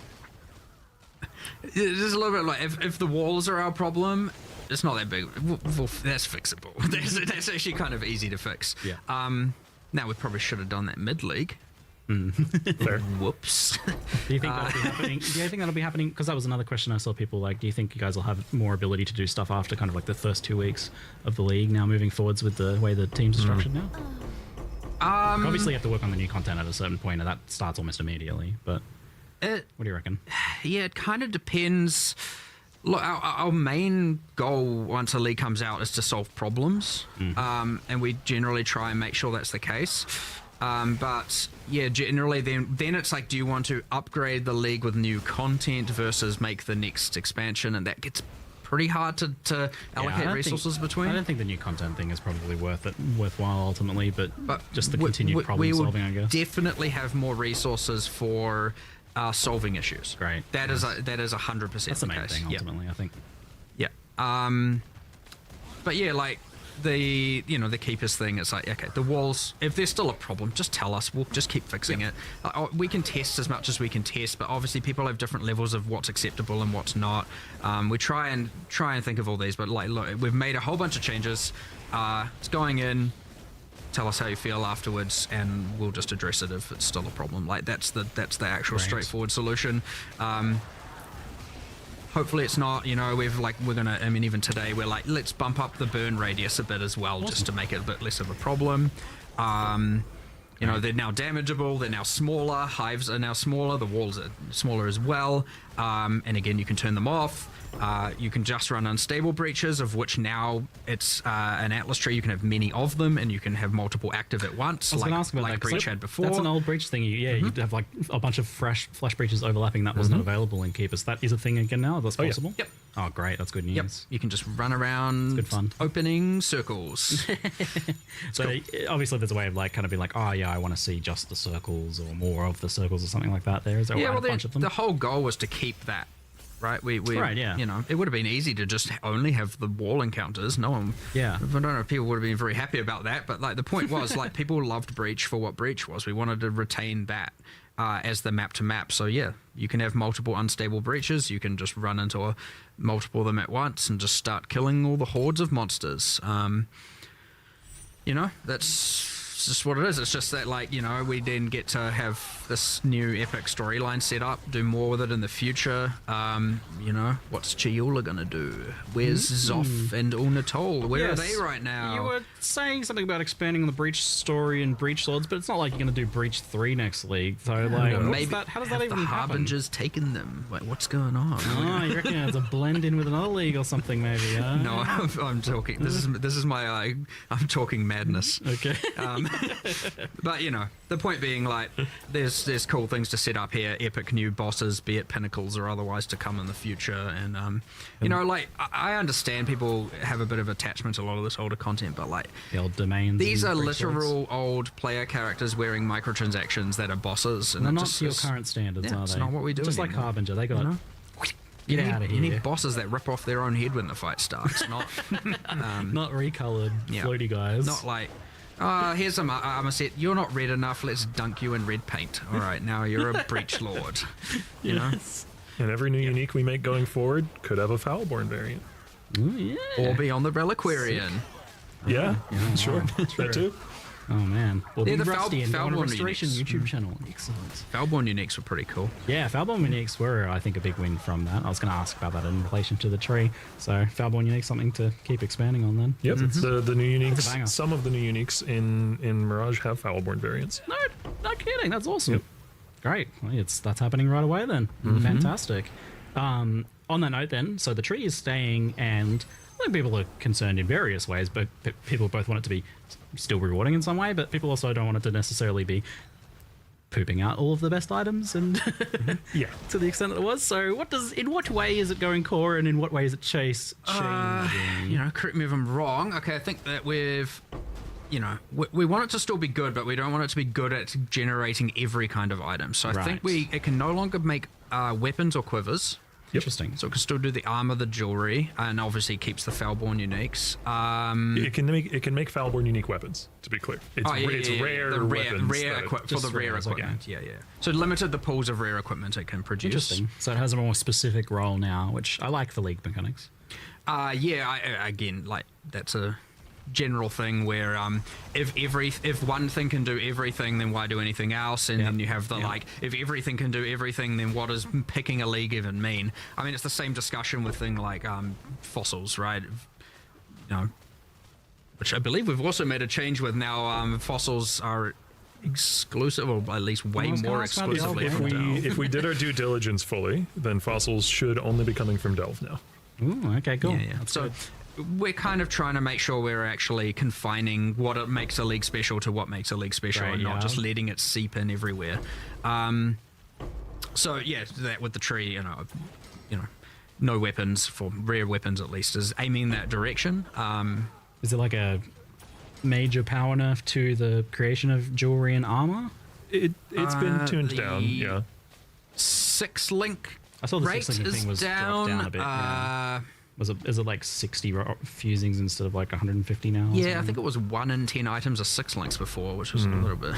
there's a little bit like if the walls are our problem, it's not that big. That's fixable. That's actually kind of easy to fix. Yeah. Now we probably should have done that mid-league. Fair. Whoops. Do you think that'll be happening? Do you think that'll be happening? Because that was another question I saw people like. Do you think you guys will have more ability to do stuff after kind of like the first 2 weeks of the league now moving forwards with the way the teams are structured now? Obviously, you have to work on the new content at a certain point, and that starts almost immediately. But what do you reckon? Yeah, it kind of depends. Look, our main goal once a league comes out is to solve problems, and we generally try and make sure that's the case. But yeah, generally then it's like, do you want to upgrade the league with new content versus make the next expansion? And that gets pretty hard to allocate resources between. I don't think the new content thing is probably worthwhile ultimately, but just the continued problem we solving, I guess. Definitely have more resources for solving issues. Great. That is 100% That's the main case. thing ultimately, I think. Yeah. But yeah, like the keepers thing, it's like, okay, the walls, if there's still a problem, just tell us, we'll just keep fixing it. We can test as much as we can test, but obviously people have different levels of what's acceptable and what's not. We try and think of all these, but like, look, we've made a whole bunch of changes. It's going in. Tell us how you feel afterwards, and we'll just address it if it's still a problem. Like that's the actual straightforward solution. Hopefully it's not, even today we're like, let's bump up the burn radius a bit as well, just to make it a bit less of a problem. They're now damageable, they're now smaller, hives are now smaller, the walls are smaller as well. And again, you can turn them off. You can just run unstable breaches, of which now it's an Atlas tree. You can have many of them, and you can have multiple active at once, I was going to ask about that, 'cause Breach had before. That's an old breach thing. You'd have like a bunch of flash breaches overlapping that wasn't available in Keepers. That is a thing again now. That's possible. Yep. Oh, great. That's good news. Yep. You can just run around, good fun, opening circles. So obviously there's a way of like kind of being like, oh yeah, I want to see just the circles or more of the circles or something like that. Is there a bunch of them? The whole goal was to keep that right? We Right, yeah. You know, it would have been easy to just only have the wall encounters. No one, Yeah. I don't know if people would have been very happy about that, but like the point was, like, people loved Breach for what Breach was. We wanted to retain that as the map to map. So yeah, you can have multiple unstable breaches. You can just run into multiple of them at once and just start killing all the hordes of monsters. You know, that's just what it is. It's just that, like, you know, we then get to have this new epic storyline set up, do more with it in the future. You know, what's Chiyola gonna do? Where's Zoff and Unatol? Where are they right now? You were saying something about expanding on the Breach story and Breach Swords, but it's not like you're going to do Breach 3 next league. So, like, how does that even the happen? Harbingers taken them? Like, what's going on? Oh, you reckon it's a blend in with another league or something, maybe? Huh? No, I'm talking. This is my. I'm talking madness. Okay. But you know, the point being, like, there's cool things to set up here, epic new bosses, be it pinnacles or otherwise, to come in the future, and you know, like, I understand people have a bit of attachment to a lot of this older content, but like, the old domains. These are literal old player characters wearing microtransactions that are bosses, and they're not just, to your current standards, are they? It's not what we do. Just anymore. like Harbinger, they got. You know? Get out of here. You need bosses that rip off their own head when the fight starts, not not recolored floaty guys. Not like, here's some armor set. You're not red enough. Let's dunk you in red paint. All right, now you're a breach lord. You know. And every new unique we make going forward could have a Foulborn variant. Ooh, Or be on the Reliquarian. Yeah, sure. That too. Oh man. Well, Yeah, be the Rusty and go on a Foulborn Restoration uniques. YouTube channel. Excellent. Foulborn uniques were pretty cool. Yeah, Foulborn uniques were, I think, a big win from that. I was going to ask about that in relation to the tree. So Foulborn uniques, something to keep expanding on then. Yep, the new That's a banger. uniques. Some of the new uniques in Mirage have Foulborn variants. No kidding. That's awesome. Great. Well, that's happening right away then. Fantastic. On that note then, so the tree is staying, and I think people are concerned in various ways, but people both want it to be still rewarding in some way, but people also don't want it to necessarily be pooping out all of the best items and to the extent that it was. So in what way is it going core, and in what way is it changing? You know, correct me if I'm wrong. Okay, I think that you know, we want it to still be good, but we don't want it to be good at generating every kind of item. So I think it can no longer make weapons or quivers. Interesting. So it can still do the armor, the jewelry, and obviously keeps the Foulborn uniques. It can make Foulborn unique weapons. To be clear, it's rare the weapons for the rare equipment. Yeah. So limited the pools of rare equipment it can produce. Interesting. So it has a more specific role now, which I like for League mechanics. Again, like, that's a general thing where if one thing can do everything, then why do anything else? And then you have the like, if everything can do everything, then what does picking a league even mean? I mean, it's the same discussion with thing like fossils, right? You know, which I believe we've also made a change with now. Fossils are exclusive, or at least way more exclusively from Delve. If we did our due diligence fully, then fossils should only be coming from Delve now. Ooh, okay, cool. Yeah. So we're kind of trying to make sure we're actually confining what it makes a league special to what makes a league special, and not just letting it seep in everywhere. So yeah, that with the tree, you know, no weapons, for rare weapons at least, is aiming in that direction. Is it like a major power nerf to the creation of jewelry and armor? It's been tuned down. Yeah. 6-link. I saw the rate 6-link thing was dropped down a bit. Is it like 60 fusings instead of like 150 now? Yeah, I think it was 1 in 10 items are 6 links before, which was a little bit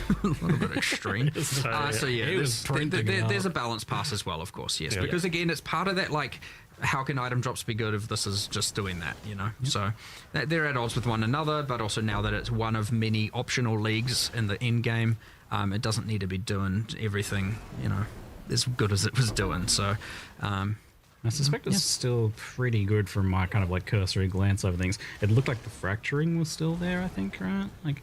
extreme. So yeah, there's a balance pass as well, of course. Yes, because again, it's part of that, like, how can item drops be good if this is just doing that, you know? So they're at odds with one another, but also now that it's one of many optional leagues in the end game, it doesn't need to be doing everything, you know, as good as it was doing. So I suspect it's still pretty good from my kind of like cursory glance over things. It looked like the fracturing was still there, I think, right? Like,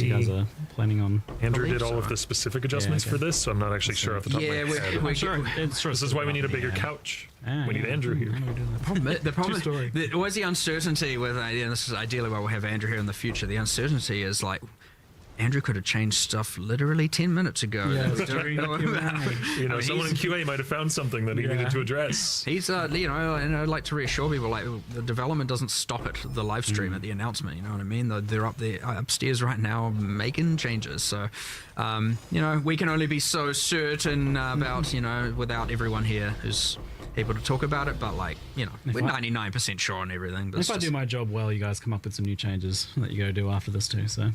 you guys are planning on... Andrew did all of the specific adjustments for this, so I'm not actually sure off the top of my head. I'm sure. This is why we need a bigger couch. We need Andrew here. The problem is, always the uncertainty with, this is ideally why we'll have Andrew here in the future, the uncertainty is like, Andrew could have changed stuff literally 10 minutes ago. Yeah, someone in QA might have found something that he needed to address. He's, I'd like to reassure people, like, the development doesn't stop at the live stream at the announcement. You know what I mean? They're up there upstairs right now making changes. So, we can only be so certain about, without everyone here who's people to talk about it, but like, you know, we're 99% sure on everything. But if I do my job well, you guys come up with some new changes that you go do after this too. So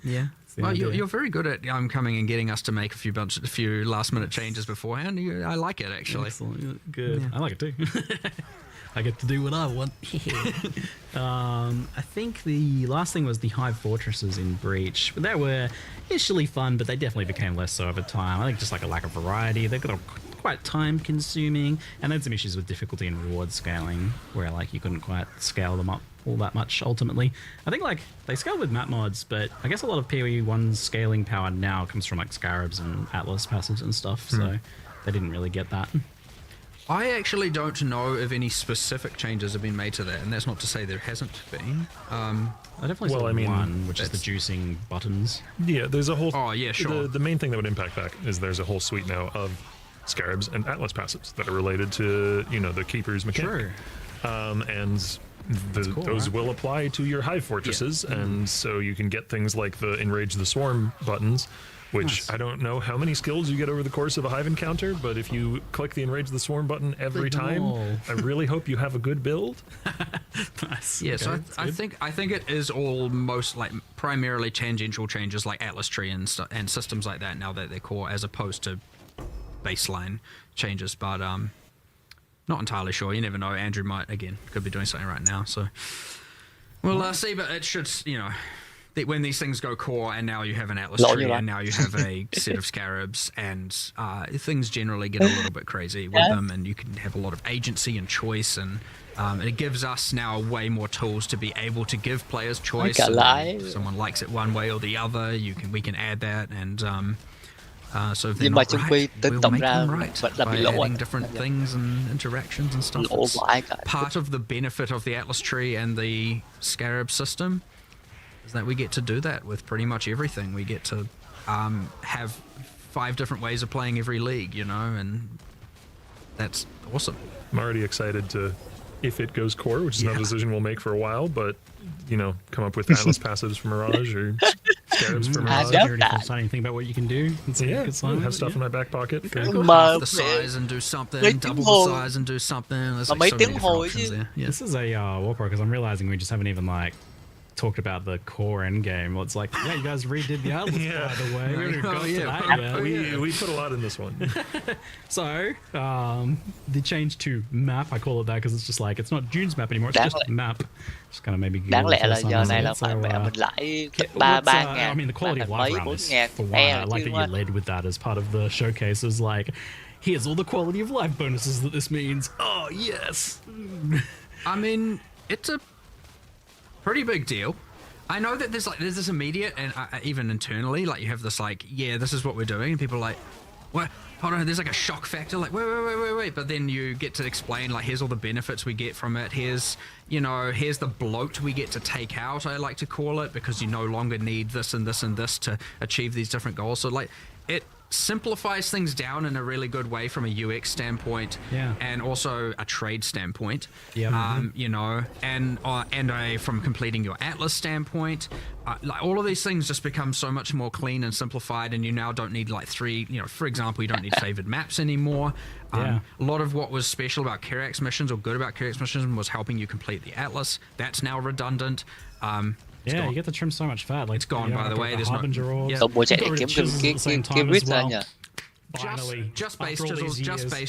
yeah. Well, you're very good at coming and getting us to make a few last minute changes beforehand. I like it actually. Excellent. Good. Yeah. I like it too. I get to do what I want. I think the last thing was the Hive Fortresses in Breach. They were initially fun, but they definitely became less so over time. I think just like a lack of variety. They got quite time consuming, and had some issues with difficulty and reward scaling, where like you couldn't quite scale them up all that much ultimately. I think like they scaled with map mods, but I guess a lot of PoE1's scaling power now comes from like Scarabs and Atlas passives and stuff, so they didn't really get that. I actually don't know if any specific changes have been made to that, and that's not to say there hasn't been. I definitely saw one, which is the juicing buttons. Yeah, there's a whole... Oh, yeah, sure. The main thing that would impact that is there's a whole suite now of Scarabs and Atlas passives that are related to, you know, the Keeper's mechanic. Sure. And cool, those right? will apply to your Hive Fortresses, and so you can get things like the Enrage the Swarm buttons, which I don't know how many skills you get over the course of a Hive encounter, but if you click the Enrage the Swarm button every time, I really hope you have a good build. Nice. Yeah, okay, so I think it is almost like primarily tangential changes like Atlas Tree and systems like that now that they're core, as opposed to baseline changes, but not entirely sure. You never know. Andrew could be doing something right now, so we'll see. But it should, you know, when these things go core, and now you have an Atlas Tree, and now you have a set of Scarabs, and things generally get a little bit crazy with them, and you can have a lot of agency and choice, and it gives us now way more tools to be able to give players choice. If someone likes it one way or the other, we can add that, and so if they're not right, we'll make them right by adding different things and interactions and stuff. It's part of the benefit of the Atlas Tree and the Scarab system is that we get to do that with pretty much everything. We get to have 5 different ways of playing every league, you know, and that's awesome. I'm already excited to, if it goes core, which is not a decision we'll make for a while, but, you know, come up with Atlas passives for Mirage or Scarabs for Mirage. You already decided anything about what you can do? Yeah, I have stuff in my back pocket. Half the size and do something, double the size and do something. There's like so many different options there. Yeah. This is a Warpro, because I'm realizing we just haven't even like talked about the core end game. Well, it's like, yeah, you guys redid the Atlas, by the way. We haven't got to that yet. We put a lot in this one. So, the change to map, I call it that because it's just like, it's not June's map anymore, it's just map. Just kind of maybe đáng lẽ là giờ này là phải mẹ mình lại I mean, the quality of life around this, for one, I like that you led with that as part of the showcase, is like, here's all the quality of life bonuses that this means. Oh, yes. I mean, it's a pretty big deal. I know that there's this immediate, and even internally, like you have this like, yeah, this is what we're doing, and people are like, what? Hold on, there's like a shock factor, like wait, but then you get to explain like, here's all the benefits we get from it, here's the bloat we get to take out, I like to call it, because you no longer need this and this and this to achieve these different goals. So like, it simplifies things down in a really good way from a UX standpoint, and also a trade standpoint. You know, and from completing your Atlas standpoint, like all of these things just become so much more clean and simplified, and you now don't need like 3, you know, for example, you don't need favored maps anymore. A lot of what was special about Kirax missions, or good about Kirax missions, was helping you complete the Atlas. That's now redundant. Yeah, you get to trim so much fat. Like, it's gone, by the way. There's Harbinger no... orbs. Tổng bộ chạy để kiếm kiếm Rít ra nhỉ? Just base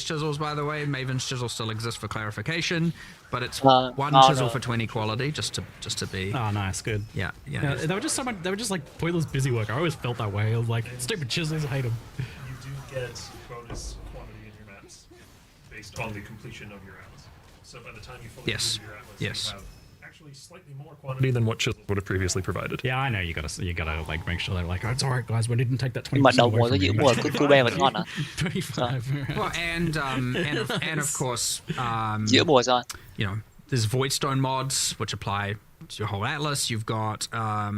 chisels, by the way. Maven's chisel still exists for clarification, but it's one chisel for 20 quality, just to be. Oh, nice, good. Yeah. They were just they were just like pointless busy work. I always felt that way. I was like, stupid chisels, I hate them. You do get bonus quantity in your maps based on the completion of your Atlas. So by the time you fully complete your Atlas, you have actually slightly more quantity than what chisel would have previously provided. Yeah, I know. You gotta like make sure they're like, oh, it's all right, guys. We didn't take that 20%. Nhưng mà đầu mùa cái giữa mùa cứ be vẫn ngon à? 25. Well, and of course, giữa mùa rồi. You know, there's Voidstone mods which apply to your whole Atlas. You've got. I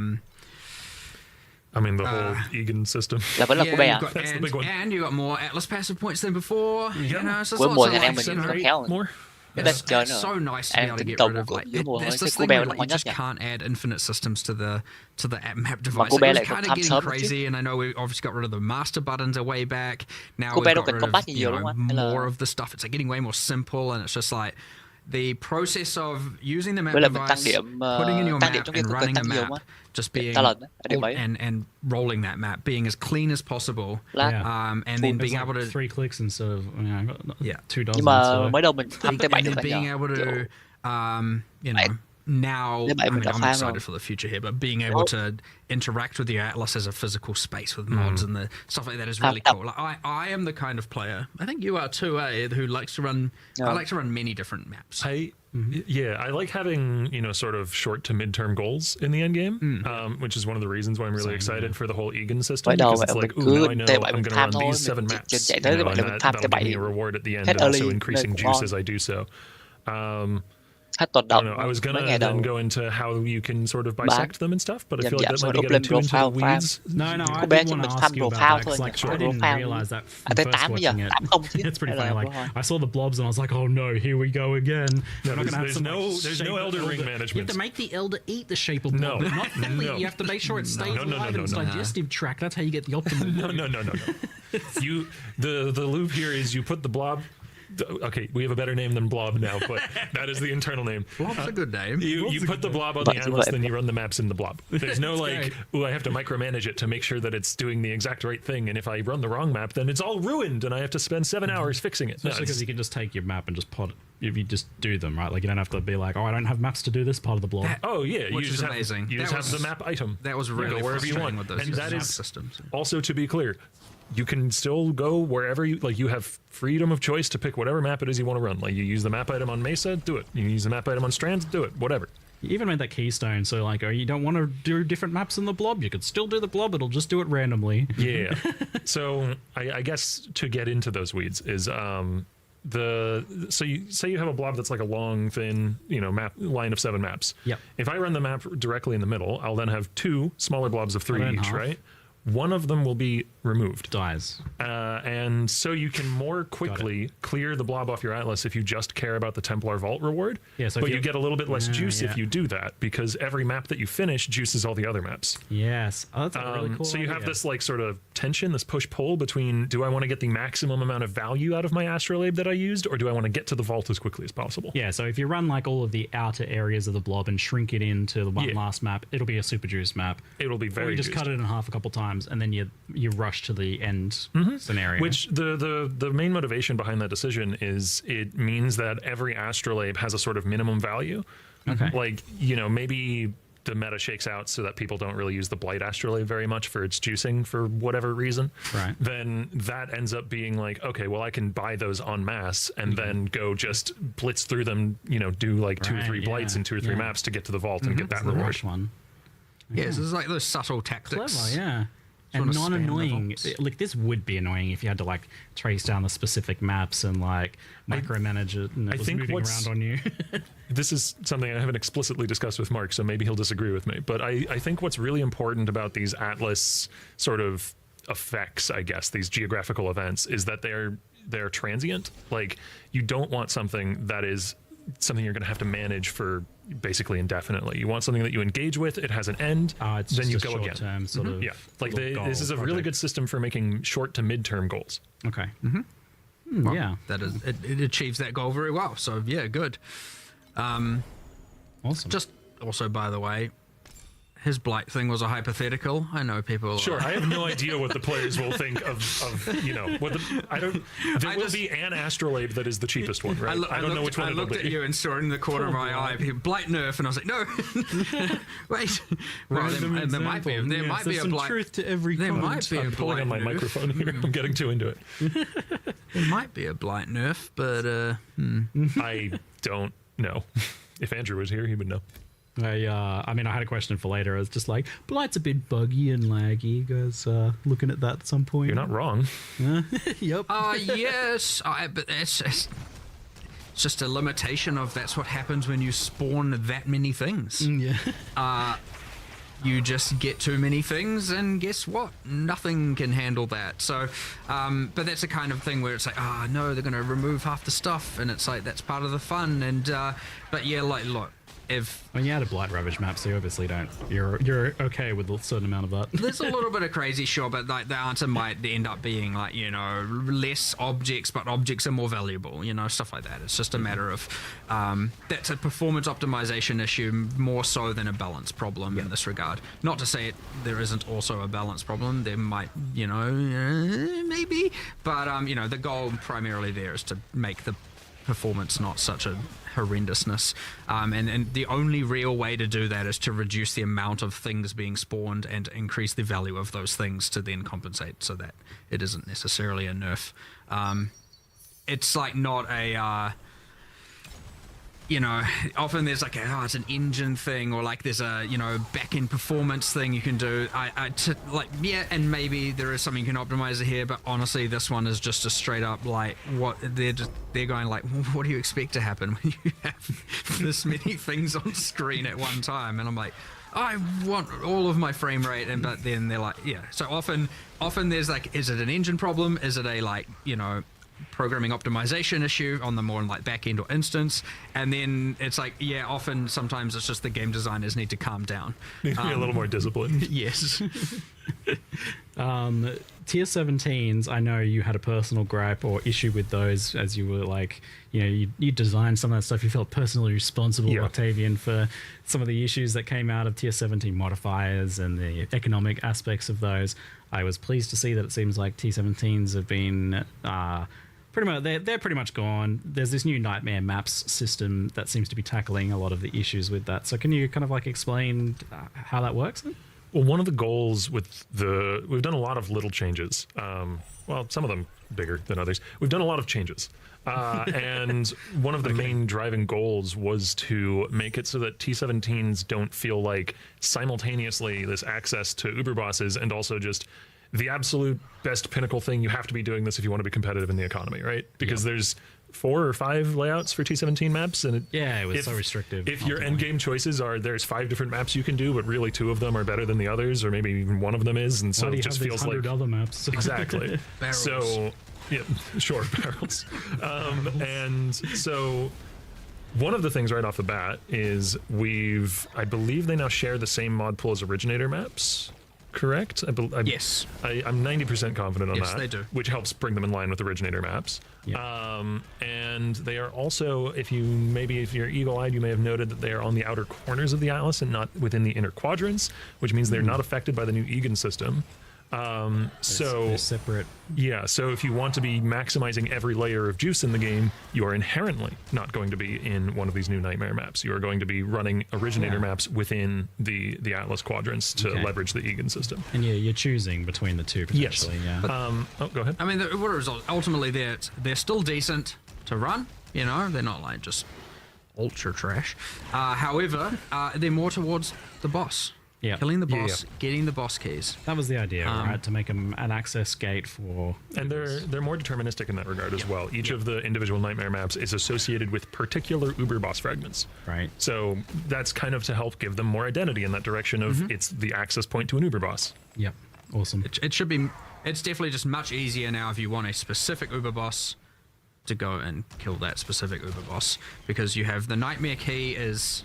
mean, the whole Egan system. Là vẫn là của be à? That's the big one. And you got more Atlas passive points than before. You know, so Mỗi lots mùa of nhà em like, mình khéo. More. That's It's so nice to be able to get rid of like it's this thing where like, you just can't add infinite systems to the app map device. cô bé It was lại còn kind of tham getting sớm nữa chứ. crazy, and I know we obviously got rid of the master buttons a way back. Now Cô we've bé đâu got cần rid of combat nhiều đúng không anh? Hay là more of the stuff. It's like getting way more simple, and it's just like the process of using the map với lại mình tăng device, điểm putting in your tăng điểm map trong and game running a tăng nhiều map, không? just being Ta lần ở điểm mấy? and rolling that map, being as clean as possible, Yeah. and then being It's able like to 3 clicks instead of I got 2 dozen. Nhưng mà so. mới đầu mình thăm tới 7 and được then anh being nhờ. able to you know now Nếu I vậy mình mean, đã I'm farm excited rồi. for the future here, but being able to interact with your atlas as a physical space with mods and the stuff like that is really cool. Like, I am the kind of player, I think you are too, who likes to run I like to run many different maps. I like having, you know, sort of short to midterm goals in the end game, which is one of the reasons why I'm really excited for the whole Egan system, Mới đầu because it's mình like, cứ ooh, now I know tệ 7 I'm mình going to tham run thôi, these 7 mình maps, chạy you tới know, vậy and là mình tham that'll tới give 7 me a reward at the end hết and also early increasing nên cũng juice ngon. as I do so. Hết tuần I đầu don't know. I was mấy gonna ngày then đầu. go into how you can sort of Bán. bisect them and stuff, but I Dần feel like dần that xong might rồi be up lên getting too into the profile. weeds. No, I Cô did bé want chỉ to mình ask thăm you about profile that thôi, 'cause like I profile didn't thôi. realize that À, from tới first 8 giờ, watching it. 8 không chứ. It's pretty Hay là funny. Like profile. I saw the blobs and I was like, oh no, here we go again. We're not gonna have there's some, no- like, there's shape no of Elder Ring You have management. to make the elder eat the shape of No. blob, but not fully. No. You have to make sure it stays No, no, no, alive no, in its no. digestive tract. That's how you get the optimal. No. You the loop here is you put the blob. Okay, we have a better name than blob now, but that is the internal name. Blob's a good name. You put the blob on But the you atlas, let- then you run the maps in the blob. There's no like, I have to micromanage it to make sure that it's doing the exact right thing. And if I run the wrong map, then it's all ruined, and I have to spend 7 hours fixing it. No, Especially because it's- you can just take your map and just pod it. If you just do them, right? Like you don't have to be like, oh, I don't have maps to do this part of the blob. oh yeah, you Which just is have, amazing. You That just have was- the map item. That was really go wherever you frustrating want, with those and that map is systems. also, to be clear, you can still go wherever you like. You have freedom of choice to pick whatever map it is you want to run. Like you use the map item on Mesa, do it. You use the map item on Strands, do it. Whatever. You even made that keystone, so like, oh, you don't want to do different maps in the blob. You could still do the blob. It'll just do it randomly. Yeah. So I guess to get into those weeds is so you say you have a blob that's like a long, thin, you know, map line of 7 maps. Yep. If I run the map directly in the middle, I'll then have 2 smaller blobs of 3 Cut it in each, half. right? One of them will be removed. Dies. And so you can more quickly clear the blob off your atlas if you just care about the Templar Vault reward. Yeah, so if but you you- get a little bit less juice yeah. if you do that, because every map that you finish juices all the other maps. Yes. Oh, that's a really cool So you have idea. this like sort of tension, this push-pull between, do I want to get the maximum amount of value out of my astrolabe that I used, or do I want to get to the vault as quickly as possible? Yeah, so if you run like all of the outer areas of the blob and shrink it into the one Yeah. last map, it'll be a super juice map. It'll be Or very you just juiced. cut it in half a couple times and then you rush to the end scenario. Which the main motivation behind that decision is it means that every astrolabe has a sort of minimum value. Okay. Like, you know, maybe the meta shakes out so that people don't really use the Blight astrolabe very much for its juicing for whatever reason. Right. Then that ends up being like, okay, well, I can buy those en masse and then go just blitz through them, you know, do like 2 or 3 Right, blights yeah, and 2 or 3 yeah. maps to get to the vault and get That's that the reward. rush one. Yes, it's like those subtle tactics. Clever, yeah. Sort And of spam the non-annoying. vaults. Like this would be annoying if you had to like trace down the specific maps and like micromanage it and it I was think moving what's- around on you. This is something I haven't explicitly discussed with Mark, so maybe he'll disagree with me. But I think what's really important about these Atlas sort of effects, I guess, these geographical events, is that they're transient. Like, you don't want something that is something you're going to have to manage for basically indefinitely. You want something that you engage with, it has an end, It's then just you a go again. short-term sort of Yeah, like little this is a goal really project. good system for making short to mid-term goals. Okay. Well, Yeah. that is it achieves that goal very well. So yeah, good. Awesome. Just also, by the way, his blight thing was a hypothetical. I know people. Sure, I have no idea what the players will think of you know, what the, I don't, there I will just- be an astrolabe that is the cheapest one, right? I don't know which one I it'll looked at be. you and saw in the corner of my eye, blight nerf, and I was like, no, wait. Well, there might be, there might be a some blight. truth to every There comment. might be a I'm pulling blight on my nerf. microphone here. I'm getting too into it. There might be a blight nerf, but I don't know. If Andrew was here, he would know. I mean, I had a question for later. It's just like, Blight's a bit buggy and laggy. You guys looking at that at some point? You're not wrong. Yep. yes, but it's just a limitation of that's what happens when you spawn that many things. Yeah. you just get too many things, and guess what? Nothing can handle that. So, but that's the kind of thing where it's like, no, they're going to remove half the stuff, and it's like, that's part of the fun. And, but yeah, like, look, if when you add a Blight Ravage map, so you obviously don't. You're okay with a certain amount of that. There's a little bit of crazy, sure, but like the answer might end up being like, you know, less objects, but objects are more valuable, you know, stuff like that. It's just a matter of that's a performance optimization issue more so than a balance problem in this regard. Not to say there isn't also a balance problem. There might, you know, maybe, but you know, the goal primarily there is to make the performance not such a horrendousness, and the only real way to do that is to reduce the amount of things being spawned and increase the value of those things to then compensate so that it isn't necessarily a nerf. It's like not a you know, often there's like it's an engine thing, or like there's a, you know, back-end performance thing you can do. Like, yeah, and maybe there is something you can optimize it here, but honestly, this one is just a straight up like, what they're going like, what do you expect to happen when you have this many things on screen at one time? And I'm like, I want all of my frame rate, and but then they're like, yeah. So often there's like, is it an engine problem? Is it a, like, you know, programming optimization issue on the more like back end or instance? And then it's like, yeah, often sometimes it's just the game designers need to calm down, need to be a little more disciplined. Yes. Tier 17s, I know you had a personal gripe or issue with those, as you were like, you know, you designed some of that stuff. You felt personally responsible, Octavian, for some of the issues that came out of Tier 17 modifiers and the economic aspects of those. I was pleased to see that it seems like Tier 17s have been pretty much, they're pretty much gone. There's this new Nightmare Maps system that seems to be tackling a lot of the issues with that. So can you kind of like explain how that works then? Well, one of the goals with we've done a lot of little changes. Well, some of them bigger than others. We've done a lot of changes. And one of the main driving goals was to make it so that T17s don't feel like simultaneously this access to Uber bosses and also just the absolute best pinnacle thing. You have to be doing this if you want to be competitive in the economy, right? Because there's 4 or 5 layouts for T17 maps, and it was so restrictive. If your end game choices are there's 5 different maps you can do, but really 2 of them are better than the others, or maybe even one of them is, and so it just feels like other maps. Exactly. Barrels. So yeah, sure, barrels. And so one of the things right off the bat is I believe they now share the same mod pool as originator maps. Correct? Yes. I'm 90% confident on that. Yes, they do. Which helps bring them in line with originator maps. Yep. And they are also, if you're eagle-eyed, you may have noted that they are on the outer corners of the atlas and not within the inner quadrants, which means they're not affected by the new Egan system. They're separate. Yeah, so if you want to be maximizing every layer of juice in the game, you are inherently not going to be in one of these new Nightmare maps. You are going to be running originator maps within the Atlas quadrants to leverage the Egan system. And you're choosing between the two potentially. Yes. Yeah. Go ahead. I mean, what a result. Ultimately, they're still decent to run. You know, they're not like just ultra trash. However, they're more towards the boss. Yeah. Killing the boss, getting the boss keys. That was the idea, right? To make them an access gate for... And they're more deterministic in that regard as well. Each of the individual Nightmare maps is associated with particular Uber boss fragments. Right. So that's kind of to help give them more identity in that direction of it's the access point to an Uber boss. Yep. Awesome. It should be... It's definitely just much easier now if you want a specific Uber boss to go and kill that specific Uber boss, because you have the Nightmare key is...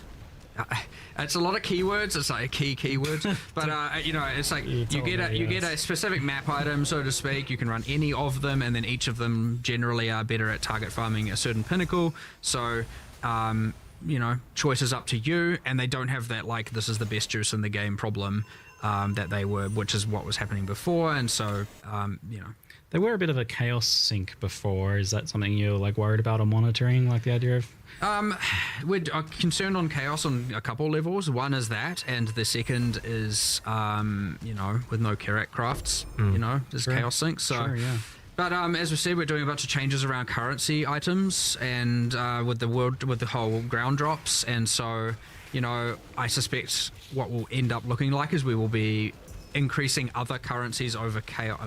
it's a lot of keywords. It's like keywords, but you know, it's like you get a specific map item, so to speak. You can run any of them, and then each of them generally are better at target farming a certain pinnacle. So, you know, choice is up to you, and they don't have that like this is the best juice in the game problem that they were, which is what was happening before, and so you know. They were a bit of a chaos sink before. Is that something you're like worried about or monitoring? Like the idea of... We're concerned on chaos on a couple levels. One is that, and the second is, you know, with no Karak crafts, you know, there's chaos sink. So, but as we said, we're doing a bunch of changes around currency items and with the whole ground drops, and so, you know, I suspect what will end up looking like is we will be increasing other currencies over chaos,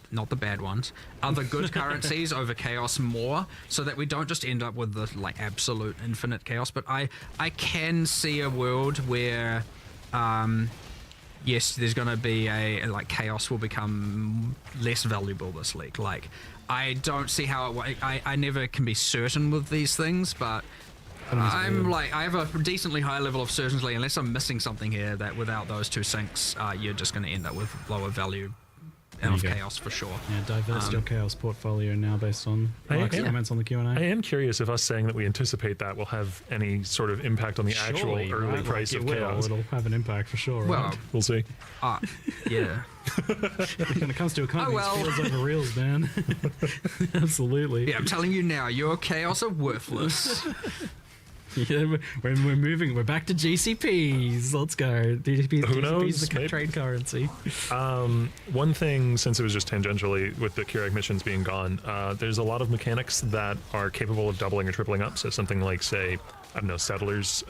not the bad ones, other good currencies over chaos more, so that we don't just end up with the like absolute infinite chaos. But I can see a world where yes, there's going to be like chaos will become less valuable this league. Like, I don't see how I never can be certain with these things, but I'm like, I have a decently high level of certainty unless I'm missing something here that without those two sinks, you're just going to end up with lower value of chaos for sure. Yeah, diverse your chaos portfolio now based on Mark's comments on the Q&A. I am curious if us saying that we anticipate that will have any sort of impact on the actual early price of chaos. It'll have an impact for sure, right? Well, we'll see. Yeah. When it comes to economies, fields over reels, man. Absolutely. Yeah, I'm telling you now, your chaos are worthless. Yeah, we're moving. We're back to GCPs. Let's go. Who knows? GCPs the trade currency. One thing, since it was just tangentially with the Keurig missions being gone, there's a lot of mechanics that are capable of doubling or tripling up. So something like, say, I don't know, settlers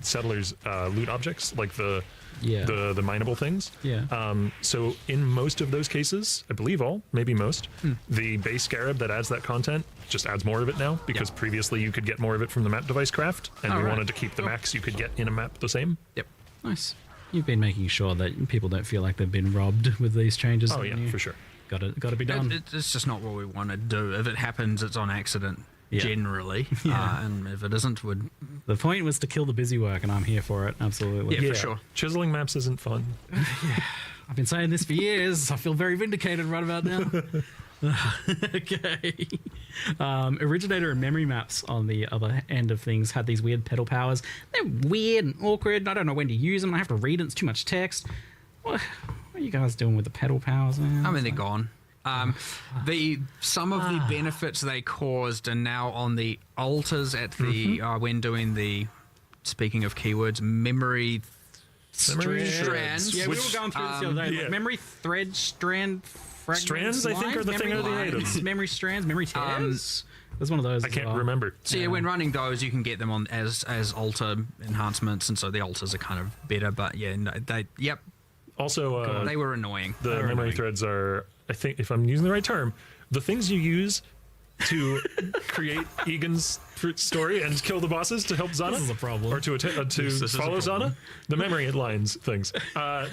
settlers loot objects, like the mineable things. Yeah. So in most of those cases, I believe all, maybe most, the base scarab that adds that content just adds more of it now, because previously you could get more of it from the map device craft, and we wanted to keep the max you could get in a map the same. Yep. Nice. You've been making sure that people don't feel like they've been robbed with these changes. Oh yeah, for sure. Got to be done. It's just not what we want to do. If it happens, it's on accident. Yeah. Generally, and if it isn't, the point was to kill the busy work, and I'm here for it. Absolutely. Yeah, for sure. Chiseling maps isn't fun. I've been saying this for years. I feel very vindicated right about now. Okay. Originator and memory maps on the other end of things had these weird pedal powers. They're weird and awkward. I don't know when to use them. I have to read it. It's too much text. What are you guys doing with the pedal powers, man? I mean, they're gone. Some of the benefits they caused are now on the altars at the when doing the, speaking of keywords, memory strands. Yeah, we were going through this the other day. Yeah. Like memory thread strand fragments. Strands, I think, are the thing of the items. Memory strands, memory tears. There's one of those. I can't remember. So yeah, when running those, you can get them on as altar enhancements, and so the altars are kind of better. But yeah, no, Also, they were annoying. The memory threads are, I think, if I'm using the right term, the things you use to create Egan's story and kill the bosses to help Zana. This is a problem. Or to follow Zana. The memory lines things.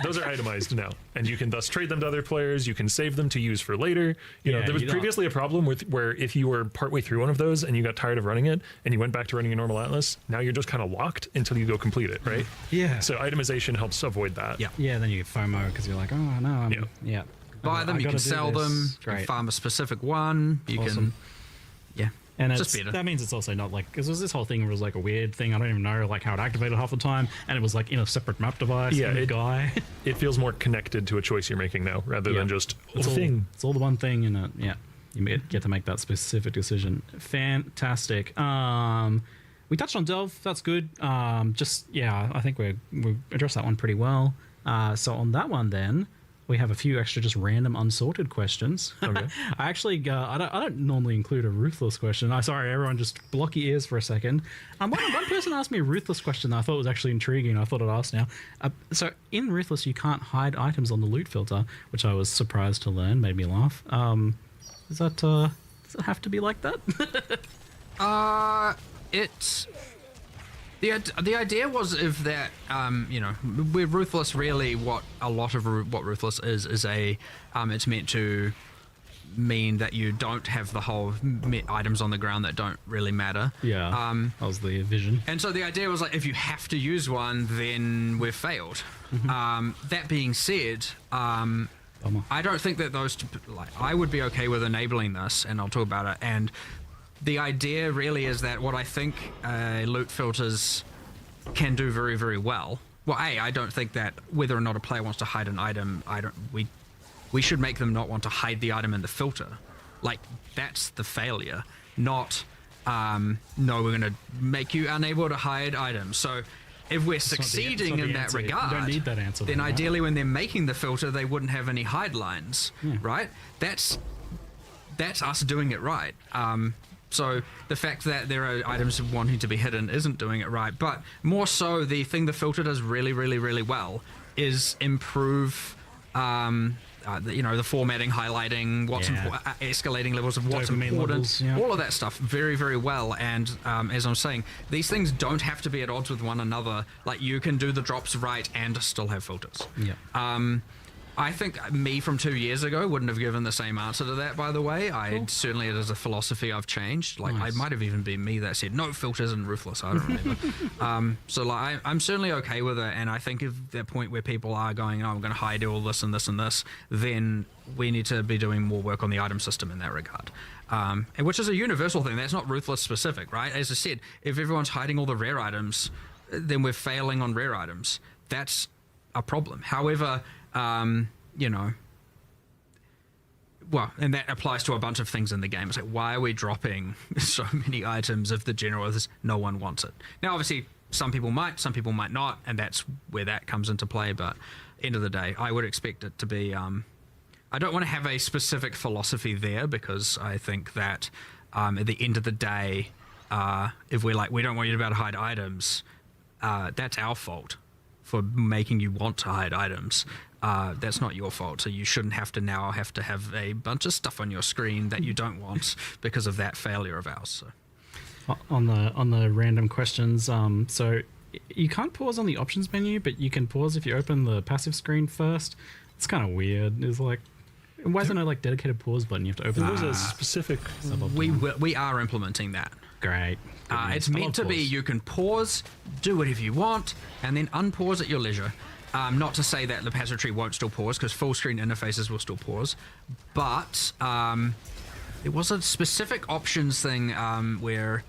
Those are itemized now, and you can thus trade them to other players. You can save them to use for later. You know, there was previously a problem with where if you were partway through one of those and you got tired of running it and you went back to running a normal Atlas, now you're just kind of locked until you go complete it, right? Yeah. So itemization helps avoid that. Yeah. Yeah, then you get FOMO because you're like, oh no, yeah. Buy them, you can sell them, you can farm a specific one, you can... Yeah. And just better. That means it's also not like, because there was this whole thing where it was like a weird thing. I don't even know like how it activated half the time, and it was like in a separate map device. Yeah, guy. It feels more connected to a choice you're making now, rather than just it's a thing. It's all the one thing, and you get to make that specific decision. Fantastic. We touched on Delve. That's good. I think we addressed that one pretty well. So on that one then, we have a few extra just random unsorted questions. Okay. I actually I don't normally include a ruthless question. Sorry, everyone, just block your ears for a second. One person asked me a ruthless question that I thought was actually intriguing. I thought I'd ask now. So in ruthless, you can't hide items on the loot filter, which I was surprised to learn. Made me laugh. Does it have to be like that? It's... The idea was if that, with Ruthless, really what a lot of what Ruthless is it's meant to mean that you don't have the whole items on the ground that don't really matter. Yeah, that was the vision. And so the idea was like, if you have to use one, then we've failed. Mm-hmm. That being said, I don't think that those two, I would be okay with enabling this, and I'll talk about it. And the idea really is that what I think loot filters can do very, very well. Well, I don't think that whether or not a player wants to hide an item, we should make them not want to hide the item in the filter. Like, that's the failure. Not, no, we're going to make you unable to hide items. So if we're succeeding in that regard, you don't need that answer, then ideally when they're making the filter, they wouldn't have any hide lines, right? That's us doing it right. So the fact that there are items wanting to be hidden isn't doing it right. But more so, the thing the filter does really, really, really well is improve the formatting, highlighting, what's escalating levels of what's Dopamine important, levels, yeah. all of that stuff very, very well. And as I'm saying, these things don't have to be at odds with one another. Like, you can do the drops right and still have filters. Yeah. I think me from 2 years ago wouldn't have given the same answer to that, by the way. Certainly, it is a philosophy I've changed. Like, Nice. I might have even been me that said no filters and ruthless. I don't remember. So like, I'm certainly okay with it. And I think if that point where people are going, oh, I'm going to hide all this and this and this, then we need to be doing more work on the item system in that regard. And which is a universal thing. That's not ruthless specific, right? As I said, if everyone's hiding all the rare items, then we're failing on rare items. That's a problem. However, well, and that applies to a bunch of things in the game. It's like, why are we dropping so many items if the general is no one wants it? Now, obviously, some people might not, and that's where that comes into play. But end of the day, I would expect it to be. I don't want to have a specific philosophy there, because I think that at the end of the day, if we're like, we don't want you to be able to hide items, that's our fault for making you want to hide items. That's not your fault. So you shouldn't have to have a bunch of stuff on your screen that you don't want because of that failure of ours. So. On the random questions, so you can't pause on the options menu, but you can pause if you open the passive screen first. It's kind of weird. It's like, why is there no like dedicated pause button? You have to open. There was a specific. We are implementing that. Great. It's meant to be you can pause, do whatever you want, and then unpause at your leisure. Not to say that the passive tree won't still pause, because full screen interfaces will still pause, but there was a specific options thing where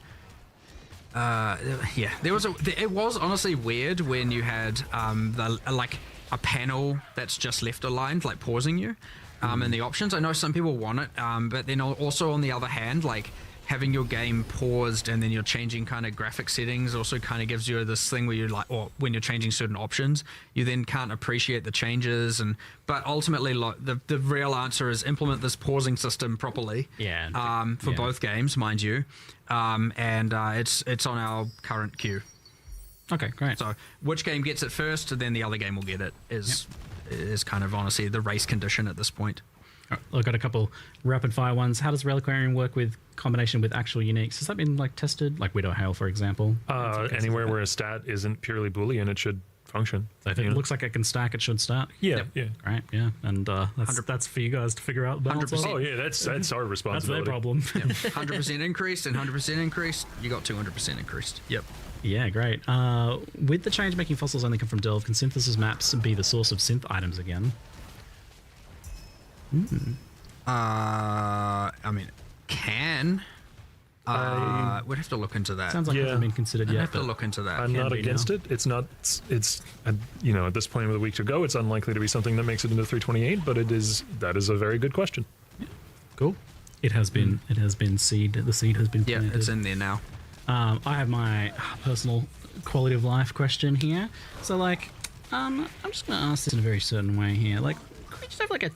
it was honestly weird when you had like a panel that's just left aligned, like pausing you in the options. I know some people want it, but then also on the other hand, like having your game paused and then you're changing kind of graphic settings also kind of gives you this thing where you're like, or when you're changing certain options, you then can't appreciate the changes. But ultimately, the real answer is implement this pausing system properly. For both games, mind you. It's on our current queue. Okay, great. So which game gets it first, then the other game will get it, is kind of honestly the race condition at this point. I've got a couple rapid fire ones. How does Reliquarian work with combination with actual uniques? Has that been like tested? Like Widow Hail, for example? Anywhere where a stat isn't purely Boolean, it should function. So if it looks like it can stack, it should start. Yeah. Right. Yeah, and that's for you guys to figure out. 100%. Oh yeah, that's our responsibility. That's their problem. 100% increased and 100% increased. You got 200% increased. Yep. Yeah, great. With the change making fossils only come from Delve, can synthesis maps be the source of synth items again? I mean, can. We'd have to look into that. Sounds like it hasn't been considered yet. I'd have to look into that. I'm not against it. It's not. It's at this point of the week to go, it's unlikely to be something that makes it into 328. But that is a very good question. Yeah. Cool. It has been. It has been seed. The seed has been planted. Yeah, it's in there now. I have my personal quality of life question here. So, like, I'm just going to ask this in a very certain way here. Like, could we just have like a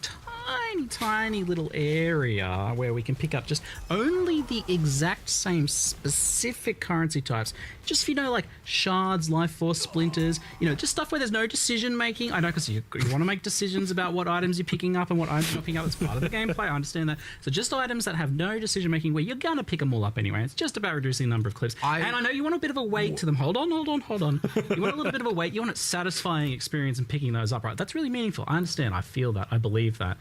tiny little area where we can pick up just only the exact same specific currency types, just like shards, life force, splinters, just stuff where there's no decision making. I know, because you want to make decisions about what items you're picking up and what items you're not picking up. It's part of the gameplay, I understand that. So just items that have no decision making, where you're gonna pick them all up anyway. It's just about reducing the number of clips. And I know you want a bit of a weight to them. Hold on. You want a little bit of a weight. You want a satisfying experience in picking those up, right? That's really meaningful. I understand. I feel that. I believe that.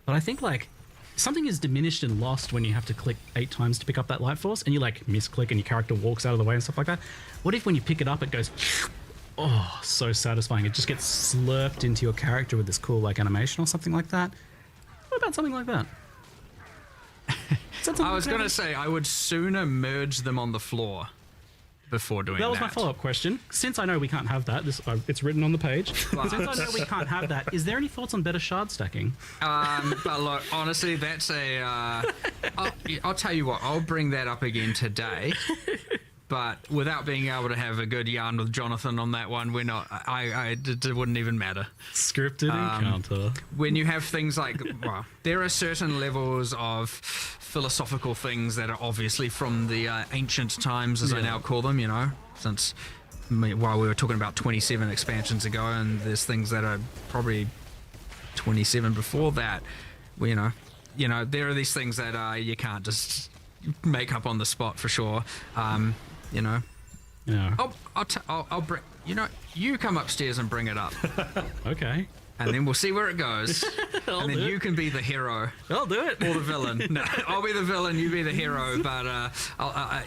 But I think like something is diminished and lost when you have to click 8 times to pick up that light force, and you like misclick and your character walks out of the way and stuff like that. What if when you pick it up it goes, oh, so satisfying. It just gets slurped into your character with this cool like animation or something like that. What about something like that? I was going to say I would sooner merge them on the floor before doing that. That was my follow-up question. Since I know we can't have that, it's written on the page. Since I know we can't have that, is there any thoughts on better shard stacking? But look, honestly, that's I'll tell you what, I'll bring that up again today. But without being able to have a good yarn with Jonathan on that one, we're not. It wouldn't even matter. Scripted encounter. When you have things like, well, there are certain levels of philosophical things that are obviously from the ancient times, as I now call them. Since while we were talking about 27 expansions ago, and there's things that are probably 327. Before that, you know, there are these things that you can't just make up on the spot for sure. You know. Yeah. I'll bring. You know, you come upstairs and bring it up. Okay. And then we'll see where it goes. And then you can be the hero. I'll do it. Or the villain. No, I'll be the villain, you be the hero. But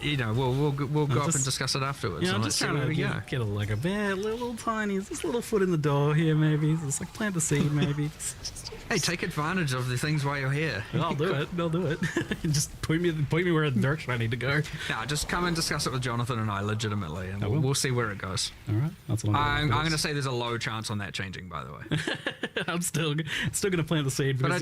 you know, we'll go up and discuss it afterwards. Yeah, I'm just trying to get a bare little tiny, just little foot in the door here. Maybe just like plant the seed. Maybe. Hey, take advantage of the things while you're here. I'll do it. I'll do it. Just point me where the direction I need to go. No, just come and discuss it with Jonathan and I legitimately, and we'll see where it goes. All right, that's what I'm going to say there's a low chance on that changing, by the way. I'm still going to plant the seed because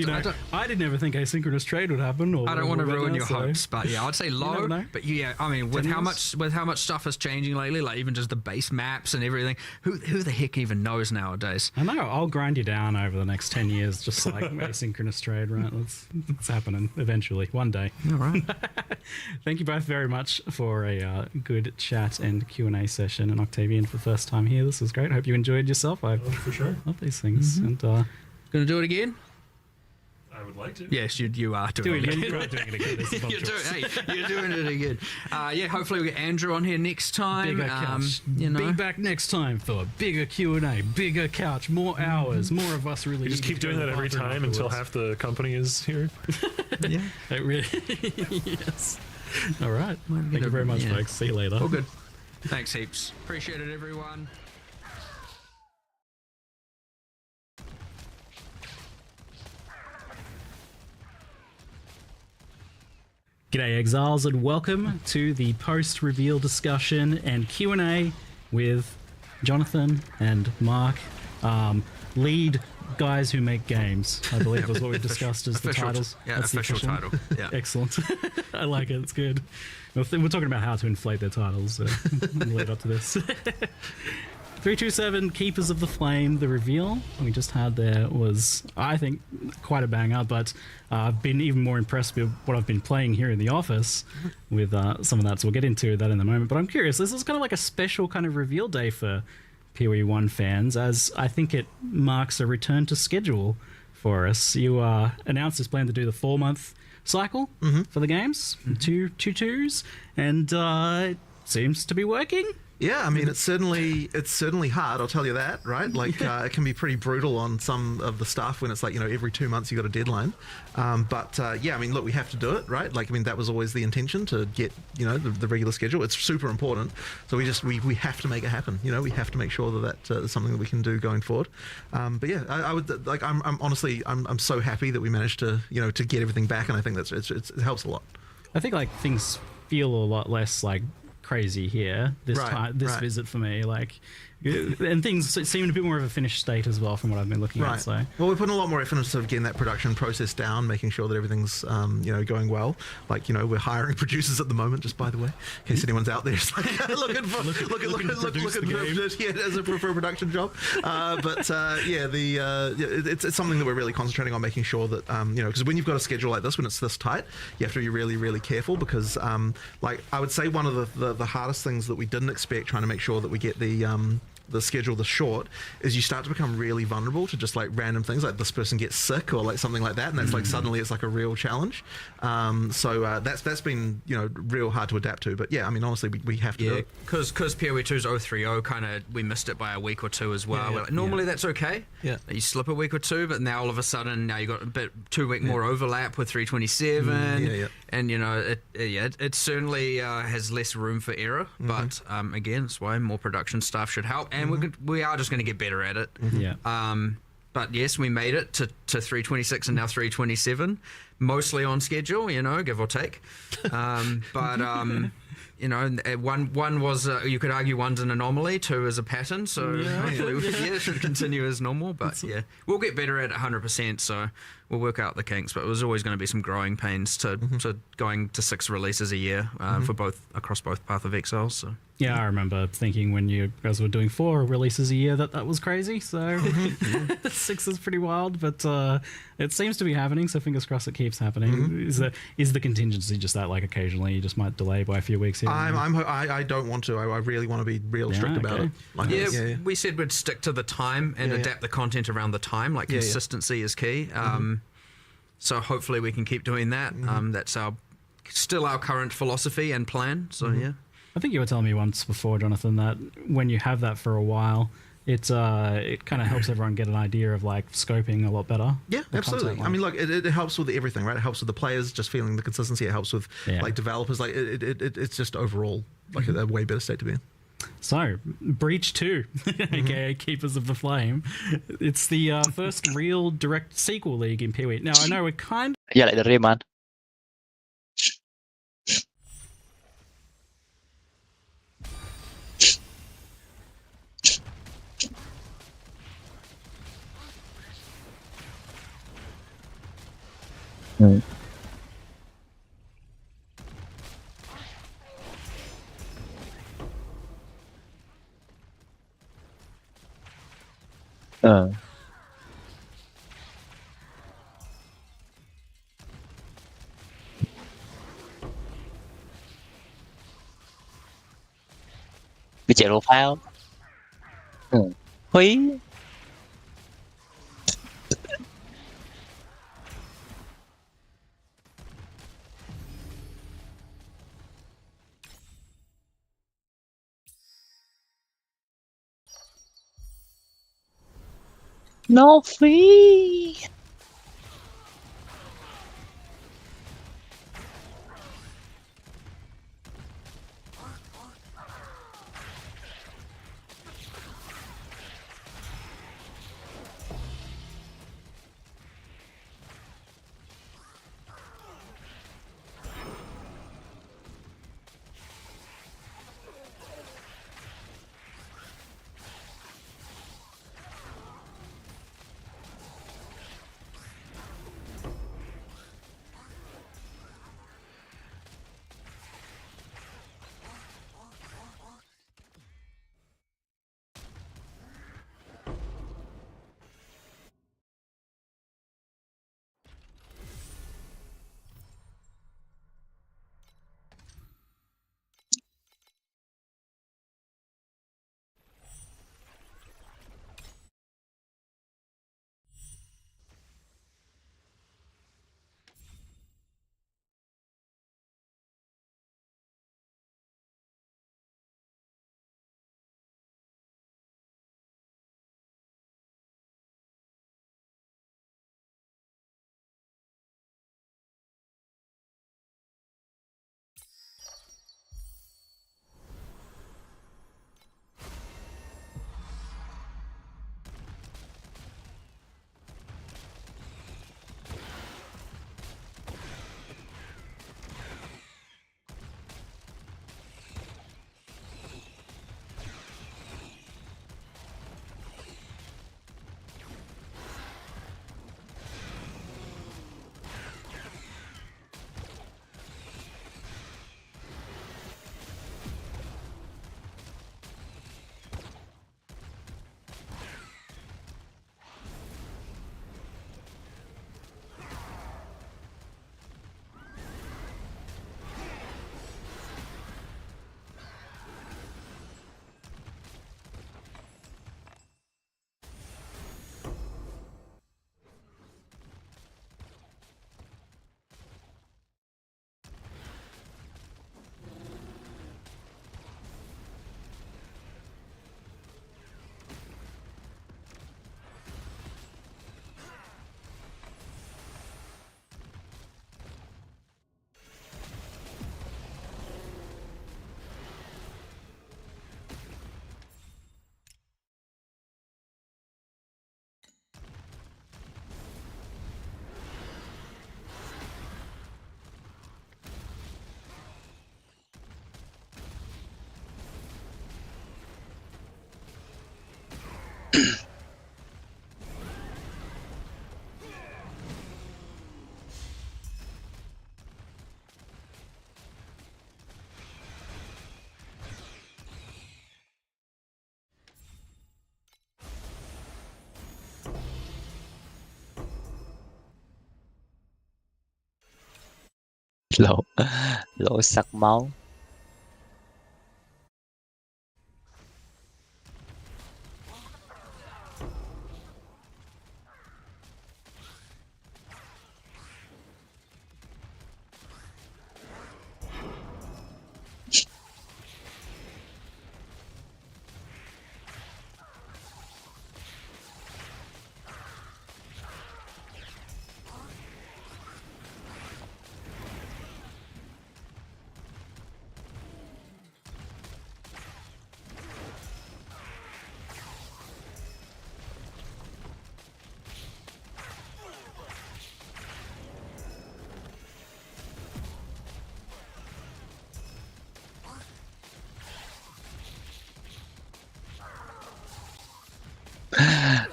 I didn't ever think asynchronous trade would happen. Or I don't want to ruin your hopes, but yeah, I'd say low. But yeah, I mean, with how much stuff is changing lately, like even just the base maps and everything, who the heck even knows nowadays? I know. I'll grind you down over the next 10 years, just like asynchronous trade, right? It's happening eventually, one day. All right. Thank you both very much for a good chat and Q&A session. And Octavian, for the first time here, this was great. I hope you enjoyed yourself. For sure. Love these things. And gonna do it again? I would like to. Yes, you are doing it again. You're doing it again. You're doing it again. Yeah, hopefully we'll get Andrew on here next time. Bigger couch. You know. Be back next time for a bigger Q&A, bigger couch, more hours, more of us really. You just keep doing that every time until half the company is here. Yeah. It really. Yes. All right. Thank you very much, folks. See you later. All good. Thanks heaps. Appreciate it, everyone. G'day Exiles and welcome to the post-reveal discussion and Q&A with Jonathan and Mark, lead guys who make games, I believe was what we discussed as the titles. Yeah, that's official title. Yeah. Excellent. I like it, it's good. We're talking about how to inflate their titles and lead up to this. 327 Keepers of the Flame, the reveal we just had there was, I think, quite a banger, but I've been even more impressed with what I've been playing here in the office with some of that, so we'll get into that in a moment. But I'm curious, this is kind of like a special kind of reveal day for PoE 1 fans, as I think it marks a return to schedule for us. You announced this plan to do the 4-month cycle for the games, two twos, and it seems to be working. Yeah, I mean, it's certainly hard, I'll tell you that, right? Like, it can be pretty brutal on some of the stuff when it's like, you know, every 2 months you got a deadline. But yeah, I mean, look, we have to do it, right? Like, I mean, that was always the intention, to get, you know, the regular schedule. It's super important. So we have to make it happen. You know, we have to make sure that is something that we can do going forward. But yeah, I would, like, I'm honestly, I'm so happy that we managed to, you know, to get everything back. And I think it helps a lot. I think like things feel a lot less like crazy here this visit for me, like, and things seem a bit more of a finished state as well from what I've been looking at. So well, we're putting a lot more effort into sort of getting that production process down, making sure that everything's you know, going well. Like, you know, we're hiring producers at the moment, just by the way, in case anyone's out there just like looking for a production job. But yeah, it's something that we're really concentrating on, making sure that you know, because when you've got a schedule like this, when it's this tight, you have to be really, really careful, because like, I would say one of the hardest things that we didn't expect, trying to make sure that we get the schedule this short, is you start to become really vulnerable to just like random things, like this person gets sick or like something like that, and that's like suddenly it's like a real challenge. So that's been, you know, real hard to adapt to. But yeah, I mean, honestly, we have to do it. Because PoE 2's 030 kind of, we missed it by a week or two as well. Like, normally that's okay. Yeah, you slip a week or two, but now all of a sudden, now you got a bit 2 week more overlap with 327. And you know, it certainly has less room for error. But again, that's why more production staff should help. And we are just going to get better at it. But yes, we made it to 326 and now 327, mostly on schedule, you know, give or take. You know, one was, you could argue one's an anomaly, 2 is a pattern, so hopefully it should continue as normal. But yeah, we'll get better at it 100%, so we'll work out the kinks. But it was always going to be some growing pains to going to 6 releases a year for across both Path of Exile. So yeah, I remember thinking when you guys were doing 4 releases a year that was crazy. So 6 is pretty wild, but it seems to be happening. So fingers crossed it keeps happening. Is the contingency just that, like, occasionally you just might delay by a few weeks? weeks here. I don't want to. I really want to be real strict about it. Like, we said we'd stick to the time and adapt the content around the time. Like consistency is key. So hopefully we can keep doing that. That's still our current philosophy and plan. So I think you were telling me once before, Jonathan, that when you have that for a while, it kind of helps everyone get an idea of like scoping a lot better. Yeah, absolutely. I mean, look, it helps with everything, right? It helps with the players just feeling the consistency. It helps with like developers. Like it's just overall like a way better state to be in. So, Breach 2, aka Keepers of the Flame. It's the first real direct sequel league in PoE. Now, I know we're kind of... Yeah, like the Rayman. Bị chạy profile. Húy. No free. Lỗ sắc máu.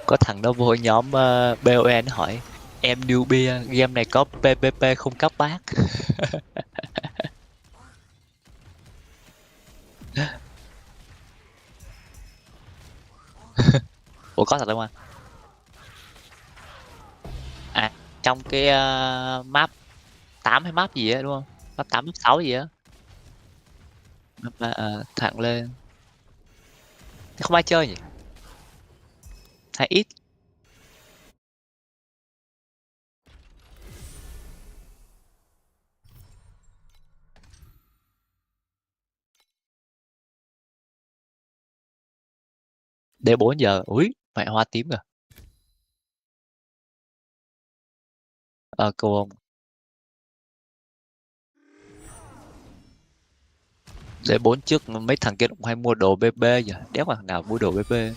Có thằng nó vô nhóm BOE nó hỏi em newbie game này có PVP không cấp bác. Ủa có thật không anh? À trong cái map 8 hay map gì á đúng không? Map 8 map 6 gì á. Thẳng lên. Không ai chơi nhỉ? Hay ít. D4 giờ. Ui, mẹ hoa tím rồi. Cô ông. D4 trước mấy thằng kia cũng hay mua đồ BB giờ. Đéo mà thằng nào mua đồ BB.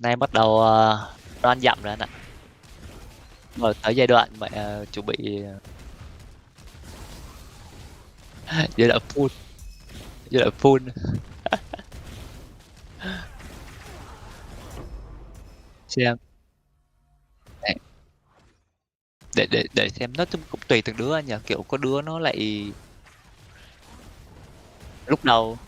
Nay bắt đầu đoan dặm rồi anh ạ. Rồi tới giai đoạn mẹ chuẩn bị giai đoạn full. Giai đoạn full. Xem. Để xem nó cũng tùy từng đứa anh nhỉ, kiểu có đứa nó lại lúc đầu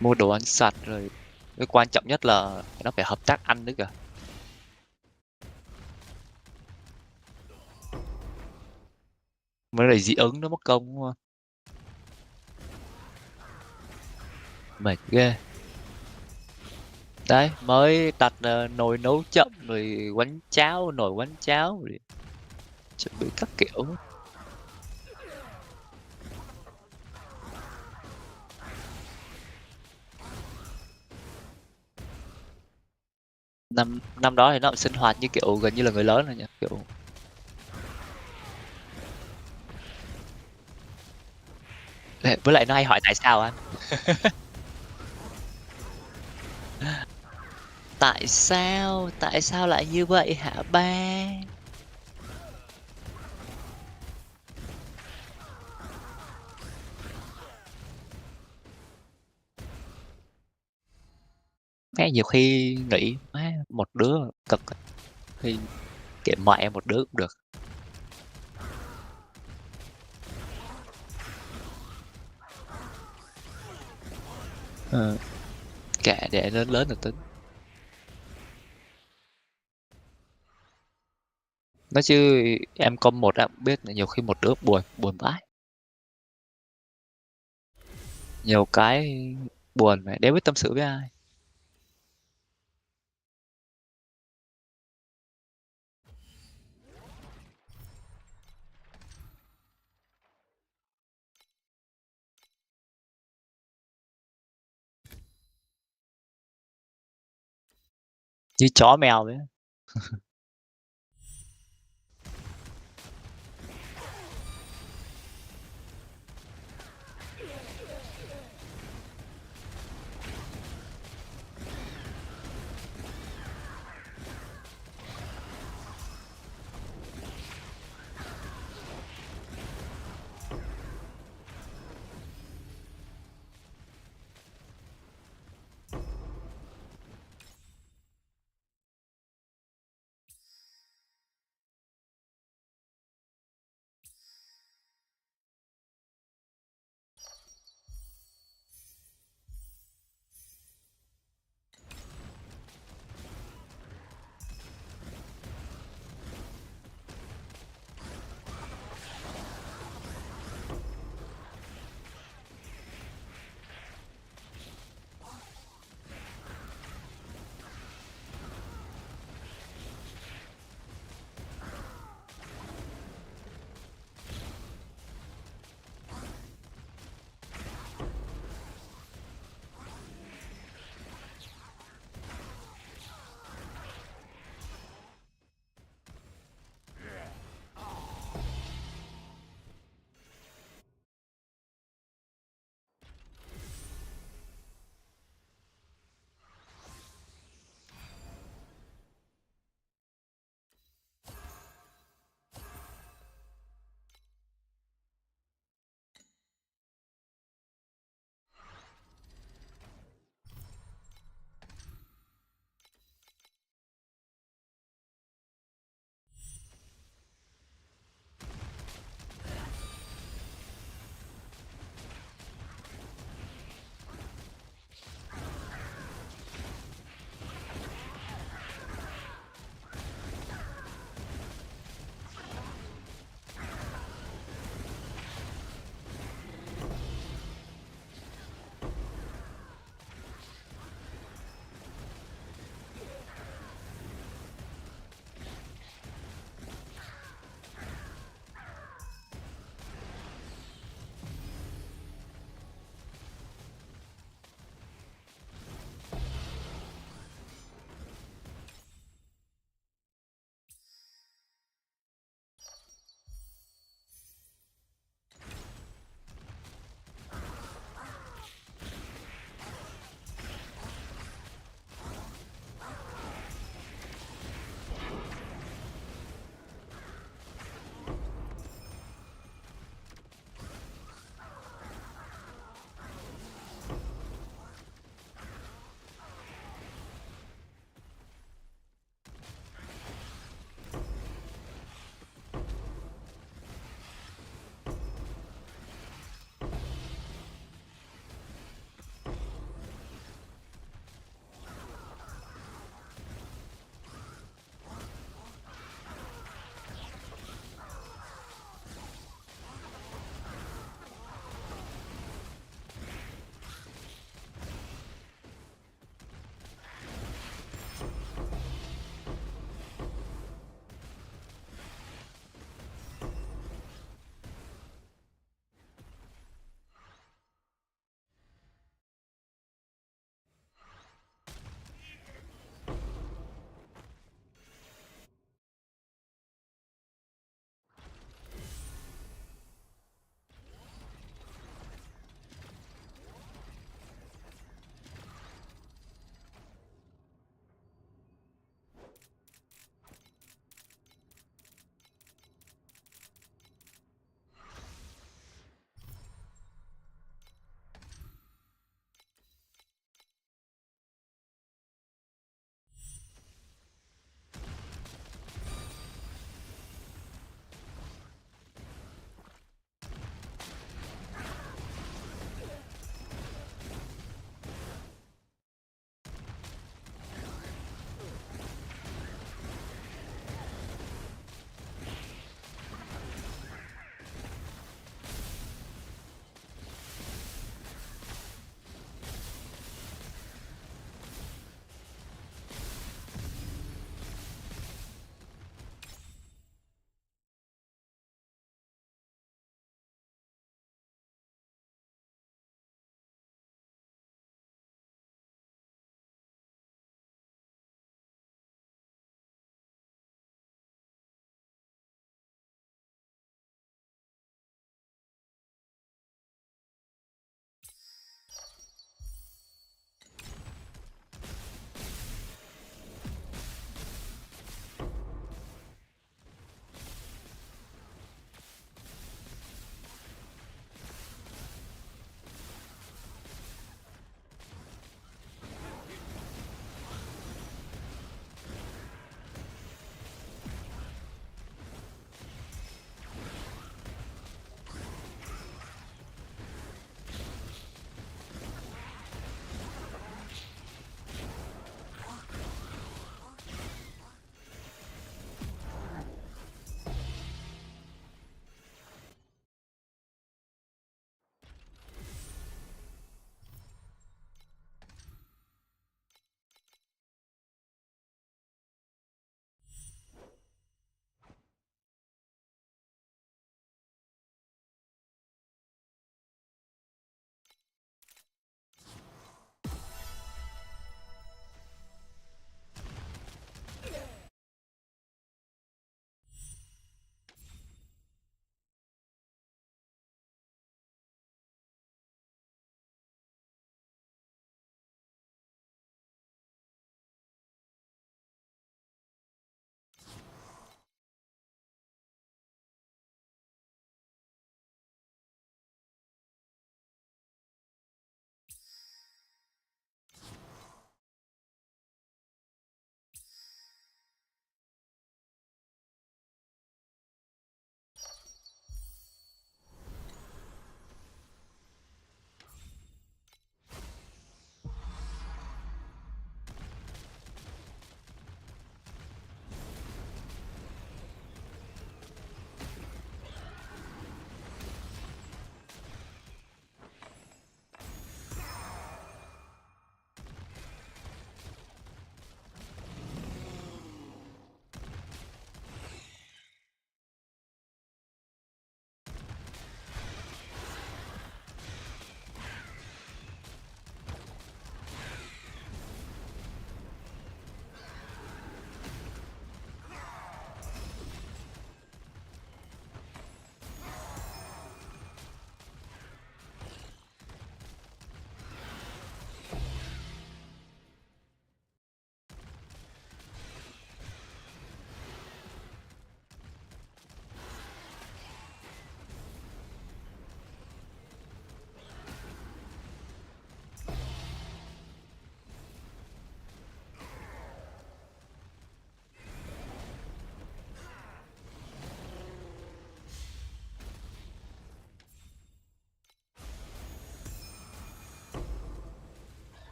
mua đồ ăn sạch rồi cái quan trọng nhất là nó phải hợp tác ăn nữa kìa. Mới lại dị ứng nó mất công đúng không? Mệt ghê. Đấy mới đặt nồi nấu chậm rồi quánh cháo, nồi quánh cháo rồi chuẩn bị các kiểu. Năm đó thì nó sinh hoạt như kiểu gần như là người lớn rồi nhỉ, kiểu với lại nó hay hỏi tại sao anh. Tại sao lại như vậy hả ba? Nghe nhiều khi nghĩ má một đứa cực thì kệ mẹ một đứa cũng được. Kệ để lớn lớn rồi tính. Nói chứ em có một em biết là nhiều khi một đứa buồn buồn vãi. Nhiều cái buồn mà đéo biết tâm sự với ai. Như chó mèo ấy.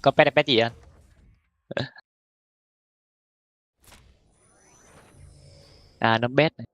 Có pet pet gì anh? Nó bet này.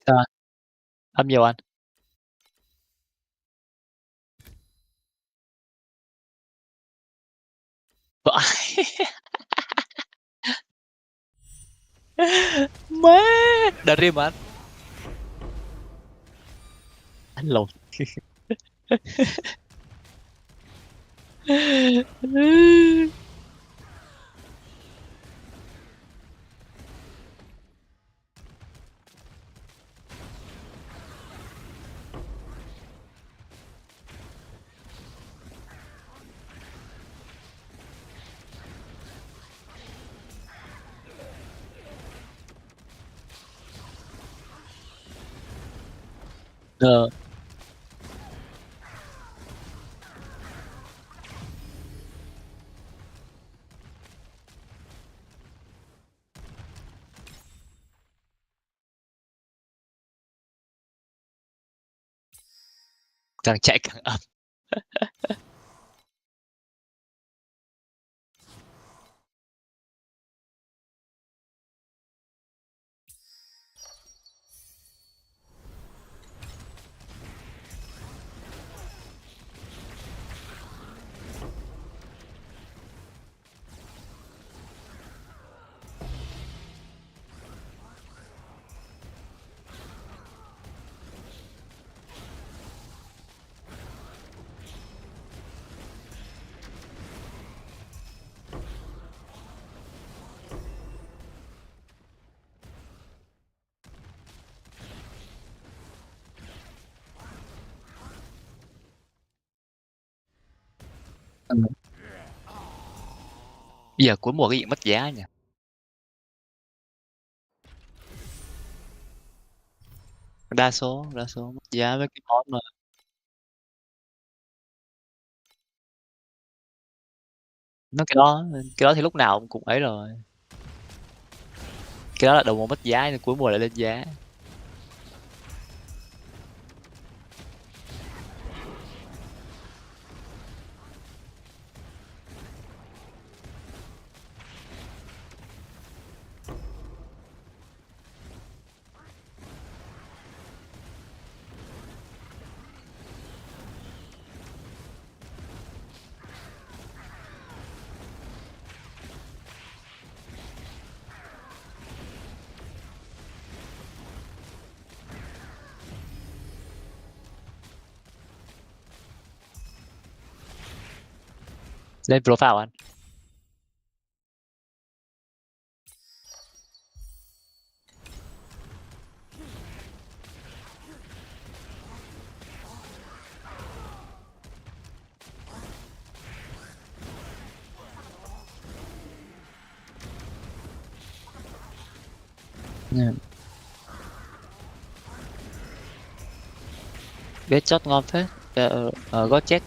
Sao anh? Âm nhiều anh? Vãi. Má! Dream hả anh? Anh lùn. Ờ. Càng chạy càng ấm. Bây giờ cuối mùa cái gì mất giá nhỉ? Đa số mất giá với cái món mà nó cái đó thì lúc nào cũng ấy rồi. Cái đó là đầu mùa mất giá nên cuối mùa lại lên giá. Lên profile anh. Ghét chót ngon phết. God chết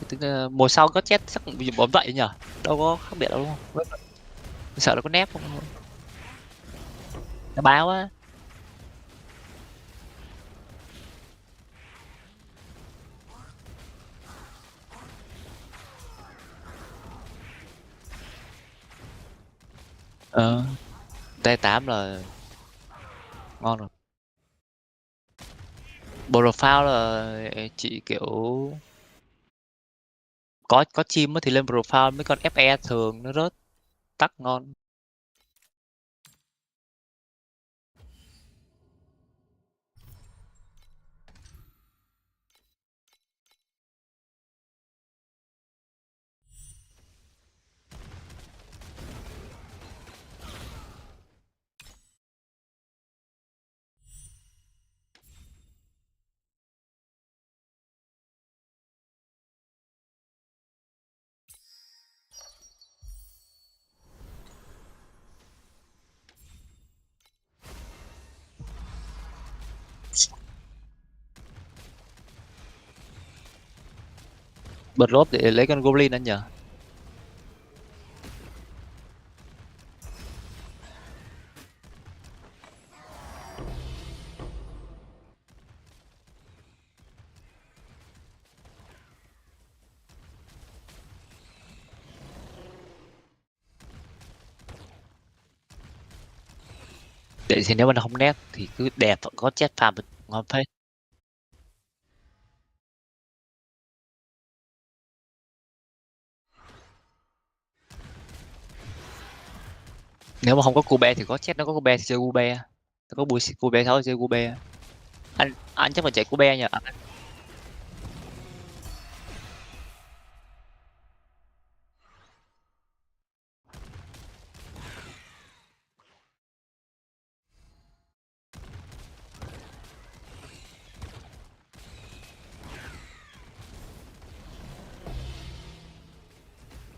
mùa sau God chết chắc cũng bấm vậy nhỉ? Đâu có khác biệt đâu đúng không? Sợ nó có nép không? Nó báo á. T8 là ngon rồi. Profile là chỉ kiểu có chim thì lên profile, mấy con FE thường nó rớt tắt ngon. Bật lốp để lấy con goblin anh nhờ. Để thì nếu mà nó không nét thì cứ đẹp có chết farm được ngon phết. Nếu mà không có Cube thì có chết, nó có Cube thì chơi Cube. Nó có bùi Cube 6 thì chơi Cube. Anh chắc phải chạy Cube nhờ.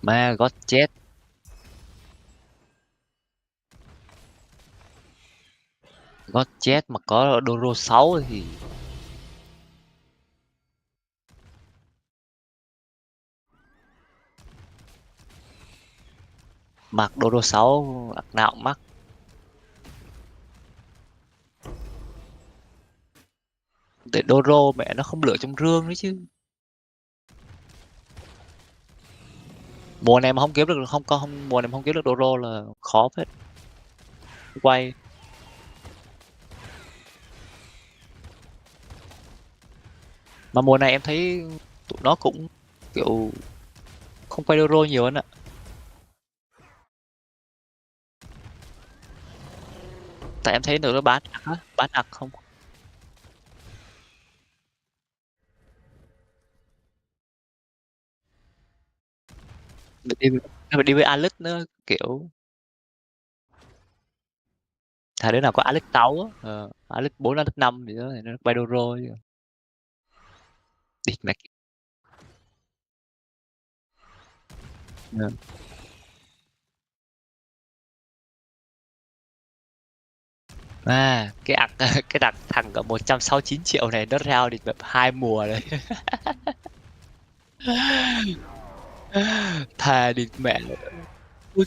Mà gót chết. Gót chết mà có Doro 6 thì mặc Doro 6 ạc nào cũng mắc. Để Doro mẹ nó không lựa trong rương đấy chứ. Mùa này mà không kiếm được mùa này mà không kiếm được Doro là khó phết. Quay. Mà mùa này em thấy tụi nó cũng kiểu không quay Doro nhiều hơn ạ. Tại em thấy tụi nó bán ạc không. Đi với Alex nữa kiểu thà đứa nào có Alex 6 á, Alex 4, Alex 5 gì đó thì nó bay Doro chứ. Địt mẹ. Ờ. À, cái đặc thằng ở 169 triệu này nó rao thìแบบ 2 mùa rồi. Thà địt mẹ. Ui.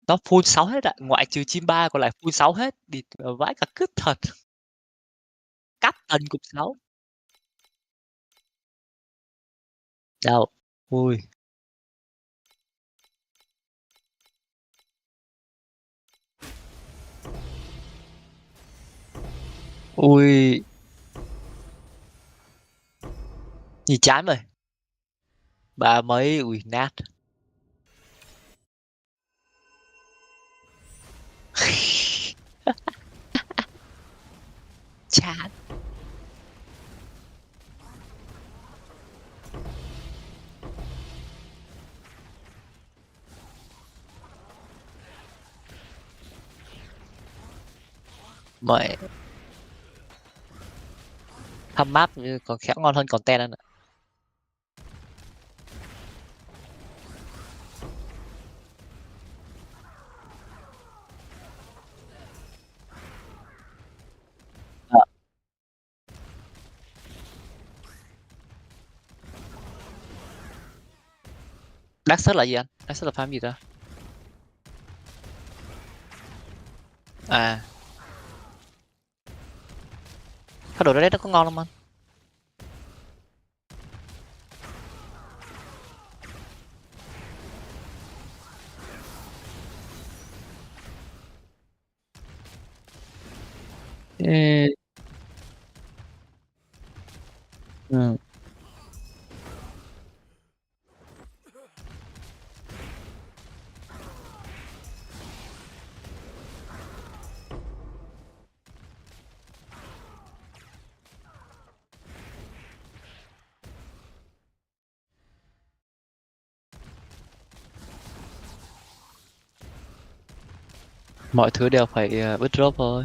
Nó full 6 hết ạ, ngoại trừ chim ba còn lại full 6 hết, địt vãi cả cứt thật. Captain cũng 6. Đâu? Ui. Ui. Nhìn chán rồi. Ba mấy, ui nát. Chán. Mẹ. Thăm map còn khéo ngon hơn content anh ạ. Ờ. Dark Search là gì anh? Dark Search là farm gì ta? À. Cái đồ đấy nó có ngon không anh? Ê. Ừ. Mọi thứ đều phải bứt drop thôi.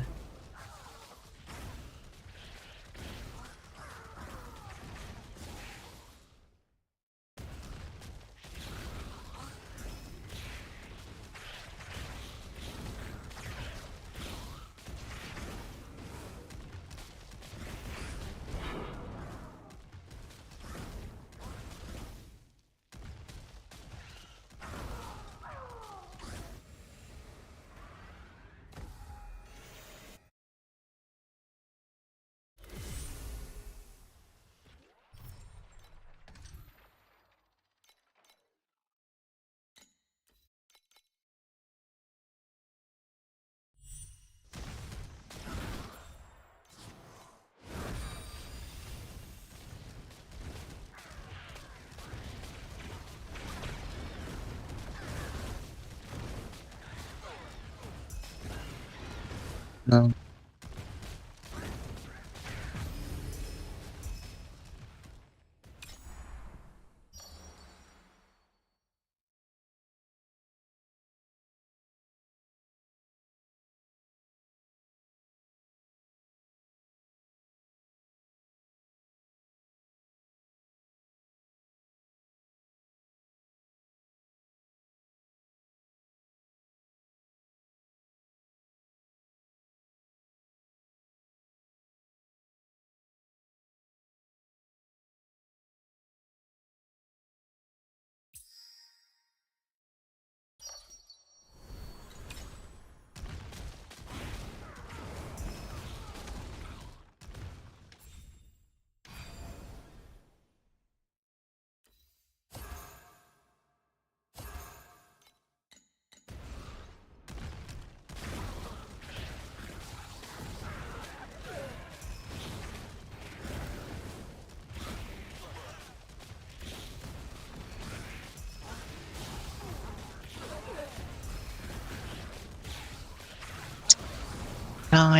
Ừ.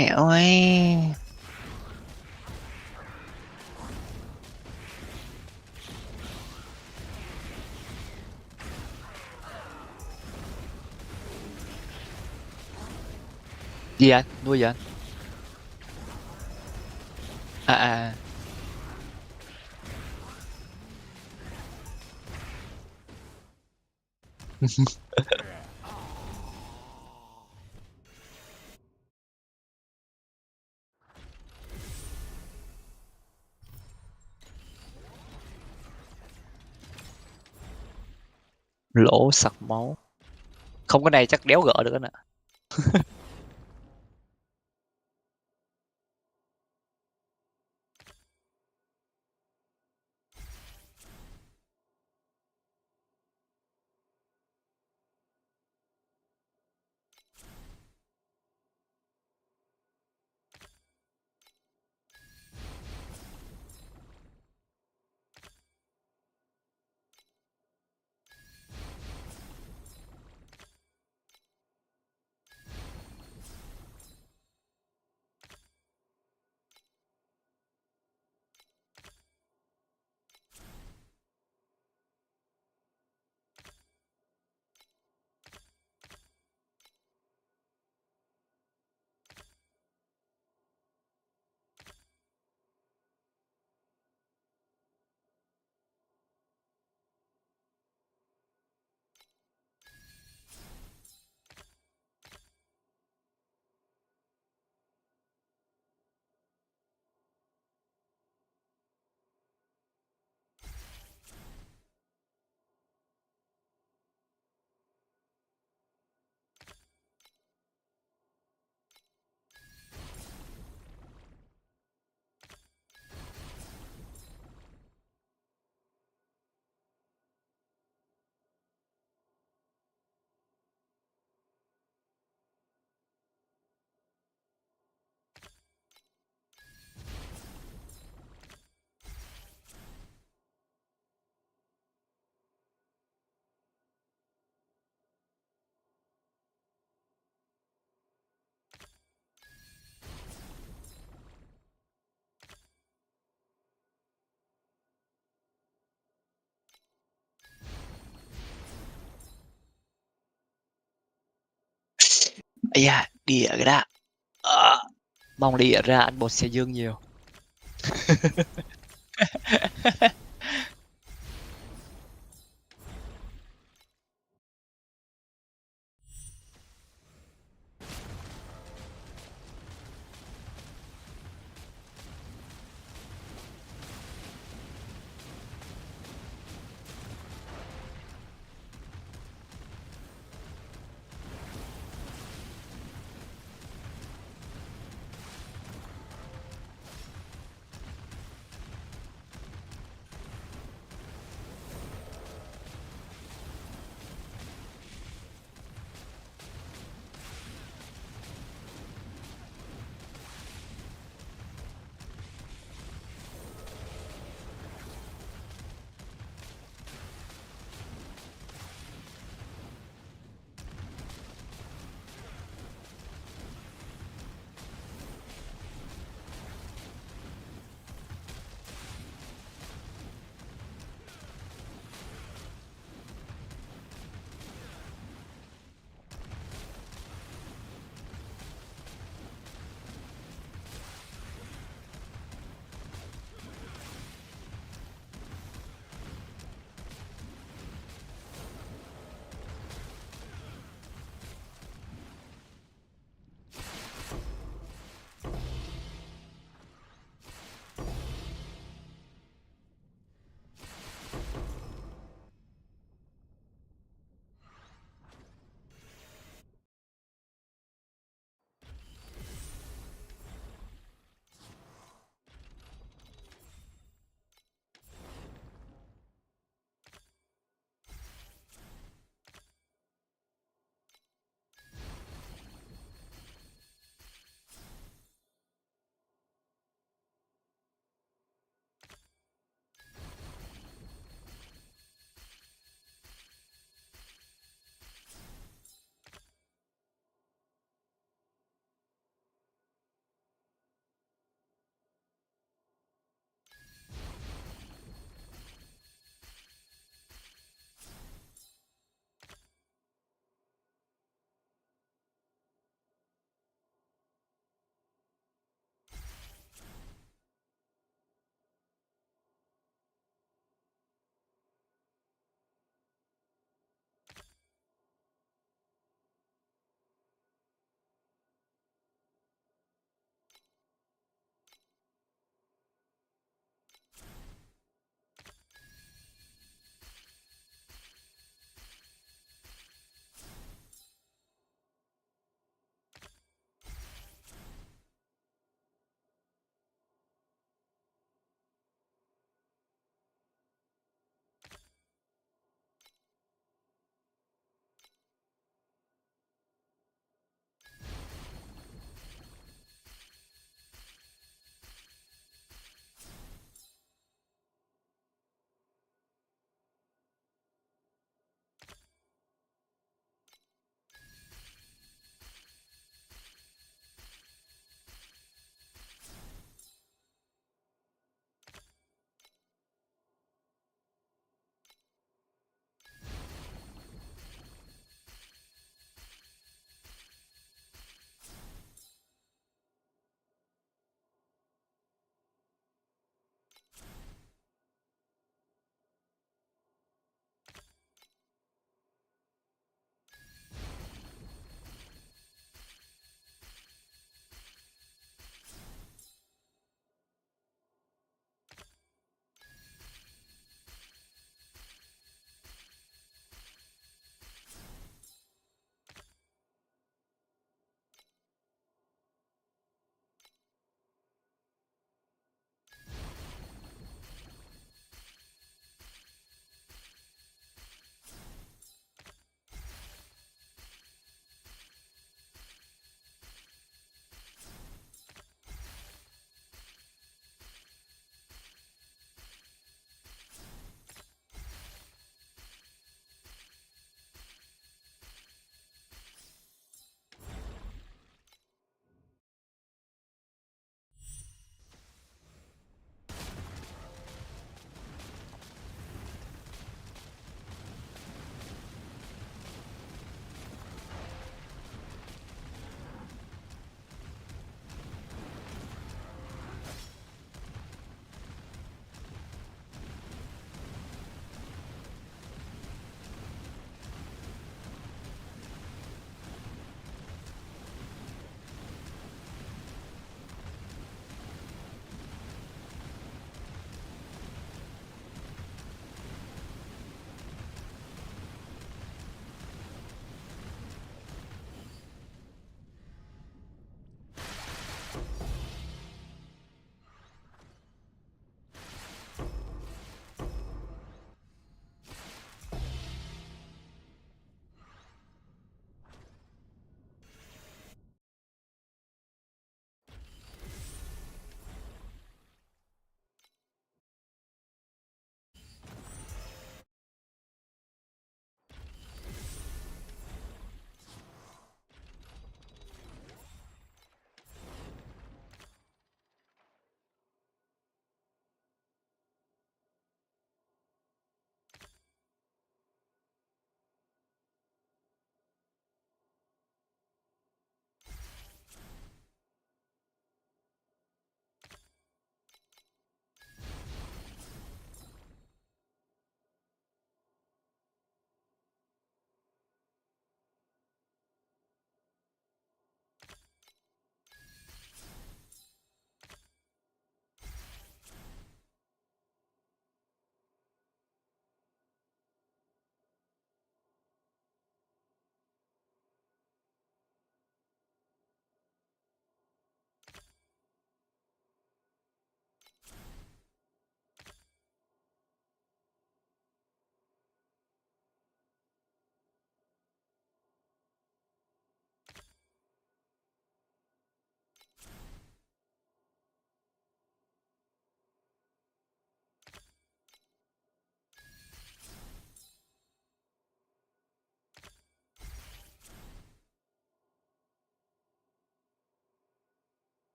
Mẹ ơi. Gì anh? Nuôi gì anh? À. Lỗ sặc máu. Không, cái này chắc đéo gỡ được anh ạ. Ây da, đỉa cái đã. Mong đỉa ra anh bột xe dương nhiều.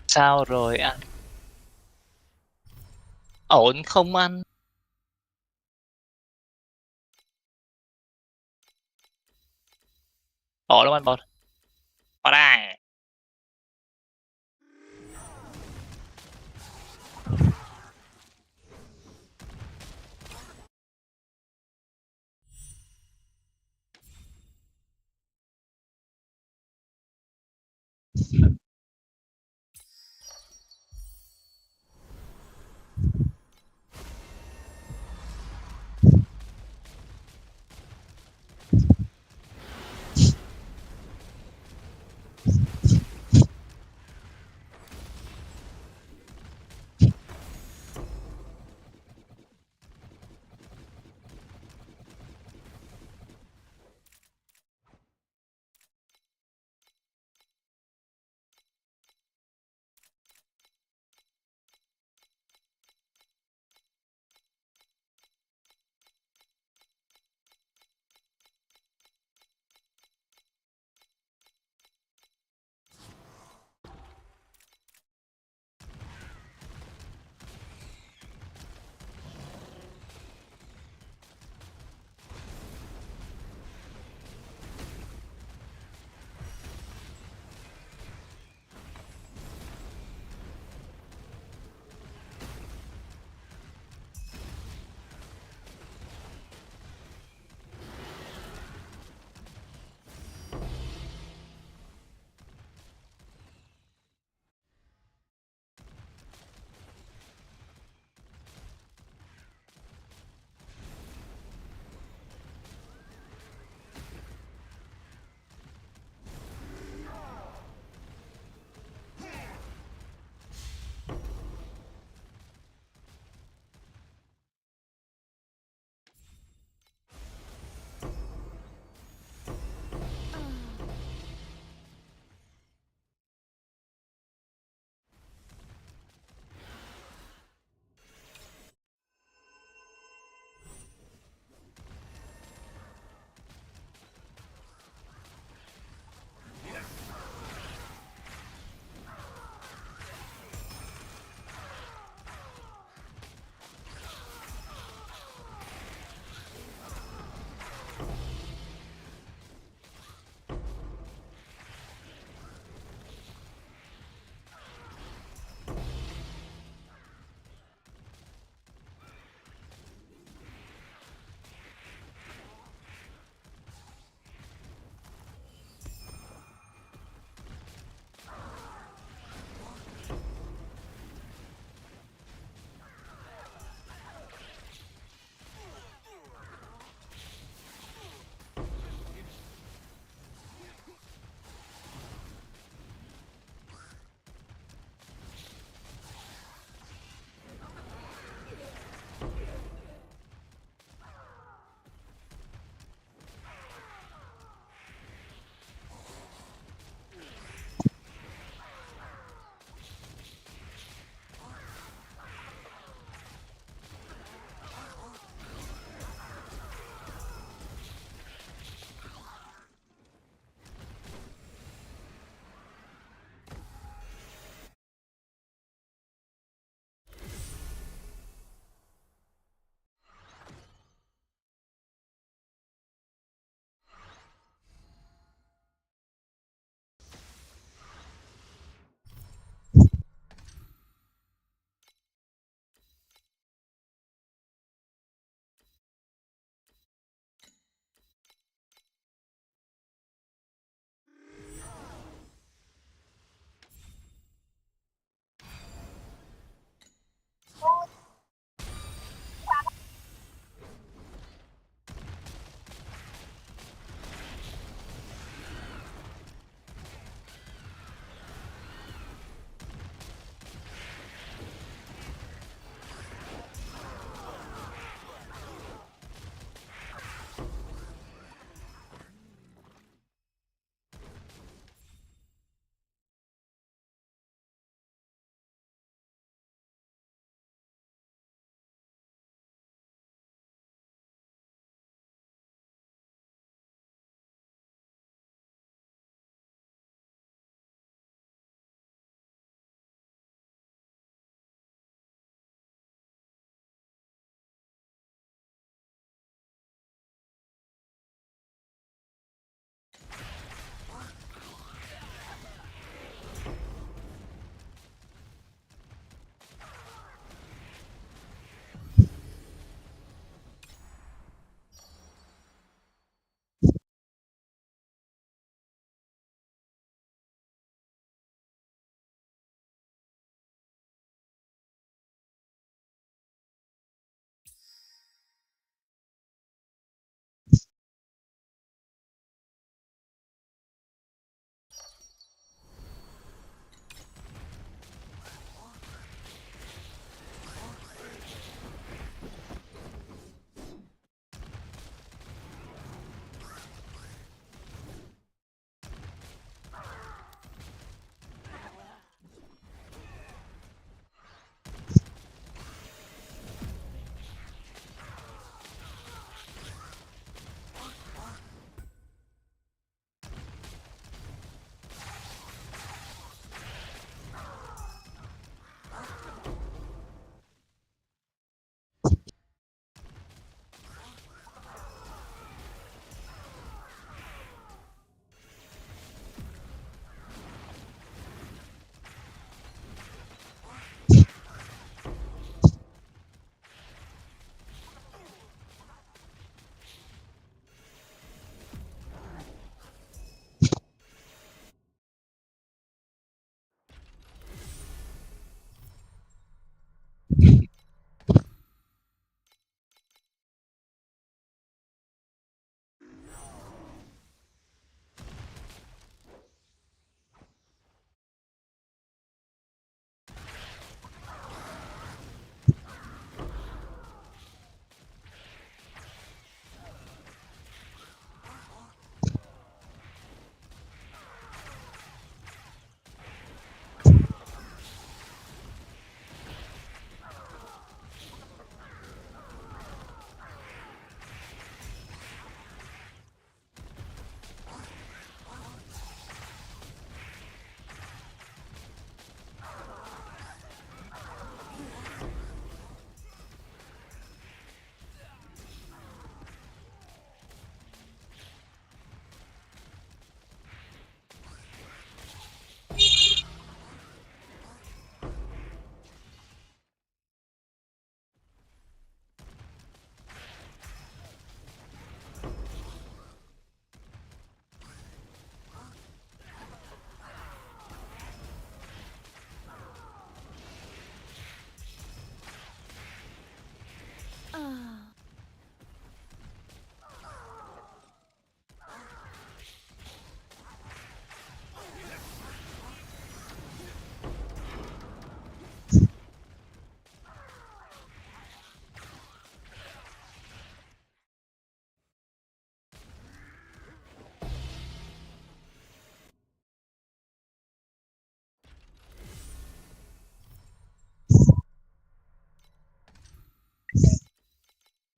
Sao rồi anh? Ổn không anh? Ổn lắm anh Bột. Ở đây.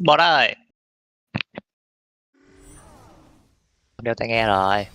Bỏ đây. Đeo tai nghe rồi.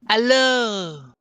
Alo.